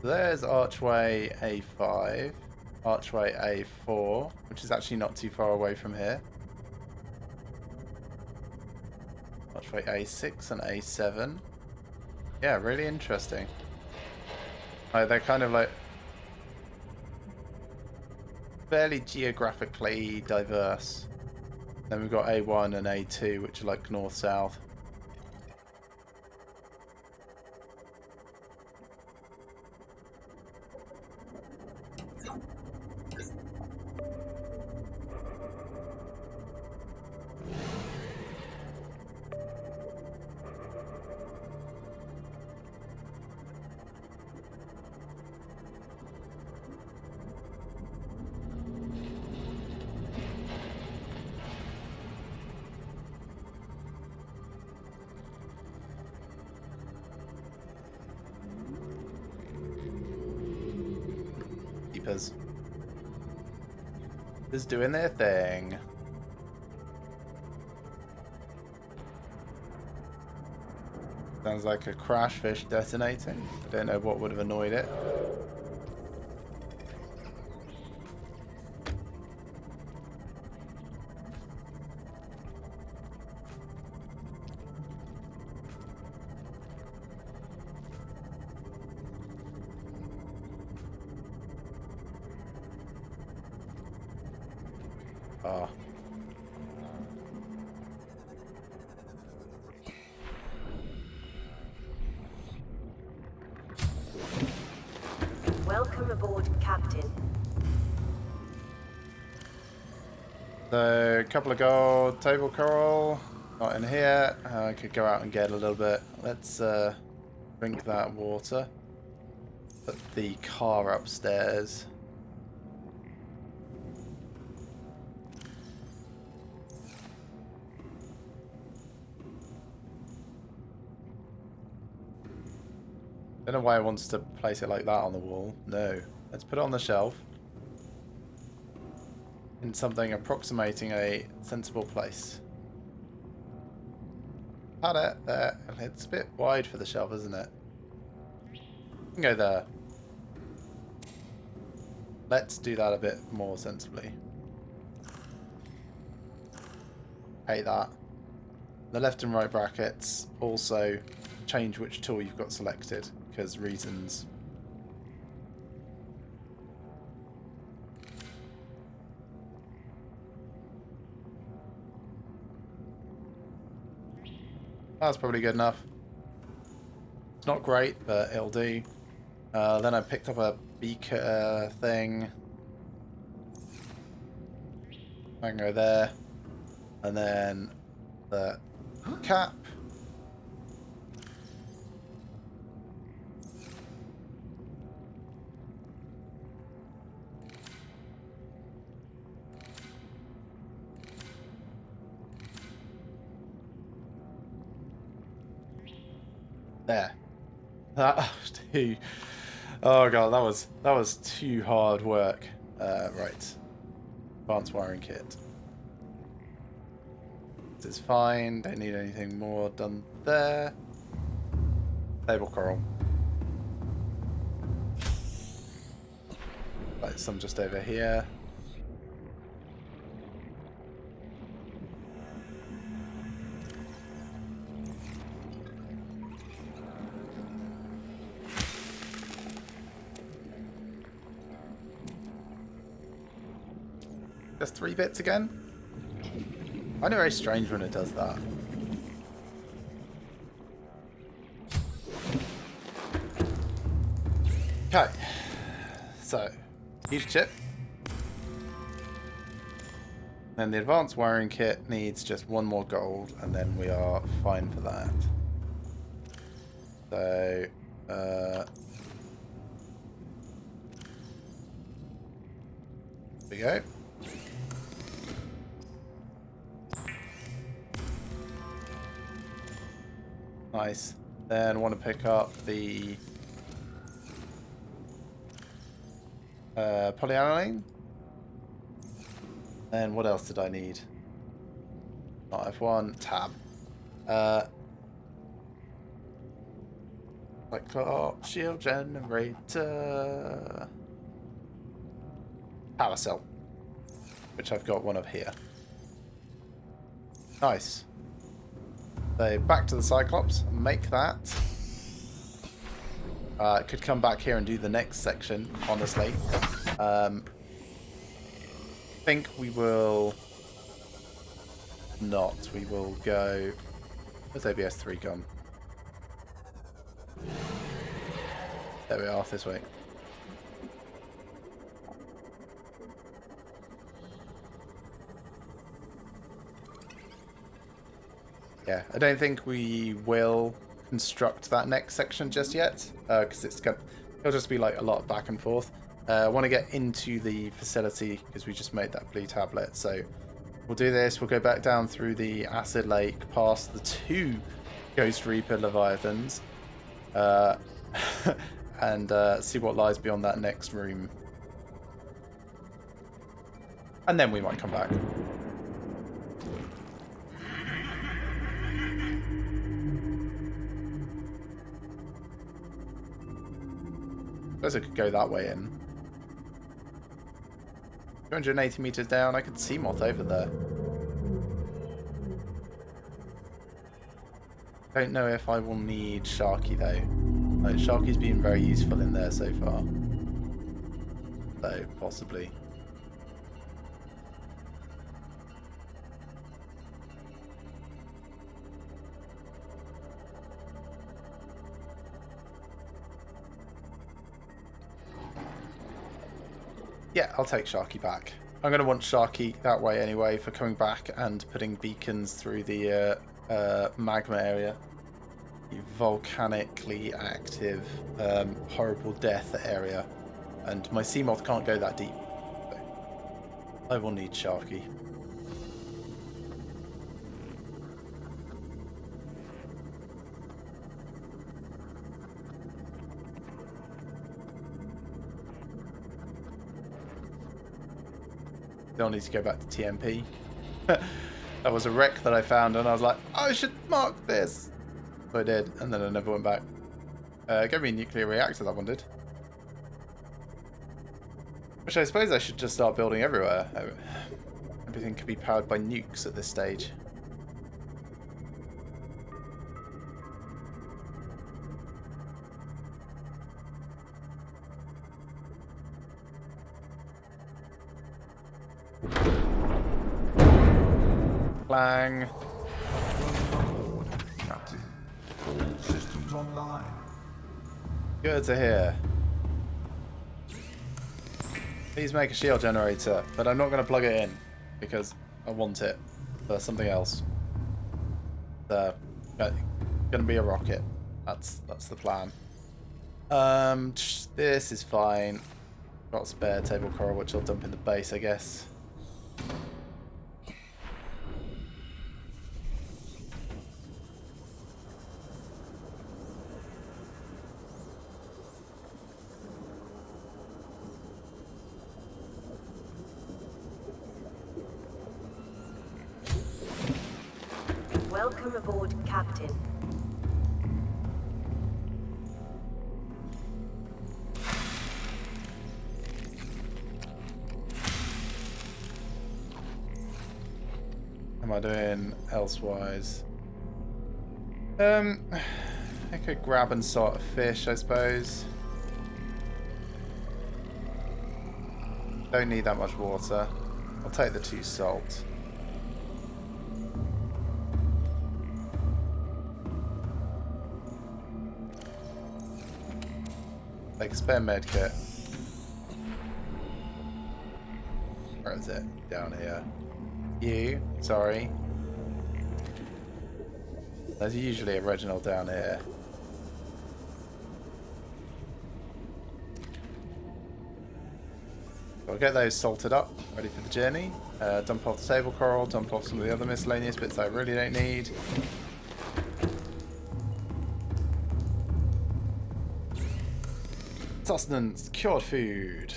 There's archway A5, archway A4, which is actually not too far away from here. Archway A6 and A7. Yeah, really interesting. They're kind of like fairly geographically diverse. Then we've got A1 and A2, which are like north-south. Keepers. Just doing their thing. Sounds like a crash fish detonating. I don't know what would have annoyed it. Ah. Welcome aboard, Captain. So, a couple of gold, table coral, not in here. I could go out and get a little bit. Let's drink that water. Put the car upstairs. I don't know why it wants to place it like that on the wall. No. Let's put it on the shelf. In something approximating a sensible place. Had it there. It's a bit wide for the shelf, isn't it? You can go there. Let's do that a bit more sensibly. Hate that. The left and right brackets also change which tool you've got selected, because reasons. That's probably good enough. It's not great, but it'll do. Then I picked up a beaker thing. I can go there. And then the cap. There. That'll do. Oh god, that was too hard work. Right. Advanced wiring kit. This is fine. Don't need anything more done there. Table coral. Right, some just over here. Just 3 bits again? I find it very strange when it does that. Okay. So, huge chip. Then the advanced wiring kit needs just 1 more gold, and then we are fine for that. So, there we go. Nice. Then I want to pick up the polyaniline. And what else did I need? Not F1, tab. Cyclops, shield generator. Power cell. Which I've got one of here. Nice. So back to the Cyclops, make that. Could come back here and do the next section, honestly. I think we will not. We will go... Where's ABS 3 gone? There we are, this way. Yeah, I don't think we will construct that next section just yet, because it'll just be like a lot of back and forth. I want to get into the facility because we just made that blue tablet, so we'll do this. We'll go back down through the acid lake, past the 2 Ghost Reaper Leviathans, and see what lies beyond that next room. And then we might come back. I suppose I could go that way in. 280 meters down, I could see Moth over there. Don't know if I will need Sharky though. Like, Sharky's been very useful in there so far. So, possibly. Yeah, I'll take Sharky back. I'm going to want Sharky that way anyway for coming back and putting beacons through the magma area. The volcanically active, horrible death area. And my Seamoth can't go that deep. So I will need Sharky. Still need to go back to TMP. That was a wreck that I found and I was like, oh, I should mark this. So I did, and then I never went back. Gave me a nuclear reactor, that one did. Which I suppose I should just start building everywhere. Everything could be powered by nukes at this stage. Clang. Captain, all systems online. Good to hear. Please make a shield generator, but I'm not going to plug it in because I want it for something else. Going to be a rocket. That's the plan. This is fine. Got spare table coral, which I'll dump in the base, I guess. Welcome aboard, Captain. Am I doing elsewise? I could grab and sort a fish, I suppose. Don't need that much water. I'll take the 2 salt. Take a spare med kit. Where is it? Down here. You, sorry. There's usually a Reginald down here. I'll get those salted up, ready for the journey. Dump off the sable coral, dump off some of the other miscellaneous bits I really don't need. Sustenance, cured food.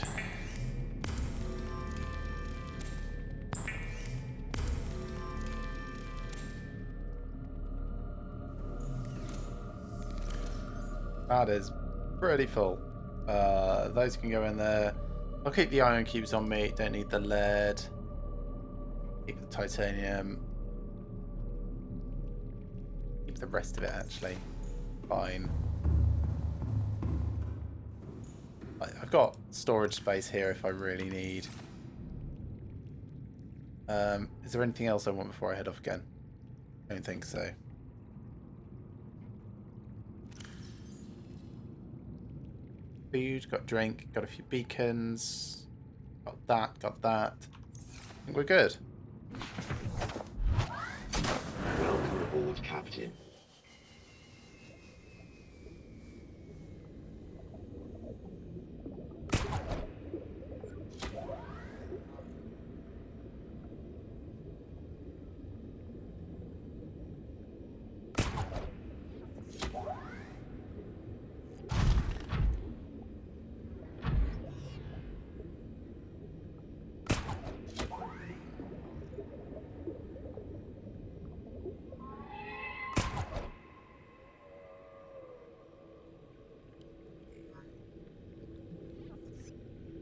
That is pretty full. Those can go in there. I'll keep the iron cubes on me. Don't need the lead. Keep the titanium. Keep the rest of it, actually. Fine. I've got storage space here if I really need. Is there anything else I want before I head off again? I don't think so. Food, got drink, got a few beacons, got that, got that. I think we're good. Welcome aboard, Captain.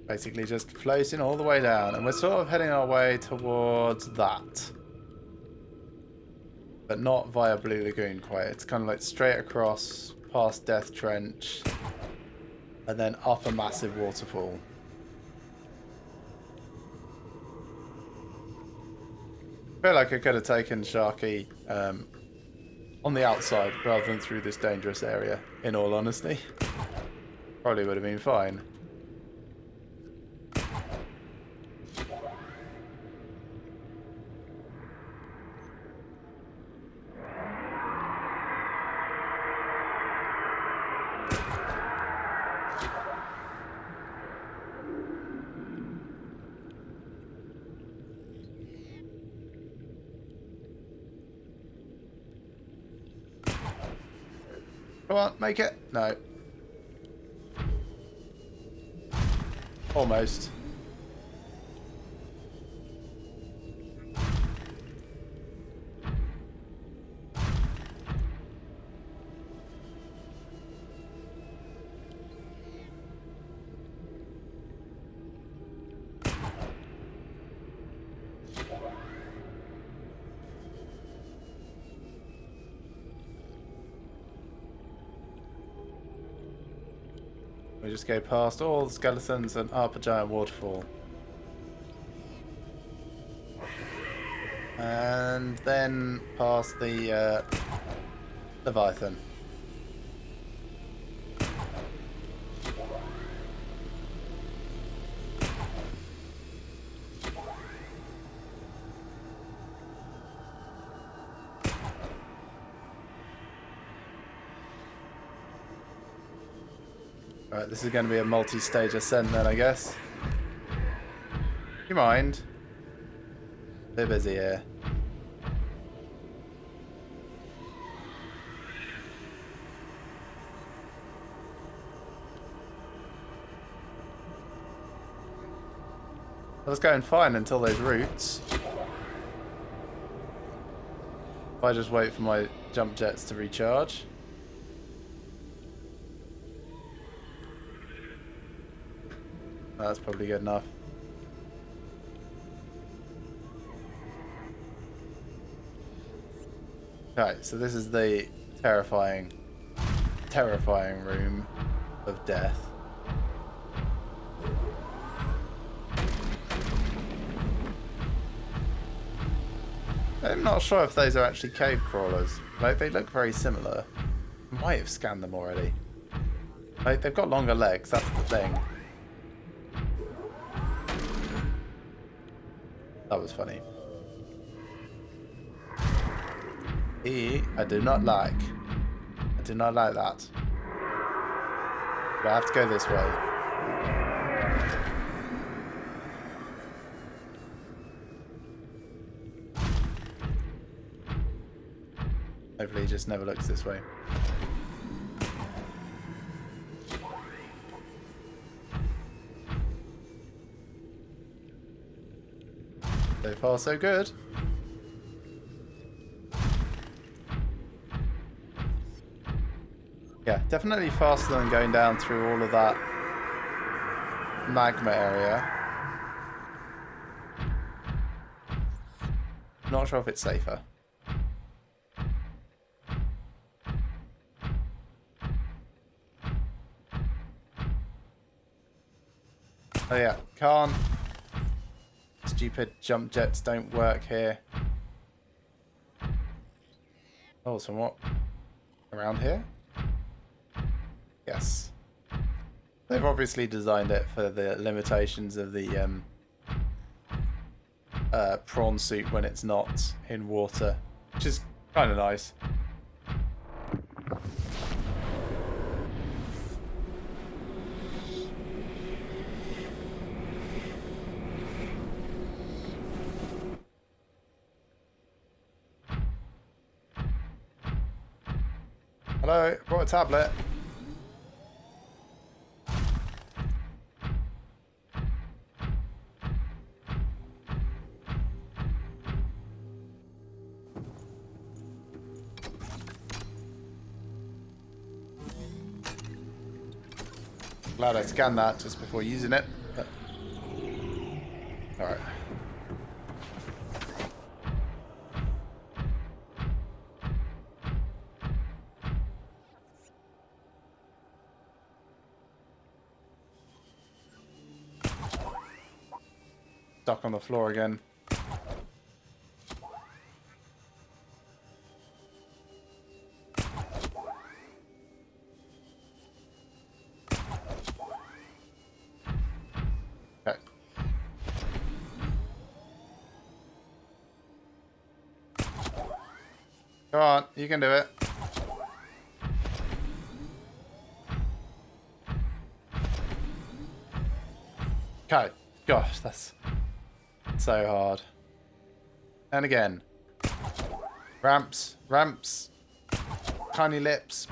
Basically just floating all the way down, and we're sort of heading our way towards that. But not via Blue Lagoon quite. It's kind of like straight across, past Death Trench, and then up a massive waterfall. I feel like I could have taken Sharky on the outside rather than through this dangerous area, in all honesty. Probably would have been fine. Come on, make it. No. Almost. We just go past all the skeletons and up a giant waterfall. And then past the Leviathan. Right, this is going to be a multi-stage ascent then, I guess. You mind? A bit busy here. I was going fine until those roots. If I just wait for my jump jets to recharge. That's probably good enough. Okay, so this is the terrifying room of death. I'm not sure if those are actually cave crawlers. Like, they look very similar. I might have scanned them already. Like, they've got longer legs, that's the thing. That was funny. I do not like. I do not like that. But I have to go this way. Hopefully he just never looks this way. So far, so good. Yeah, definitely faster than going down through all of that magma area. Not sure if it's safer. Oh yeah, can't. Stupid jump jets don't work here. Oh, somewhat around here? Yes. They've obviously designed it for the limitations of the prawn suit when it's not in water, which is kind of nice. Hello, brought a tablet. Glad I scanned that just before using it. Alright. Stuck on the floor again. Okay. Come on, you can do it. Okay. Gosh, that's so hard. And again. Ramps, ramps, tiny lips.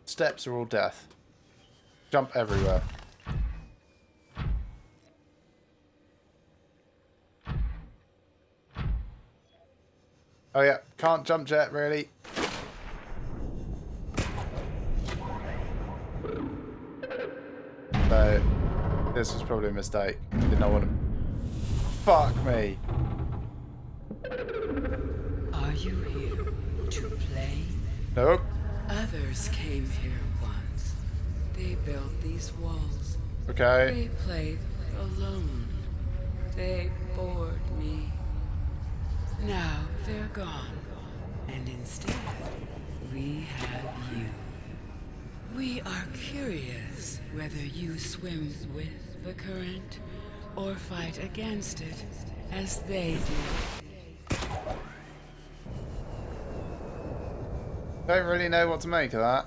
Steps are all death. Jump everywhere. Oh yeah, can't jump jet really. So this was probably a mistake. Did not want to. Fuck me. Are you here to play? Nope. Others came here once. They built these walls. Okay. They played alone. They bored me. Now they're gone. And instead, we have you. We are curious whether you swim with the current or fight against it as they do. Don't really know what to make of that.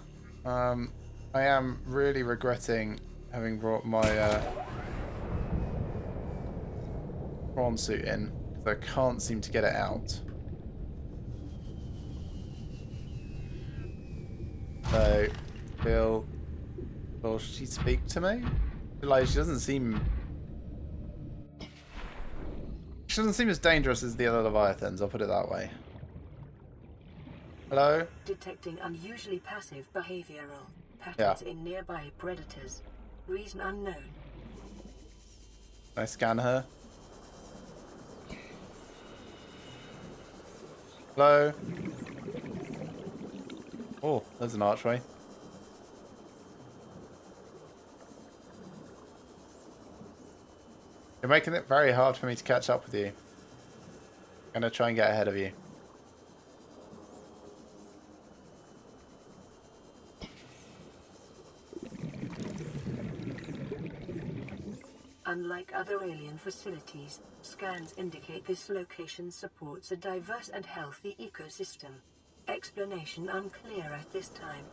I am really regretting having brought my prawn suit in, because I can't seem to get it out. So, will she speak to me? Like, she doesn't seem as dangerous as the other Leviathans, I'll put it that way. Hello? Detecting unusually passive behavioral patterns in nearby predators. Reason unknown. Can I scan her? Hello? Oh, there's an archway. You're making it very hard for me to catch up with you. I'm gonna try and get ahead of you. Unlike other alien facilities, scans indicate this location supports a diverse and healthy ecosystem. Explanation unclear at this time.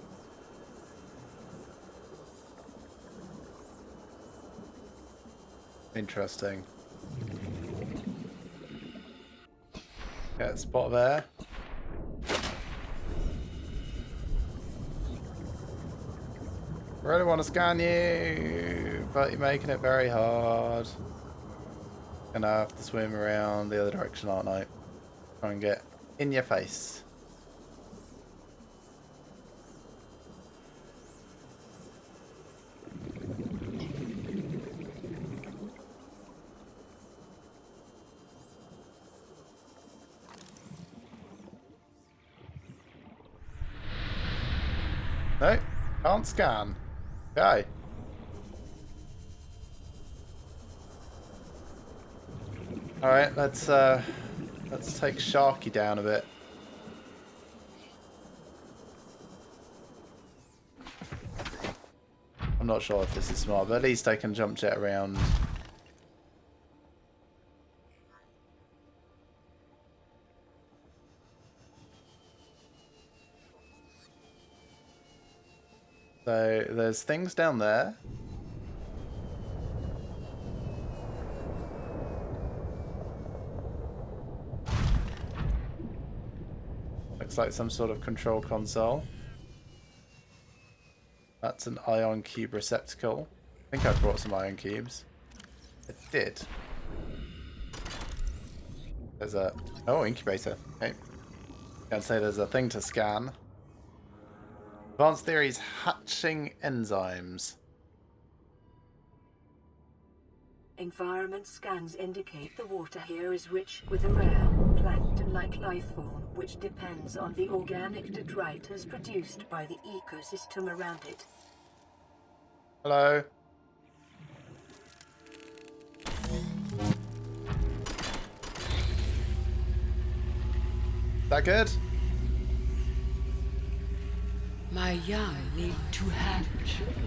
Interesting. Get a spot there. Really want to scan you, but you're making it very hard. Gonna have to swim around the other direction, aren't I? Try and get in your face. No, can't scan. Okay. All right, let's take Sharky down a bit. I'm not sure if this is smart, but at least I can jump jet around. So there's things down there. Looks like some sort of control console. That's an ion cube receptacle. I think I brought some ion cubes. I did. There's a... Oh, incubator. Okay. Can't say there's a thing to scan. Advanced theories, hatching enzymes. Environment scans indicate the water here is rich with a rare, plankton-like life form which depends on the organic detritus produced by the ecosystem around it. Hello. Is that good? My young need to hatch,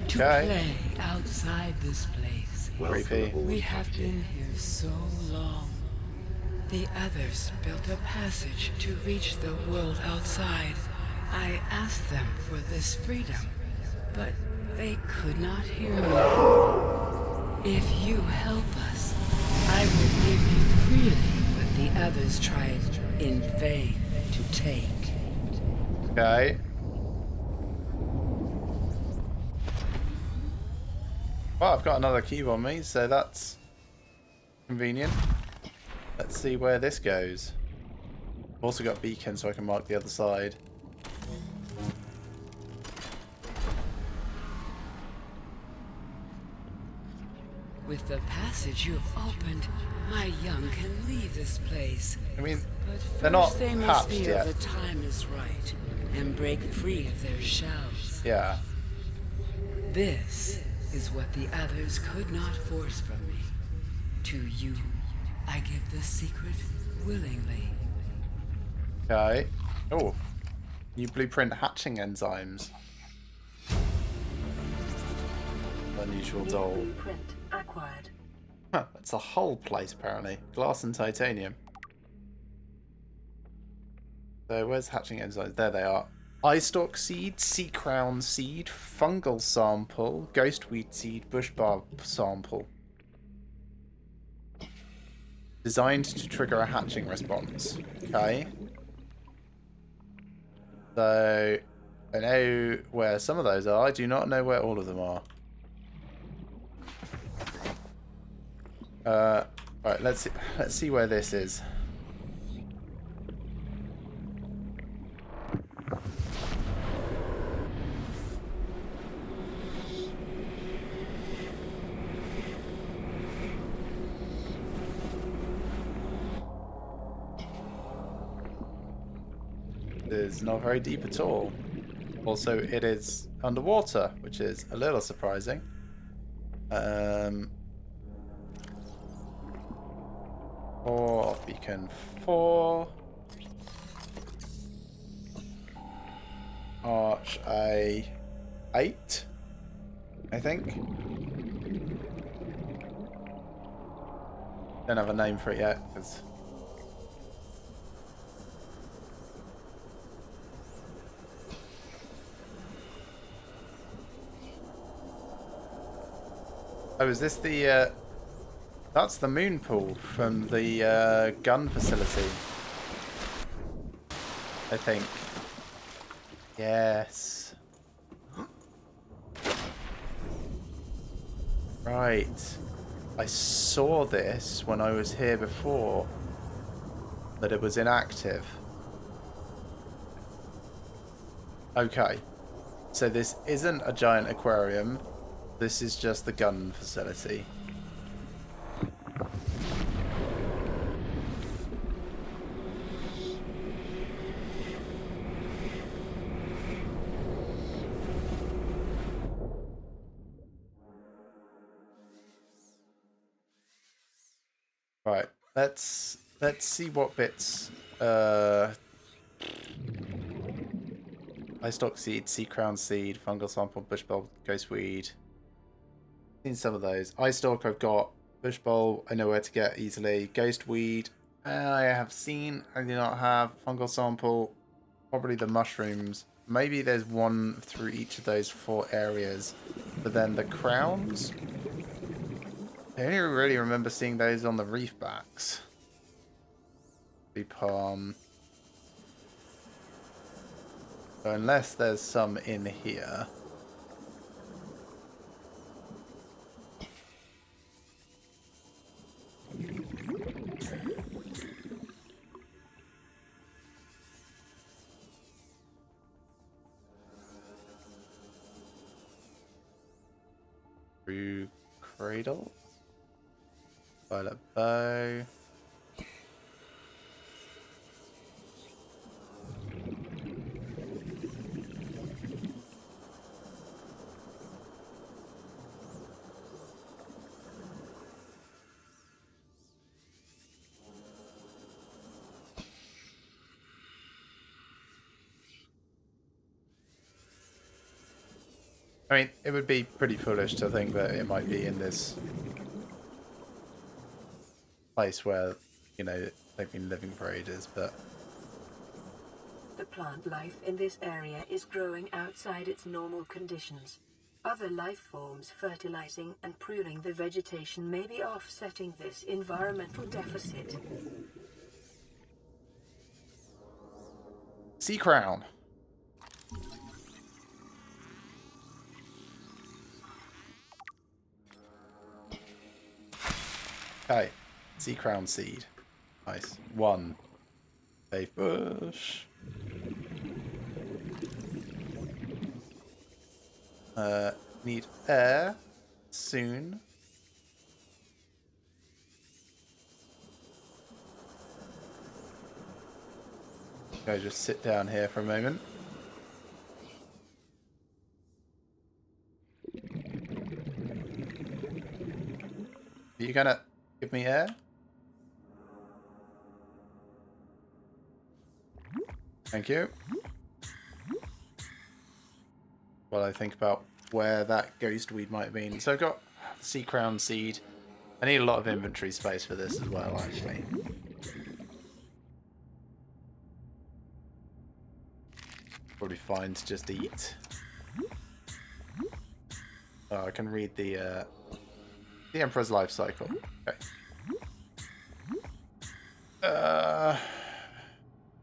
to Okay. play outside this place. Welcome Creepy. aboard, We have Captain. been here so long. The others built a passage to reach the world outside. I asked them for this freedom, but they could not hear me. If you help us, I will give you freely what the others tried in vain to take. Okay. Well, I've got another cube on me, so that's convenient. Let's see where this goes. I've also got beacon so I can mark the other side. With the passage you have opened, my young can leave this place. I mean, But they're not first they must hatched feel yet. the time is right and break free of their shells. Yeah. This is what the others could not force from me. To you, I give the secret willingly. Okay. Oh. New blueprint hatching enzymes. Unusual New doll. blueprint acquired. Huh, that's a whole plate apparently. Glass and titanium. So where's hatching enzymes? There they are. Eye stalk seed, sea crown seed, fungal sample, ghostweed seed, bush barb sample. Designed to trigger a hatching response. Okay. So I know where some of those are. I do not know where all of them are. Right, let's see where this is. is not very deep at all. Also, it is underwater, which is a little surprising. Or beacon 4. Arch A 8, I think. Don't have a name for it yet, because oh, is this the that's the moon pool from the gun facility, I think. Yes. Right. I saw this when I was here before, that it was inactive. Okay. So this isn't a giant aquarium. This is just the gun facility. Right, let's see what bits. Ice stalk seed, sea crown seed, fungal sample, bush bulb, ghost weed. Seen some of those. Ice stalk I've got. Bush bulb I know where to get easily. Ghost weed I have seen. I do not have. Fungal sample. Probably the mushrooms. Maybe there's one through each of those 4 areas. But then the crowns, I only really remember seeing those on the reef backs. The palm. So unless there's some in here. Through cradle. Violet bow. I mean, it would be pretty foolish to think that it might be in this place where, you know, they've been living for ages, but The plant life in this area is growing outside its normal conditions. Other life forms fertilizing and pruning the vegetation may be offsetting this environmental deficit. sea crown. Okay, sea crown seed. Nice. 1. Save bush. Need air soon. Go just sit down here for a moment. Are you gonna give me air? Thank you. Well, I think about where that ghost weed might have been. So I've got sea crown seed. I need a lot of inventory space for this as well, actually. Probably fine to just eat. Oh, I can read the Emperor's life cycle. Okay.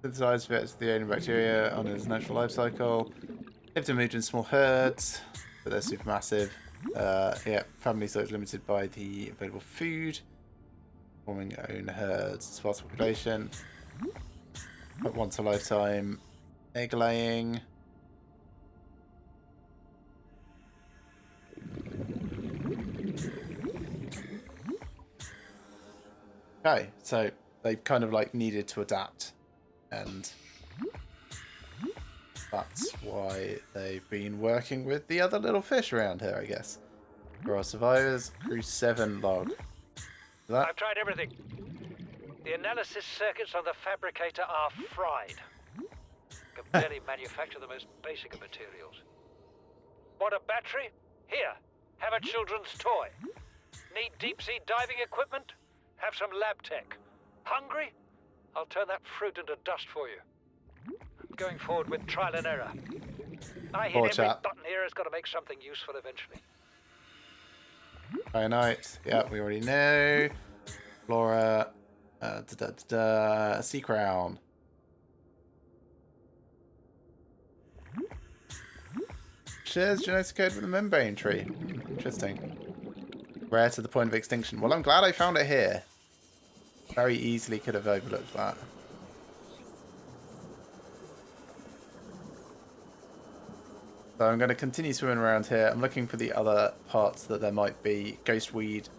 Synthesized vets the only bacteria on its natural life cycle. Live to move in small herds, but they're supermassive. Yeah, family size limited by the available food. Forming own herds, sparse population. But once a lifetime. Egg laying. Okay, so they've kind of like needed to adapt and That's why they've been working with the other little fish around here, I guess. For our survivors, crew 7 log. I've tried everything. The analysis circuits on the fabricator are fried. Can barely manufacture the most basic of materials. Want a battery? Here, have a children's toy. Need deep-sea diving equipment? Have some lab tech. Hungry? I'll turn that fruit into dust for you. Going forward with trial and error. I hit Poor every chap. button here has got to make something useful eventually. Kyanite, yeah, we already know. Flora, Sea Crown. Shares genetic code with the membrane tree. Interesting. Rare to the point of extinction. Well, I'm glad I found it here. Very easily could have overlooked that. So I'm going to continue swimming around here. I'm looking for the other parts that there might be. Ghostweed,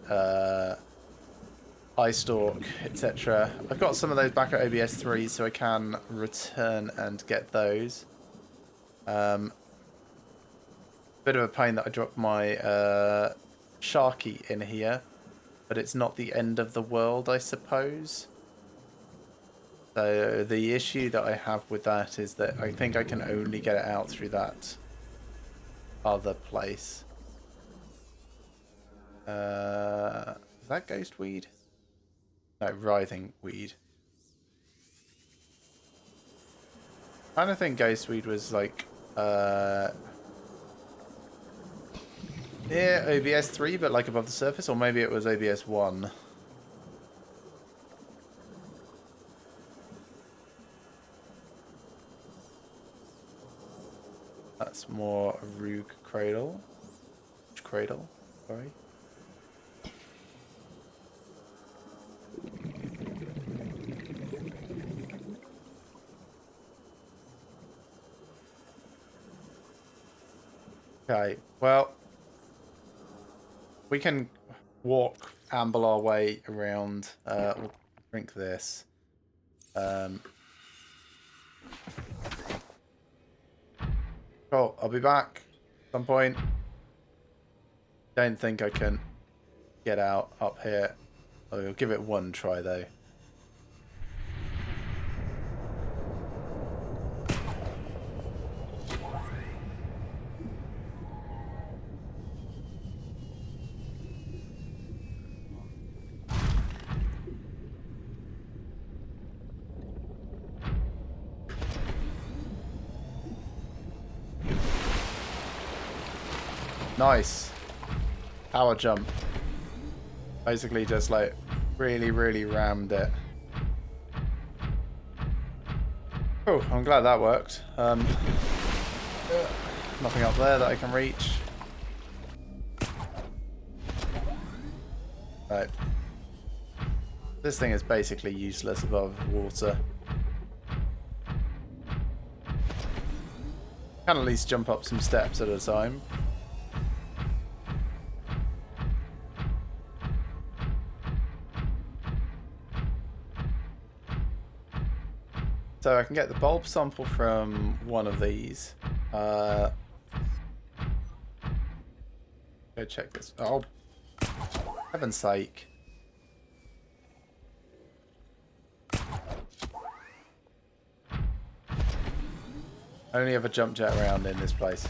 eye stalk, etc. I've got some of those back at OBS 3, so I can return and get those. Bit of a pain that I dropped my Sharky in here, but it's not the end of the world, I suppose. So the issue that I have with that is that I think I can only get it out through that other place. Is that ghostweed? No, writhing weed. I kind of think ghostweed was like near OBS 3, but like above the surface, or maybe it was OBS 1. That's more Rogue Cradle. Cradle, sorry. Okay, well, we can walk, amble our way around. We'll drink this. Cool, I'll be back at some point. Don't think I can get out up here. I'll give it one try though. Nice. Power jump. Basically just like really rammed it. Oh, I'm glad that worked. Nothing up there that I can reach. Right. This thing is basically useless above water. Can at least jump up some steps at a time. So I can get the bulb sample from one of these. Go check this. Oh, heaven's sake. I only ever jump jet around in this place.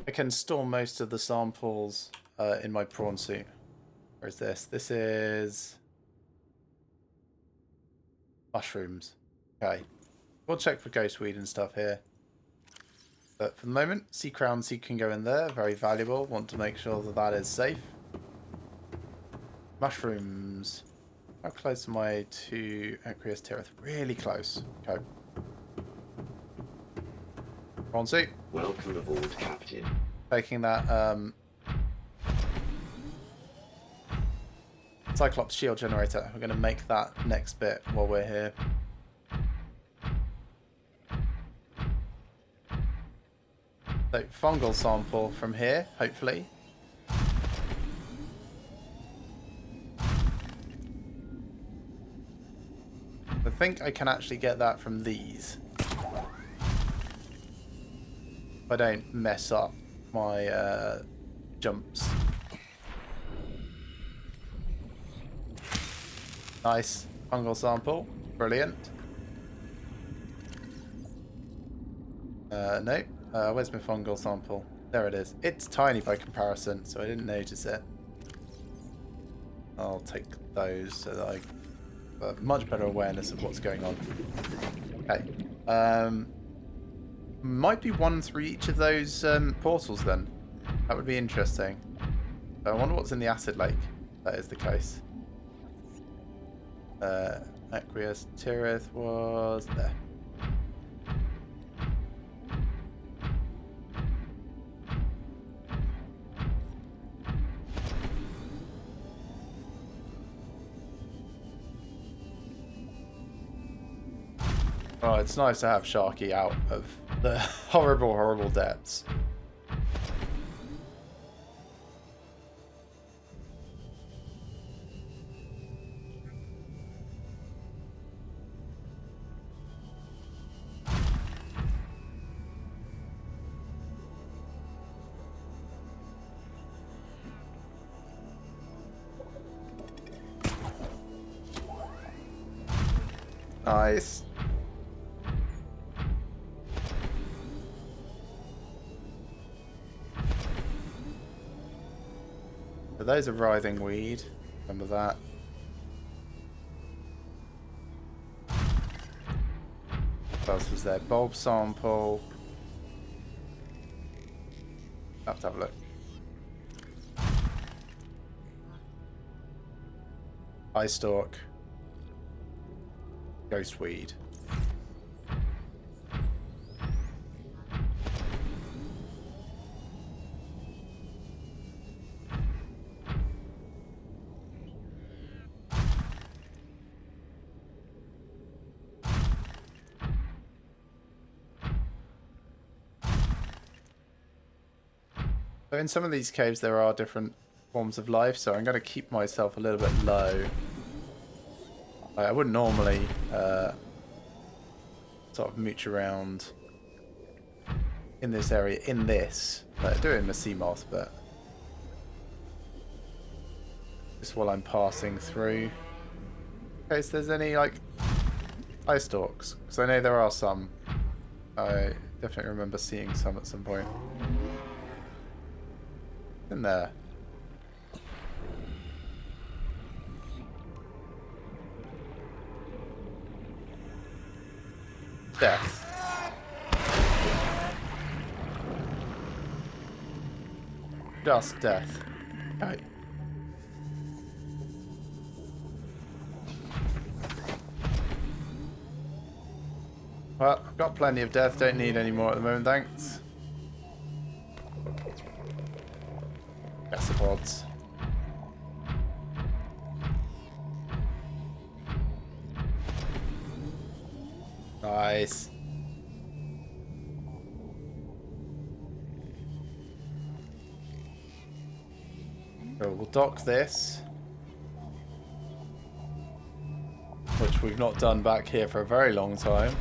I can store most of the samples in my prawn suit. Where is this? This is mushrooms. Okay. We'll check for ghostweed and stuff here. But for the moment, sea crown seed can go in there. Very valuable. Want to make sure that that is safe. Mushrooms. How close am I to Aqueous Tirith? Really close. Okay. Ronsu, Welcome aboard, Captain. taking that Cyclops shield generator. We're going to make that next bit while we're here. So, fungal sample from here, hopefully. I think I can actually get that from these. If I don't mess up my jumps. Nice. Fungal sample. Brilliant. No. Where's my fungal sample? There it is. It's tiny by comparison, so I didn't notice it. I'll take those so that I have a much better awareness of what's going on. Okay. Might be one through each of those portals then. That would be interesting. I wonder what's in the acid lake. That is the case. Aqueous Tirith was there. Oh, it's nice to have Sharky out of the horrible, horrible depths. Nice. So those are writhing weed. Remember that. What else was there? Bulb sample. Have to have a look. Eye stalk. Ghost weed. So in some of these caves there are different forms of life, so I'm going to keep myself a little bit low. I wouldn't normally sort of mooch around in this area, but I do it in the Seamoth, but just while I'm passing through. In case there's any, like, eye stalks, because I know there are some. I definitely remember seeing some at some point. In there. Death. Just death. Right. Well, I've got plenty of death, don't need any more at the moment, thanks. Gasopods. Nice. So we'll dock this, which we've not done back here for a very long time,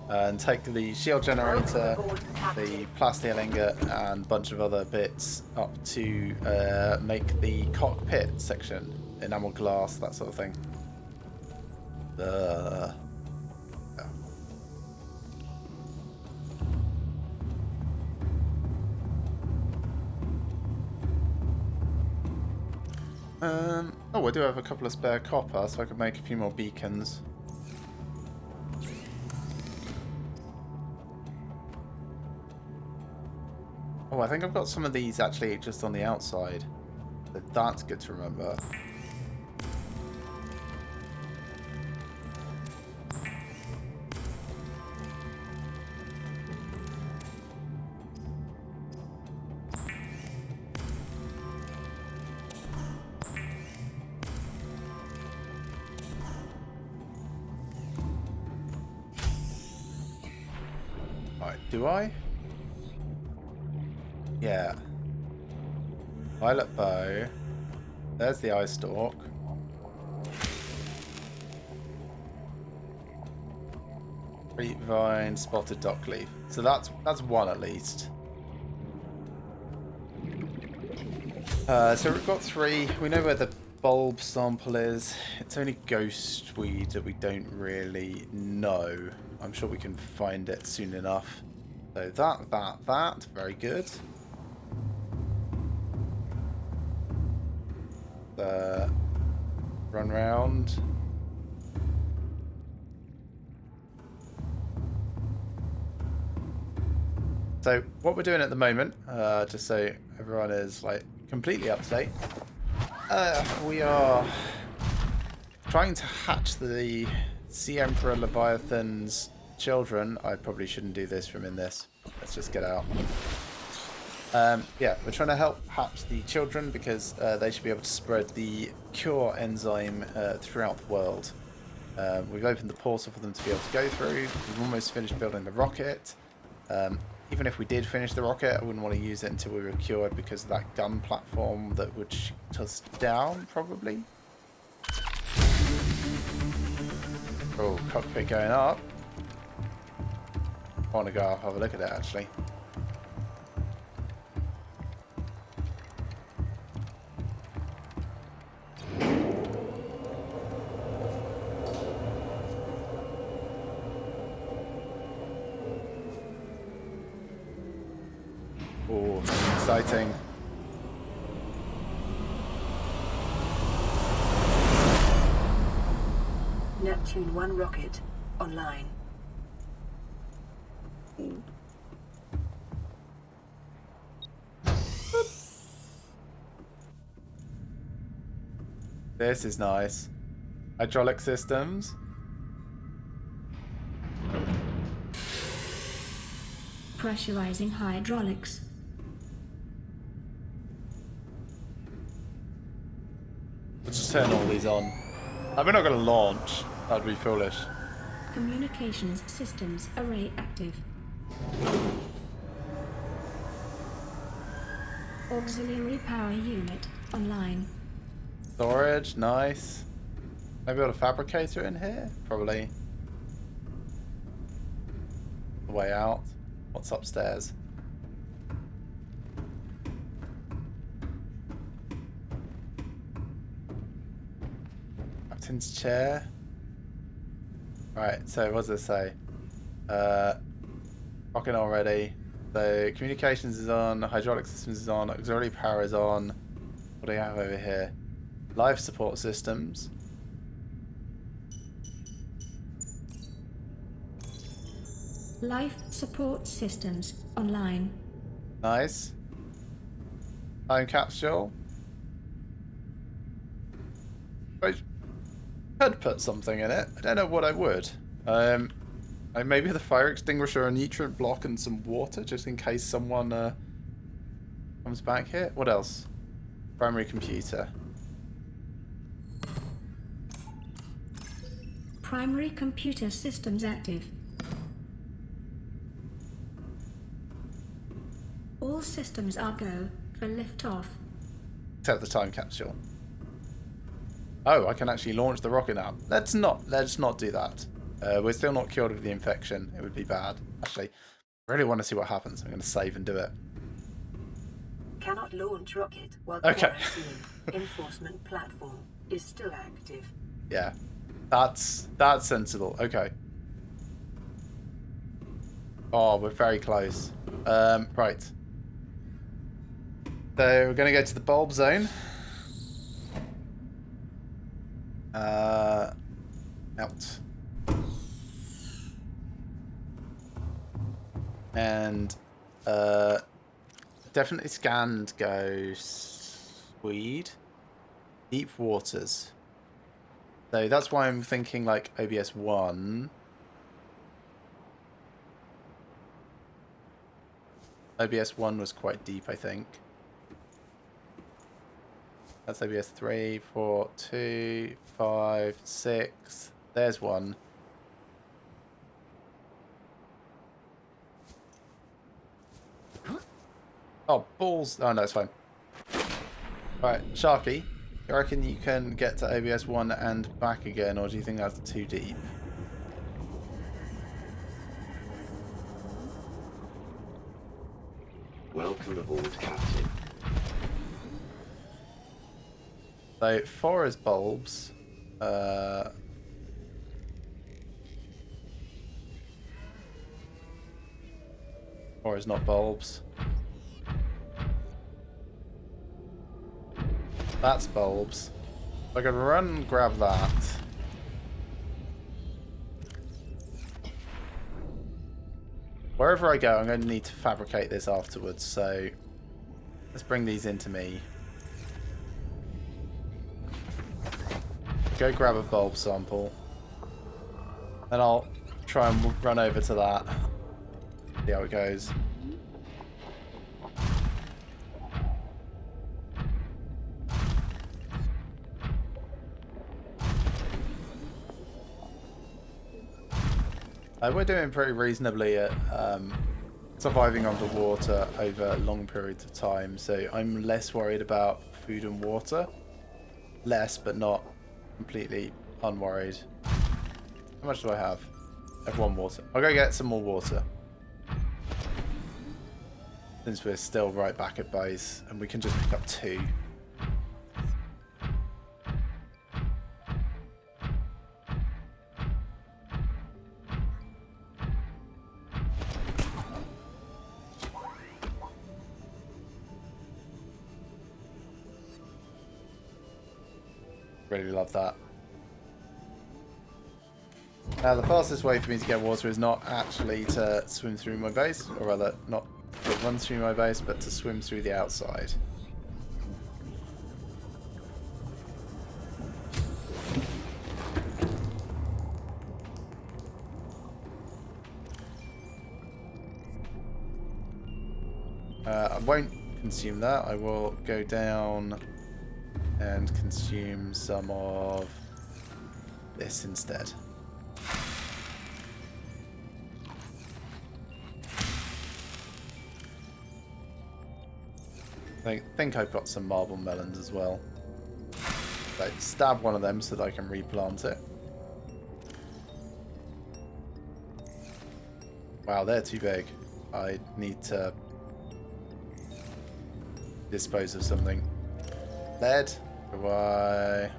and take the shield generator, the plasteel ingot, and a bunch of other bits up to make the cockpit section, enamel glass, that sort of thing. Oh, I do have a couple of spare copper, so I could make a few more beacons. Oh, I think I've got some of these actually just on the outside. So that's good to remember. Right, do I? Yeah. Violet bow. There's the eye stalk. Grapevine, spotted dockleaf. So that's one at least. So we've got 3. We know where the bulb sample is. It's only ghostweed that we don't really know. I'm sure we can find it soon enough. So that. Very good. Run round. So what we're doing at the moment, just so everyone is like completely up to date, we are trying to hatch the Sea Emperor Leviathan's children. I probably shouldn't do this from in this. Let's just get out. Yeah, we're trying to help hatch the children because they should be able to spread the cure enzyme throughout the world. We've opened the portal for them to be able to go through. We've almost finished building the rocket. Even if we did finish the rocket, I wouldn't want to use it until we were cured because of that gun platform that would shoot us down, probably. Oh, cockpit going up. I want to go have a look at it, actually. Oh, exciting. Neptune 1 rocket online. This is nice. Hydraulic systems. Pressurizing hydraulics. Let's just turn all these on. We're not going to launch. That'd be foolish. Communications systems array active. Auxiliary power unit online. Storage, nice. Maybe got a fabricator in here? Probably. The way out. What's upstairs? Captain's chair. Right, so what does it say? Rocking already. So communications is on, hydraulic systems is on, auxiliary power is on. What do we have over here? Life support systems. Life support systems online. Nice. Time capsule. I could put something in it. I don't know what I would. Maybe the fire extinguisher, a nutrient block, and some water, just in case someone comes back here. What else? Primary computer. Primary computer systems active. All systems are go for liftoff. Except the time capsule. Oh, I can actually launch the rocket now. Let's not do that. We're still not cured of the infection. It would be bad. Actually, I really want to see what happens. I'm going to save and do it. Cannot launch rocket while Okay. quarantine. Enforcement platform is still active. Yeah, that's sensible. Okay. Oh, we're very close. Right. So we're going to go to the bulb zone. Out. And definitely scanned ghostweed. Deep waters. So that's why I'm thinking like OBS 1. OBS 1 was quite deep, I think. That's OBS 3, 4, 2, 5, 6. There's one. Oh, balls. Oh, no, it's fine. Right, Sharky, you reckon you can get to ABS 1 and back again, or do you think that's too deep? Welcome aboard, Captain. So, 4 is bulbs. 4 is not bulbs. That's bulbs. I can run and grab that. Wherever I go, I'm going to need to fabricate this afterwards, so let's bring these into me. Go grab a bulb sample. Then I'll try and run over to that. See how it goes. We're doing pretty reasonably at surviving underwater over long periods of time, so I'm less worried about food and water. Less, but not completely unworried. How much do I have? I have 1 water. I'll go get some more water. Since we're still right back at base, and we can just pick up 2. Really love that. Now, the fastest way for me to get water is not actually to swim through my base, or rather, not to run through my base, but to swim through the outside. I won't consume that. I will go down and consume some of this instead. I think I've got some marble melons as well. So stab one of them so that I can replant it. Wow, they're too big. I need to dispose of something. Lead. Goodbye.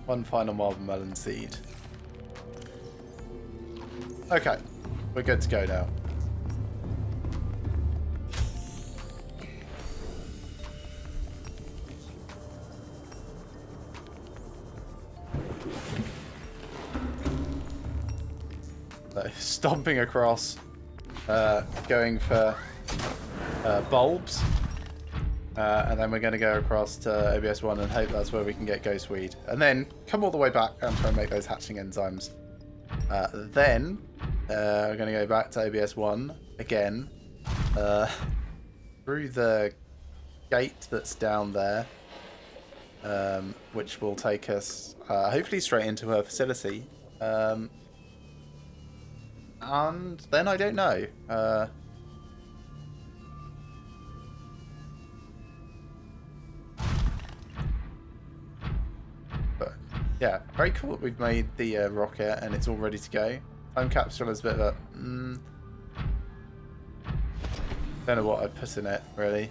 One final marble melon seed. Okay, we're good to go now. So, stomping across, going for bulbs. And then we're going to go across to ABS 1 and hope that's where we can get Ghostweed. And then come all the way back and try and make those hatching enzymes. Then we're going to go back to ABS 1 again. Through the gate that's down there. Which will take us hopefully straight into her facility. And then I don't know. Yeah, very cool that we've made the rocket and it's all ready to go. Time capsule is a bit of a... don't know what I'd put in it, really.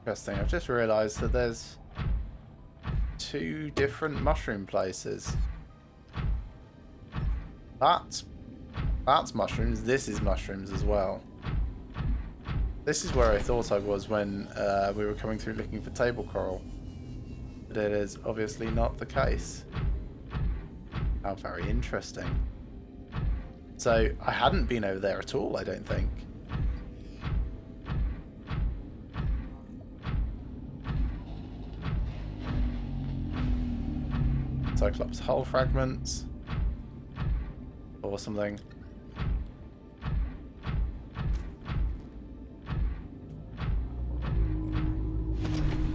Interesting. I've just realised that there's 2 different mushroom places. That's mushrooms. This is mushrooms as well. This is where I thought I was when we were coming through looking for table coral. But it is obviously not the case. How very interesting. So I hadn't been over there at all, I don't think. Cyclops hull fragments. Or something.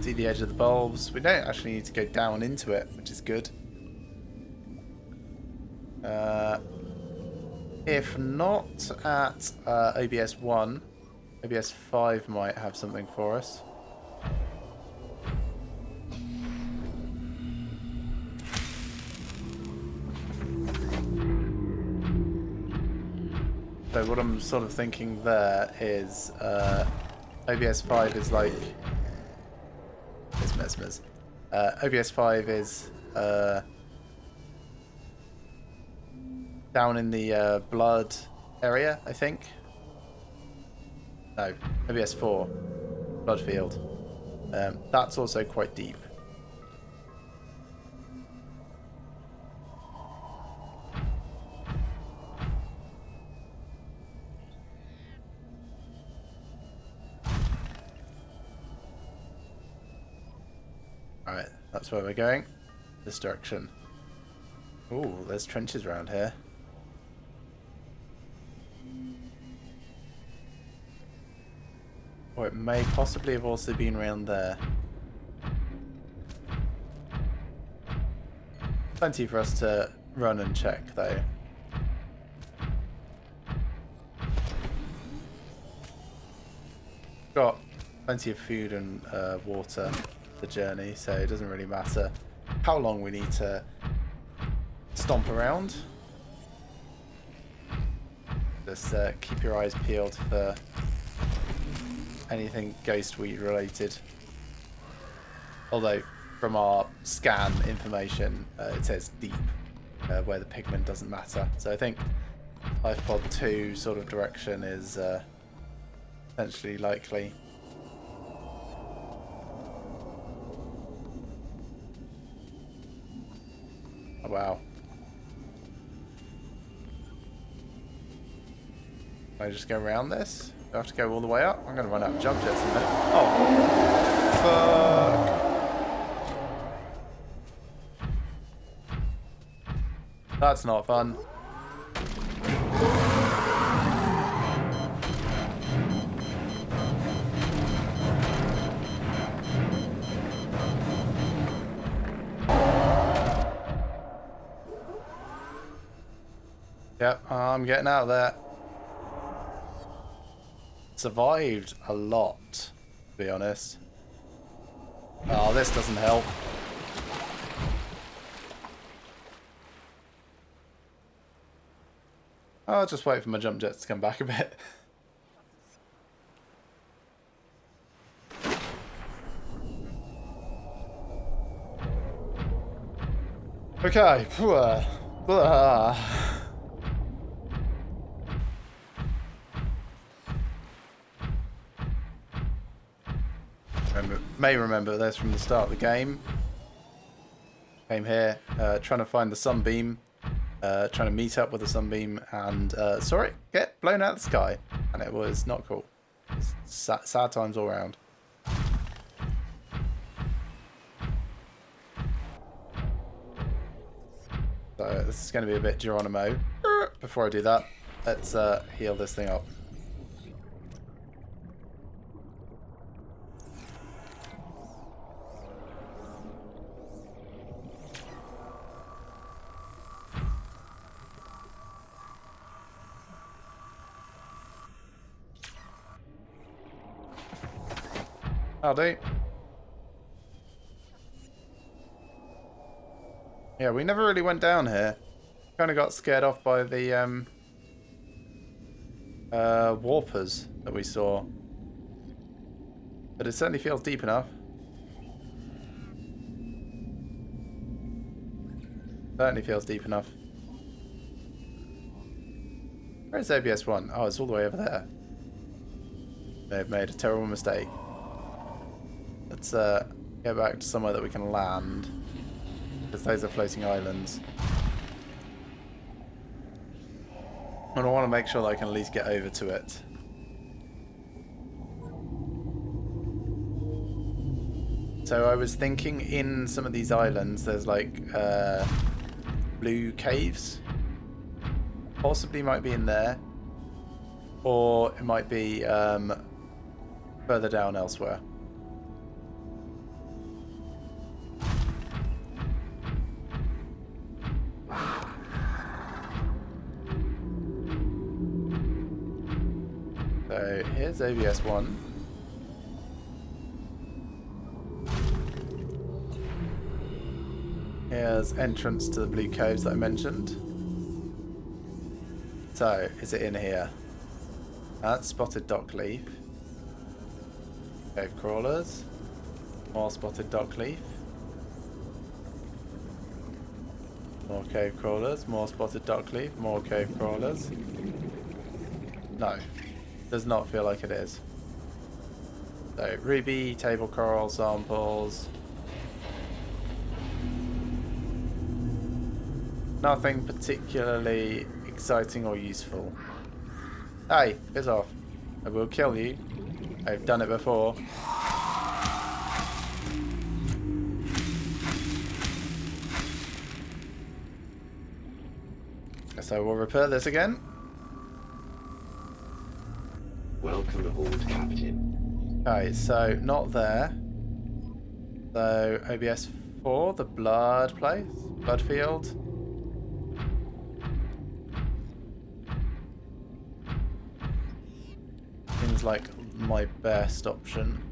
See the edge of the bulbs. We don't actually need to go down into it, which is good. If not at OBS 1, OBS 5 might have something for us. So what I'm sort of thinking there is OBS 5 is like... OBS 5 is down in the blood area, I think. No, OBS 4, blood field. That's also quite deep. Alright, that's where we're going. This direction. Ooh, there's trenches around here. Or it may possibly have also been around there. Plenty for us to run and check, though. Got plenty of food and water for the journey, so it doesn't really matter how long we need to stomp around. Just keep your eyes peeled for anything Ghostweed related. Although from our scan information it says deep, where the pigment doesn't matter. So I think Life Pod 2 sort of direction is potentially likely. Oh, wow. Can I just go around this? Do I have to go all the way up? I'm going to run out of jump jets in a minute. Oh, fuck. That's not fun. Yep, I'm getting out of there. Survived a lot, to be honest. Oh, this doesn't help. I'll just wait for my jump jets to come back a bit. Okay. May remember this from the start of the game. Came here trying to find the sunbeam, trying to meet up with the sunbeam, and saw it get blown out of the sky, and it was not cool. It's sad times all around. So this is going to be a bit Geronimo. Before I do that, let's heal this thing up. Howdy. Yeah, we never really went down here. Kind of got scared off by the warpers that we saw. But it certainly feels deep enough. Certainly feels deep enough. Where's OBS 1? Oh, it's all the way over there. They've made a terrible mistake. Let's get back to somewhere that we can land, because those are floating islands. And I want to make sure that I can at least get over to it. So I was thinking in some of these islands there's like blue caves. Possibly might be in there. Or it might be further down elsewhere. So here's OBS 1. Here's entrance to the blue caves that I mentioned. So, is it in here? That's spotted dockleaf. Cave crawlers. More spotted dockleaf. More cave crawlers. More spotted dockleaf. More cave crawlers. No. Does not feel like it is. So, ruby, table coral samples. Nothing particularly exciting or useful. Hey, piss off. I will kill you. I've done it before. So we'll repair this again. Welcome aboard, Captain. Okay, so not there. So OBS 4, the blood place, blood field. Seems like my best option.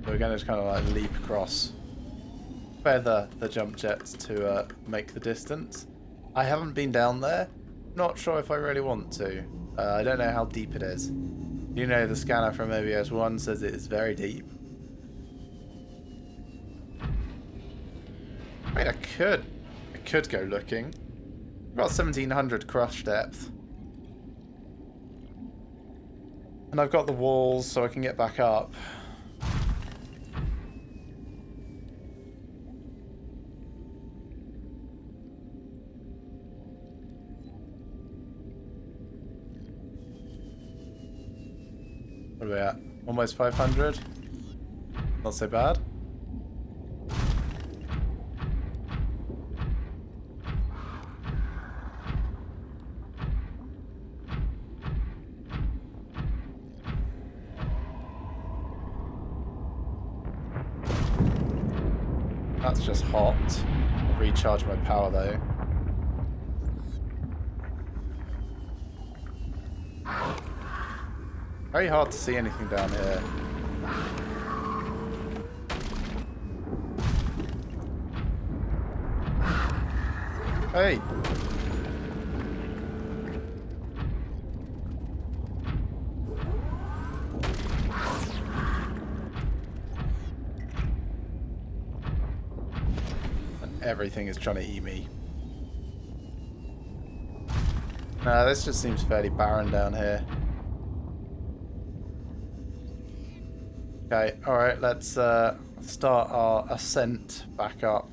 We're going to kind of like leap across, feather the jump jets to make the distance. I haven't been down there. Not sure if I really want to. I don't know how deep it is. You know, the scanner from OBS 1 says it is very deep. I mean, I could go looking. I've got 1700 crush depth. And I've got the walls so I can get back up. What are we at? Almost 500? Not so bad. That's just hot. I'll recharge my power though. Very hard to see anything down here. Hey! And everything is trying to eat me. Nah, this just seems fairly barren down here. Okay, alright, let's start our ascent back up.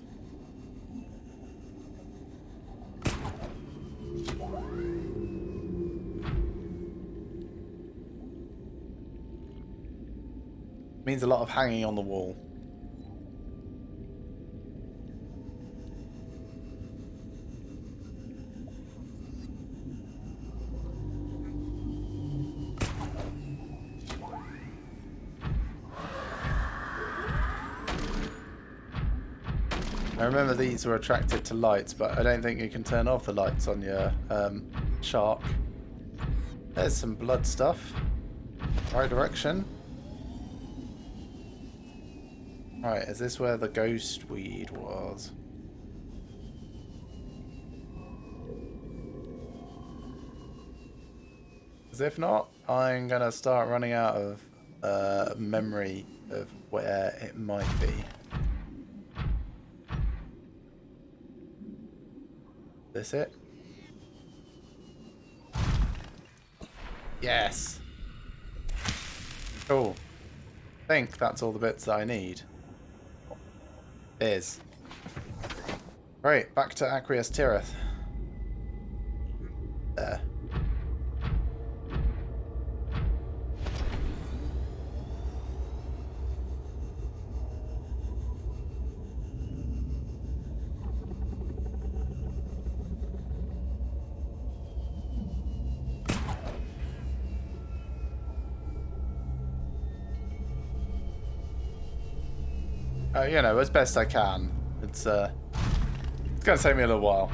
Means a lot of hanging on the wall. I remember these were attracted to lights, but I don't think you can turn off the lights on your shark. There's some blood stuff. Right direction. Right, is this where the ghost weed was? Because if not, I'm going to start running out of memory of where it might be. This it? Yes! Cool. I think that's all the bits that I need. is. Right, back to Aqueous Tirith. There. You know, as best I can. It's gonna take me a little while.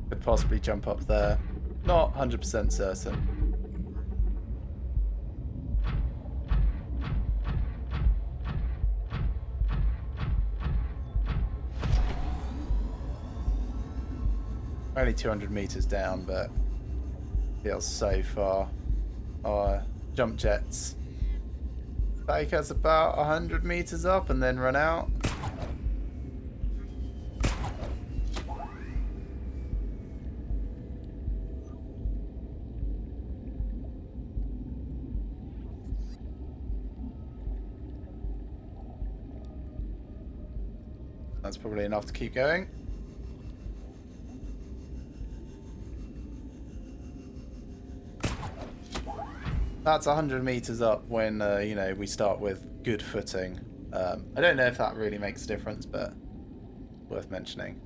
Could possibly jump up there. Not 100% certain. Only 200 meters down, but feels so far. Our jump jets take us about 100 meters up and then run out. That's probably enough to keep going. That's 100 meters up when, you know, we start with good footing. I don't know if that really makes a difference, but worth mentioning.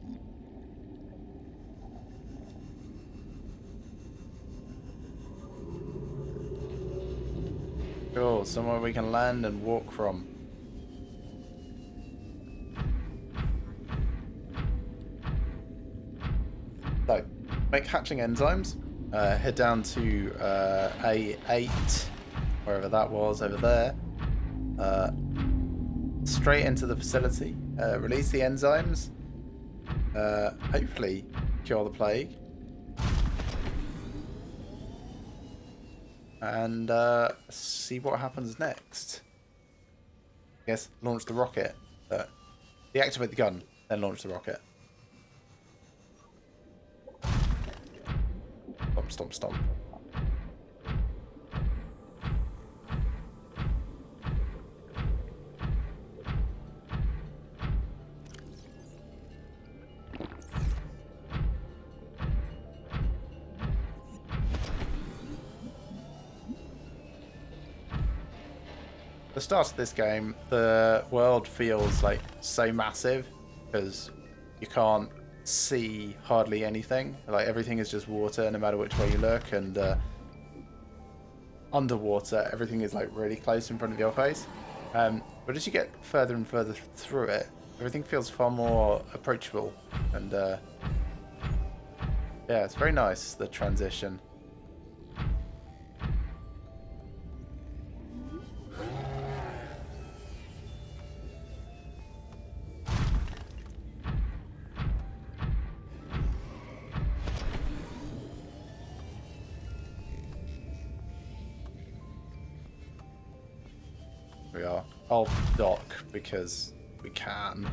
Cool, somewhere we can land and walk from. So, make hatching enzymes. Head down to A8, wherever that was, over there. Straight into the facility. Release the enzymes. Hopefully cure the plague. And see what happens next. I guess launch the rocket. Deactivate the gun, then launch the rocket. Stomp, stomp. The start of this game, the world feels like so massive because you can't see hardly anything. Like everything is just water no matter which way you look, and underwater everything is like really close in front of your face, but as you get further and further through it, everything feels far more approachable, and yeah, it's very nice, the transition. We are. I'll dock because we can.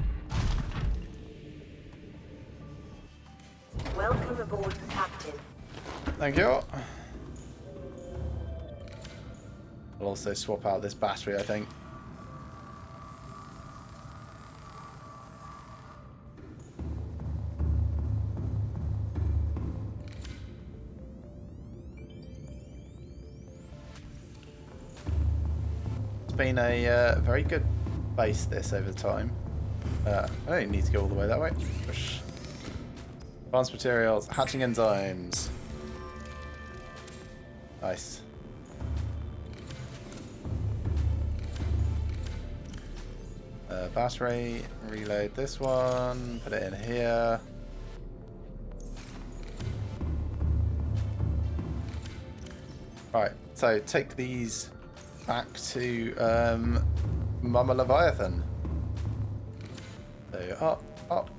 Welcome aboard, Captain. Thank you. I'll also swap out this battery, I think. Been a very good base this over time. I don't need to go all the way that way. Push. Advanced materials, hatching enzymes. Nice. Battery, reload this one, put it in here. Right, so take these back to Mama Leviathan. So up, up.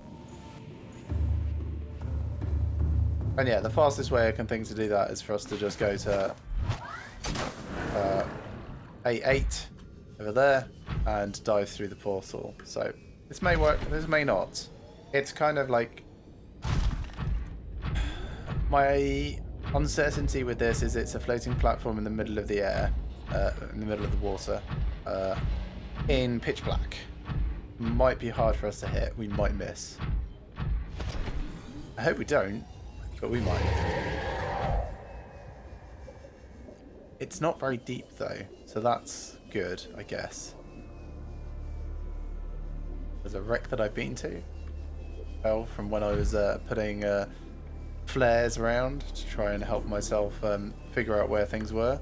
And yeah, the fastest way I can think to do that is for us to just go to A8 over there and dive through the portal. So this may work, this may not. It's kind of like My uncertainty with this is it's a floating platform in the middle of the air, in the middle of the water, in pitch black. Might be hard for us to hit. We might miss. I hope we don't, but we might. It's not very deep though, so that's good, I guess. There's a wreck that I've been to. Well, from when I was putting flares around to try and help myself figure out where things were.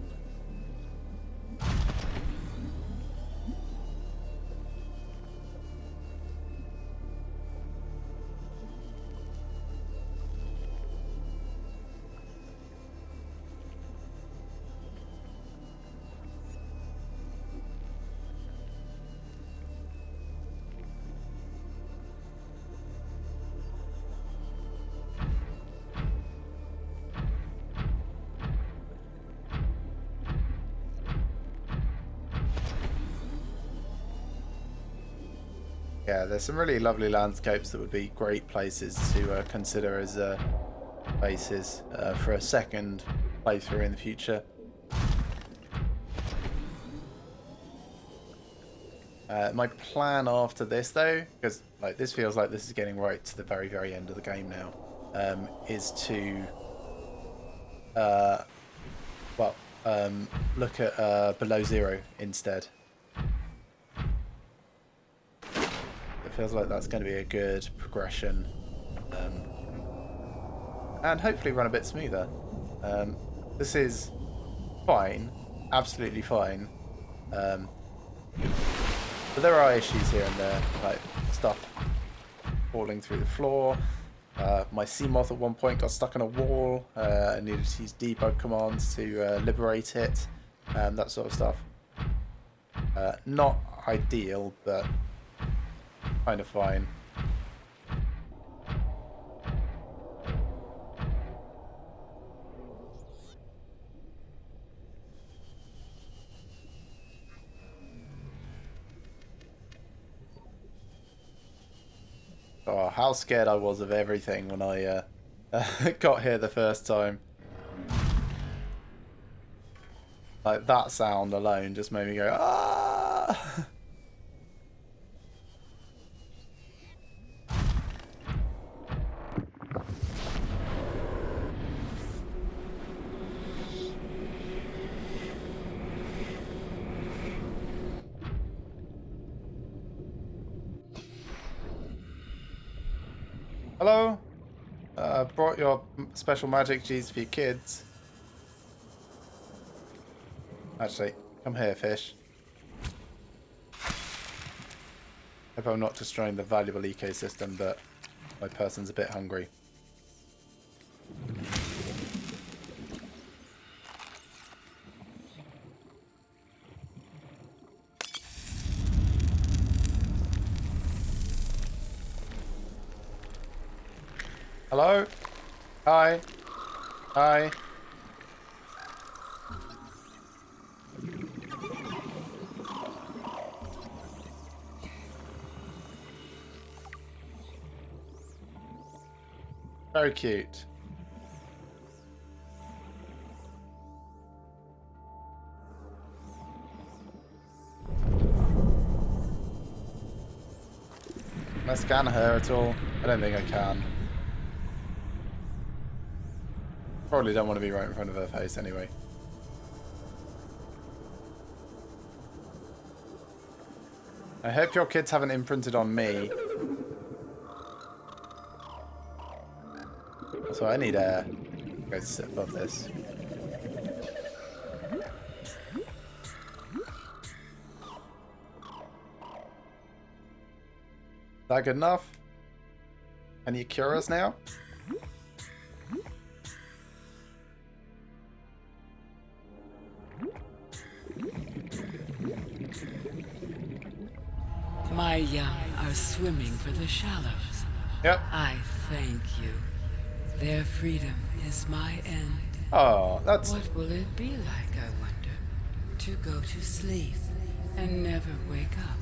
Yeah, there's some really lovely landscapes that would be great places to consider as bases for a second playthrough in the future. My plan after this, though, because like this feels like this is getting right to the very, very end of the game now, is to look at Below Zero instead. It feels like that's going to be a good progression, and hopefully run a bit smoother. This is fine, absolutely fine, but there are issues here and there, like stuff falling through the floor. My Seamoth at one point got stuck in a wall. I needed to use debug commands to liberate it, that sort of stuff. Not ideal, but kind of fine. Oh, how scared I was of everything when I got here the first time. Like, that sound alone just made me go, ah! Hello? Brought your special magic G's for your kids. Actually, come here, fish. Hope I'm not destroying the valuable ecosystem, but my person's a bit hungry. Hello? Hi? Hi? Very cute. Can I scan her at all? I don't think I can. Probably don't want to be right in front of her face anyway. I hope your kids haven't imprinted on me. So I need air. Go sit above this. Is that good enough? Can you cure us now? My young are swimming for the shallows. Yep. I thank you. Their freedom is my end. Oh, that's... What will it be like, I wonder, to go to sleep and never wake up?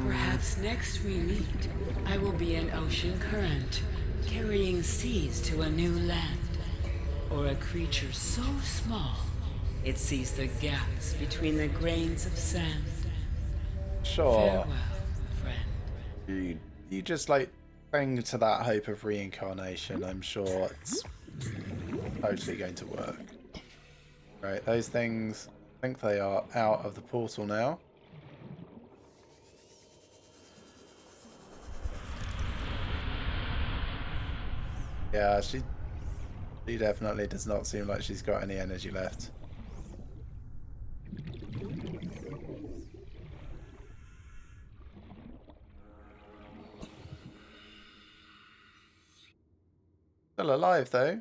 Perhaps next we meet, I will be an ocean current, carrying seas to a new land. or a creature so small it sees the gaps between the grains of sand. Sure. Farewell, friend. You just like cling to that hope of reincarnation. I'm sure it's totally going to work. Right, those things, I think they are out of the portal now. Yeah, she definitely does not seem like she's got any energy left. Still alive though.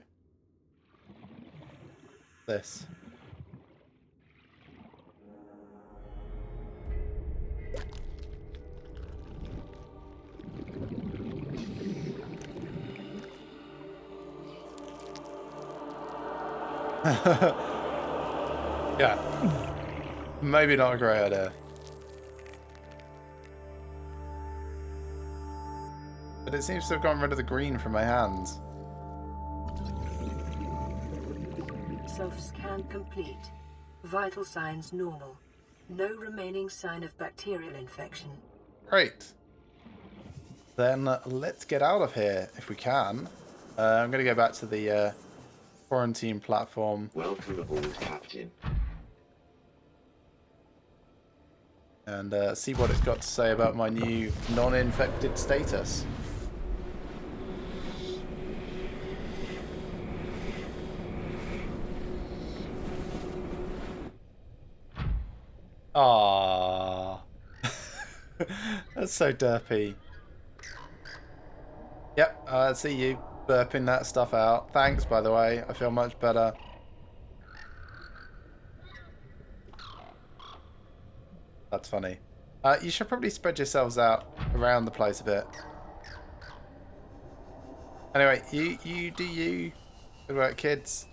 This. Yeah. Maybe not a great idea. But it seems to have gotten rid of the green from my hands. Self-scan complete. Vital signs normal. No remaining sign of bacterial infection. Great. Then let's get out of here if we can. I'm going to go back to the quarantine platform. Welcome aboard, Captain. And see what it's got to say about my new non-infected status. Ah, that's so derpy. Yep, I see you burping that stuff out. Thanks, by the way. I feel much better. That's funny. You should probably spread yourselves out around the place a bit. Anyway, you do you. Good work, kids.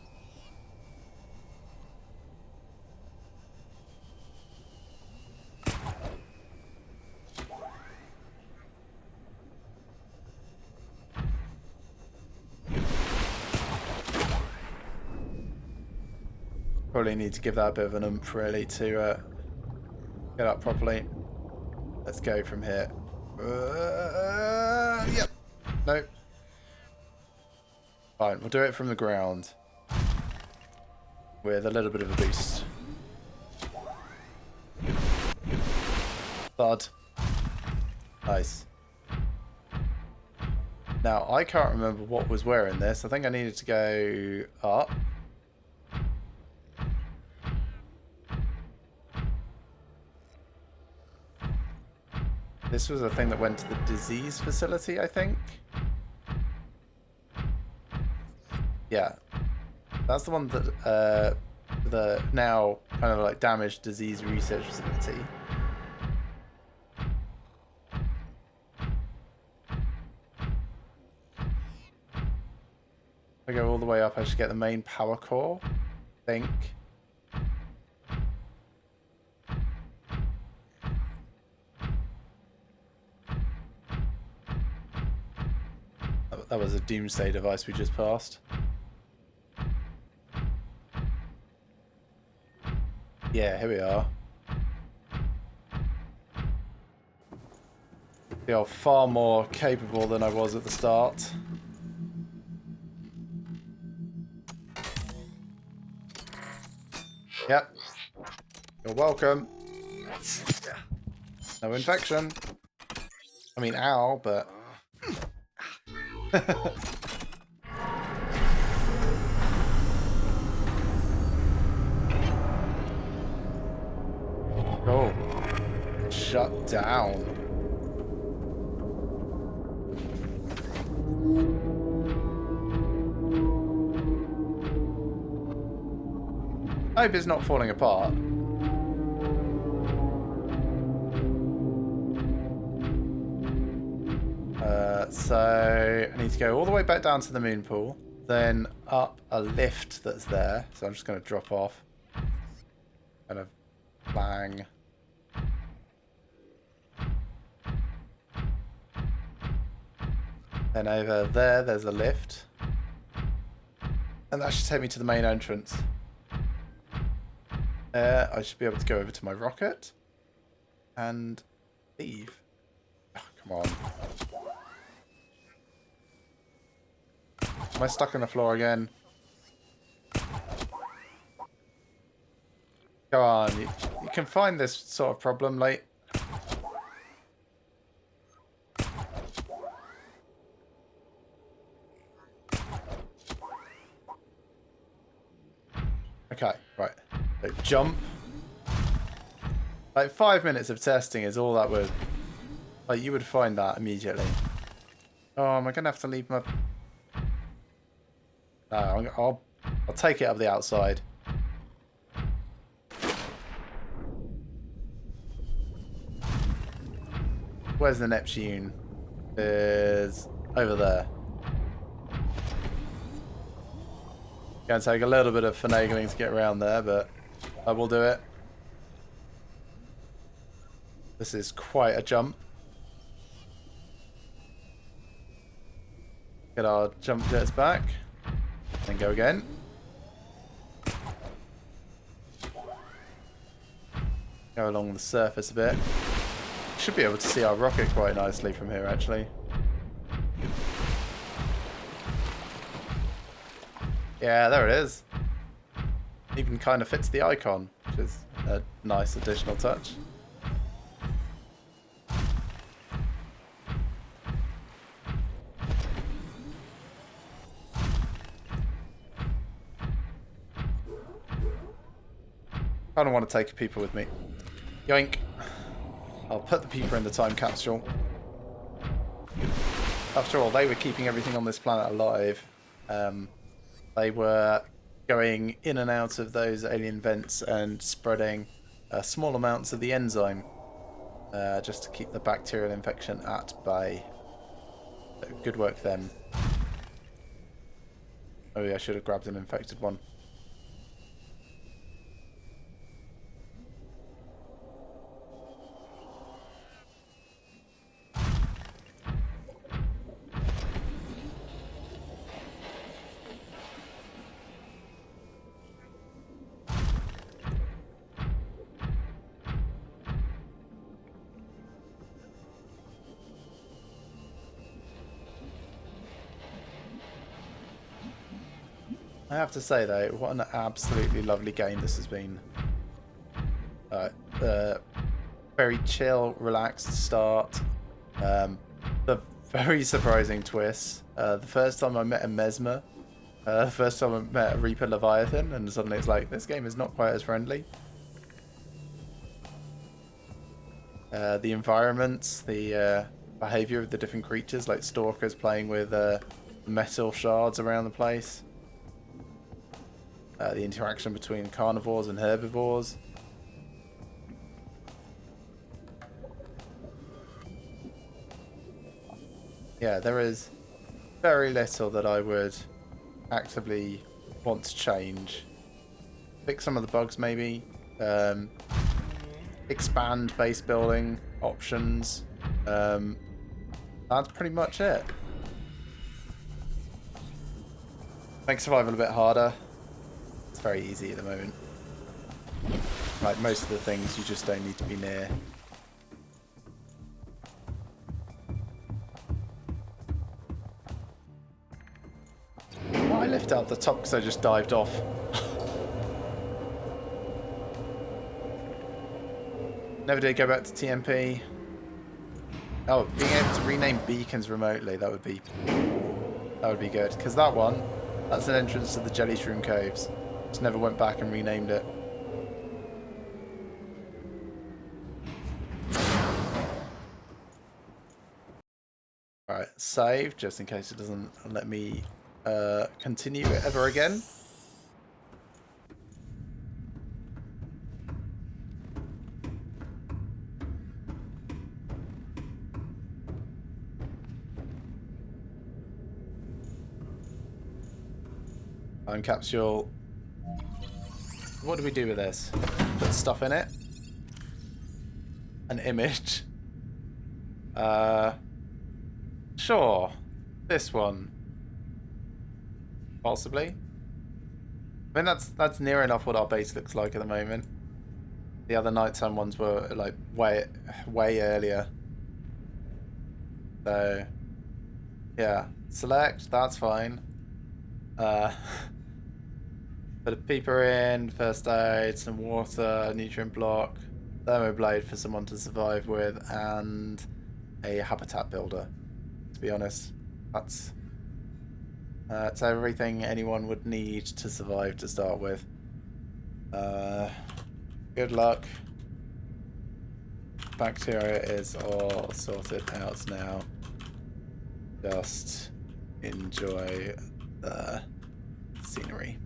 Probably need to give that a bit of an oomph really to get up properly. Let's go from here. Yep. Nope. Fine, we'll do it from the ground. With a little bit of a boost. Thud. Nice. Now, I can't remember what was where in this. I think I needed to go up. This was a thing that went to the disease facility, I think. Yeah. That's the one that, the now kind of like damaged disease research facility. If I go all the way up, I should get the main power core, I think. That was a doomsday device we just passed. Yeah, here we are. They are far more capable than I was at the start. Yep. You're welcome. No infection. I mean, ow, but... Oh, shut down. I hope it's not falling apart. So I need to go all the way back down to the moon pool, then up a lift that's there. So I'm just going to drop off. Kind of bang. Then over there, there's a lift. And that should take me to the main entrance. I should be able to go over to my rocket and leave. Oh, come on. Am I stuck on the floor again? Come on, you can find this sort of problem late. Okay, right. So jump. Like 5 minutes of testing is all that would... Like, you would find that immediately. Oh, am I going to have to leave my... No, I'll take it up the outside. Where's the Neptune? Is over there. Going to take a little bit of finagling to get around there, but I will do it. This is quite a jump. Get our jump jets back. And go again. Go along the surface a bit. Should be able to see our rocket quite nicely from here, actually. Yeah, there it is. Even kind of fits the icon, which is a nice additional touch. I don't want to take people with me. Yoink. I'll put the people in the time capsule. After all, they were keeping everything on this planet alive. They were going in and out of those alien vents and spreading small amounts of the enzyme just to keep the bacterial infection at bay. So good work then. Oh yeah, I should have grabbed an infected one. I have to say though, what an absolutely lovely game this has been. Very chill, relaxed start. The very surprising twists. The first time I met a Mesmer. The first time I met a Reaper Leviathan, and suddenly it's like, this game is not quite as friendly. The environments, the behaviour of the different creatures, like stalkers playing with metal shards around the place. The interaction between carnivores and herbivores. Yeah, there is very little that I would actively want to change. Fix some of the bugs maybe. Expand base building options. That's pretty much it. Make survival a bit harder. It's very easy at the moment. Like most of the things you just don't need to be near. I left out the top because I just dived off. Never did go back to TMP. Oh, being able to rename beacons remotely, that would be good. Because that one, that's an entrance to the Jellyshroom Caves. Just never went back and renamed it. Alright, save, just in case it doesn't let me continue ever again. Time capsule. What do we do with this? Put stuff in it? An image? Sure. This one. Possibly. I mean, that's near enough what our base looks like at the moment. The other nighttime ones were like way earlier. So yeah, select, that's fine. Put a peeper in, first aid, some water, nutrient block, thermoblade for someone to survive with, and a habitat builder. To be honest, that's everything anyone would need to survive to start with. Good luck. Bacteria is all sorted out now. Just enjoy the scenery.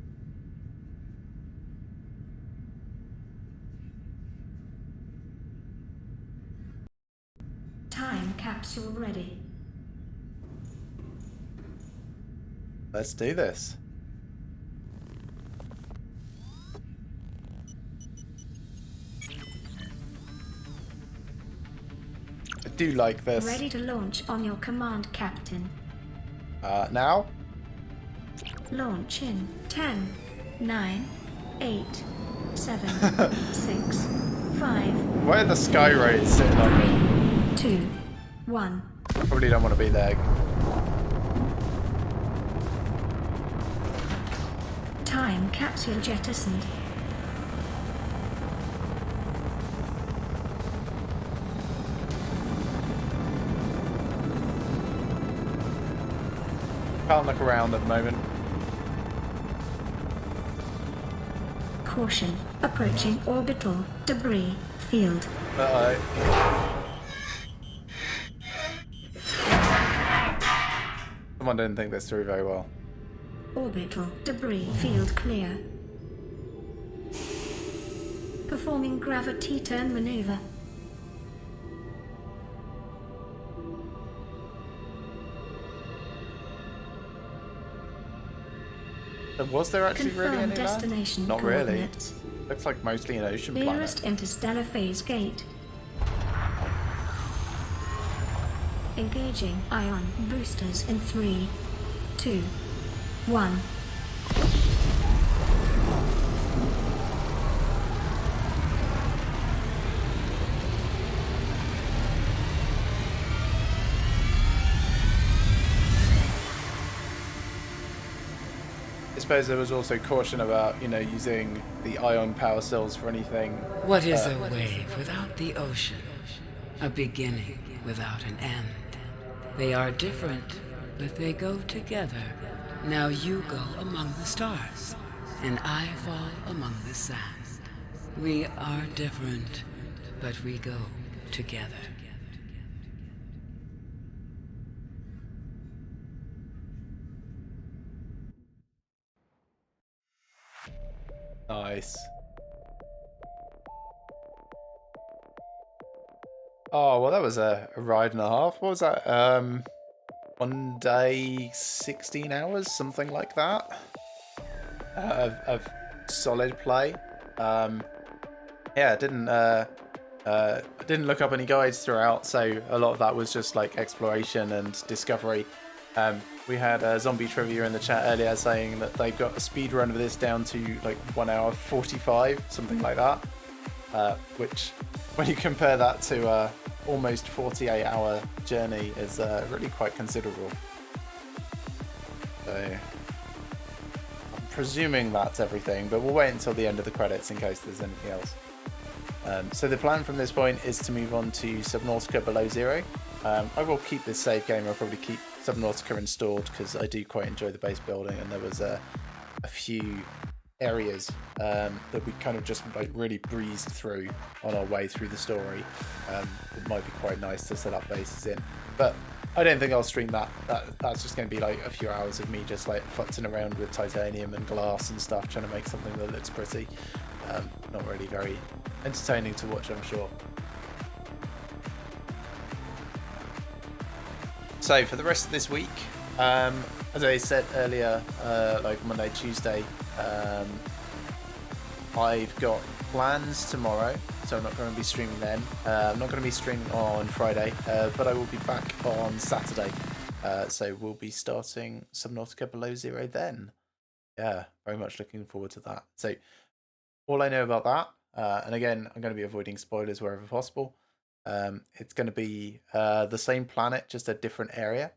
Time capsule ready. Let's do this. I do like this. Ready to launch on your command, Captain. Now? Launch in 10, 9, 8, 7, 6, 5, Where are the sky rays sitting on me? 3, 2, 1. Probably don't want to be there. Time capsule jettisoned. Can't look around at the moment. Caution. Approaching orbital debris field. Someone didn't think this through very well. Orbital debris field clear. Performing gravity turn maneuver. Was there actually really Confirm any destination land? Not really. coordinates. Looks like mostly an ocean Nearest planet. interstellar phase gate. Engaging ion boosters in 3, 2, 1. I suppose there was also caution about, using the ion power cells for anything. What is a wave without the ocean? A beginning without an end. They are different, but they go together. Now you go among the stars, and I fall among the sand. We are different, but we go together. Nice. Oh, well, that was a ride and a half. What was that? 1 day, 16 hours, something like that. Of solid play. Yeah, I didn't look up any guides throughout, so a lot of that was just like exploration and discovery. We had a zombie trivia in the chat earlier saying that they've got a speed run of this down to like 1 hour 45, something like that. Which, when you compare that to almost 48-hour journey, is really quite considerable. So I'm presuming that's everything, but we'll wait until the end of the credits in case there's anything else. So the plan from this point is to move on to Subnautica Below Zero. I will keep this save game. I'll probably keep Subnautica installed because I do quite enjoy the base building, and there was a few areas that we kind of just like really breezed through on our way through the story. It might be quite nice to set up bases in, but I don't think I'll stream that. That's just going to be like a few hours of me just like futzing around with titanium and glass and stuff, trying to make something that looks pretty. Not really very entertaining to watch, I'm sure. So for the rest of this week, as I said earlier, like Monday, Tuesday, I've got plans tomorrow, so I'm not going to be streaming then. I'm not going to be streaming on Friday, but I will be back on Saturday. So we'll be starting Subnautica Below Zero then. yeah, very much looking forward to that. So all I know about that, and again, I'm going to be avoiding spoilers wherever possible. It's going to be the same planet, just a different area.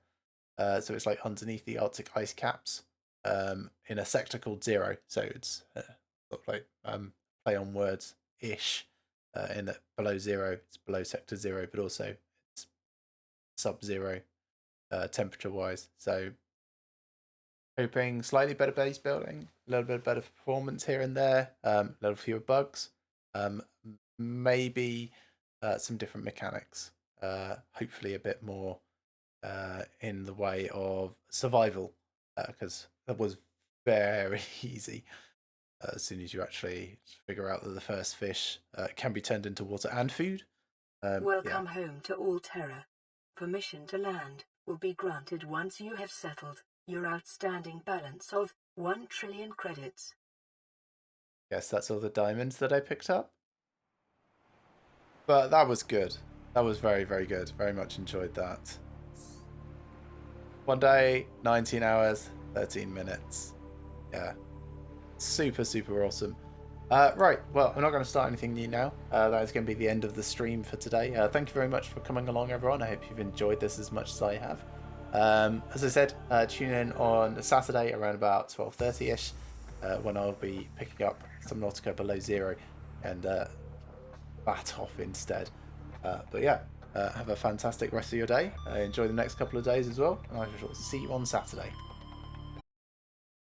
So it's like underneath the Arctic ice caps, in a sector called Zero. So it's sort of like play on words ish. In that below zero, it's below sector 0, but also it's sub-zero temperature wise. So hoping slightly better base building, a little bit better performance here and there, a little fewer bugs, maybe some different mechanics. Hopefully a bit more in the way of survival, because that was very easy. As soon as you actually figure out that the first fish can be turned into water and food. Welcome home to Alterra. Permission to land will be granted once you have settled your outstanding balance of 1 trillion credits. Guess that's all the diamonds that I picked up. But that was good. That was very, very good. Very much enjoyed that. 1 day, 19 hours, 13 minutes. Yeah. Super, super awesome. Right, well, I'm not going to start anything new now. That is going to be the end of the stream for today. Thank you very much for coming along, everyone. I hope you've enjoyed this as much as I have. As I said, tune in on Saturday around about 12:30ish, when I'll be picking up Subnautica Below Zero and bat off instead. But yeah, have a fantastic rest of your day. Enjoy the next couple of days as well, and I shall see you on Saturday.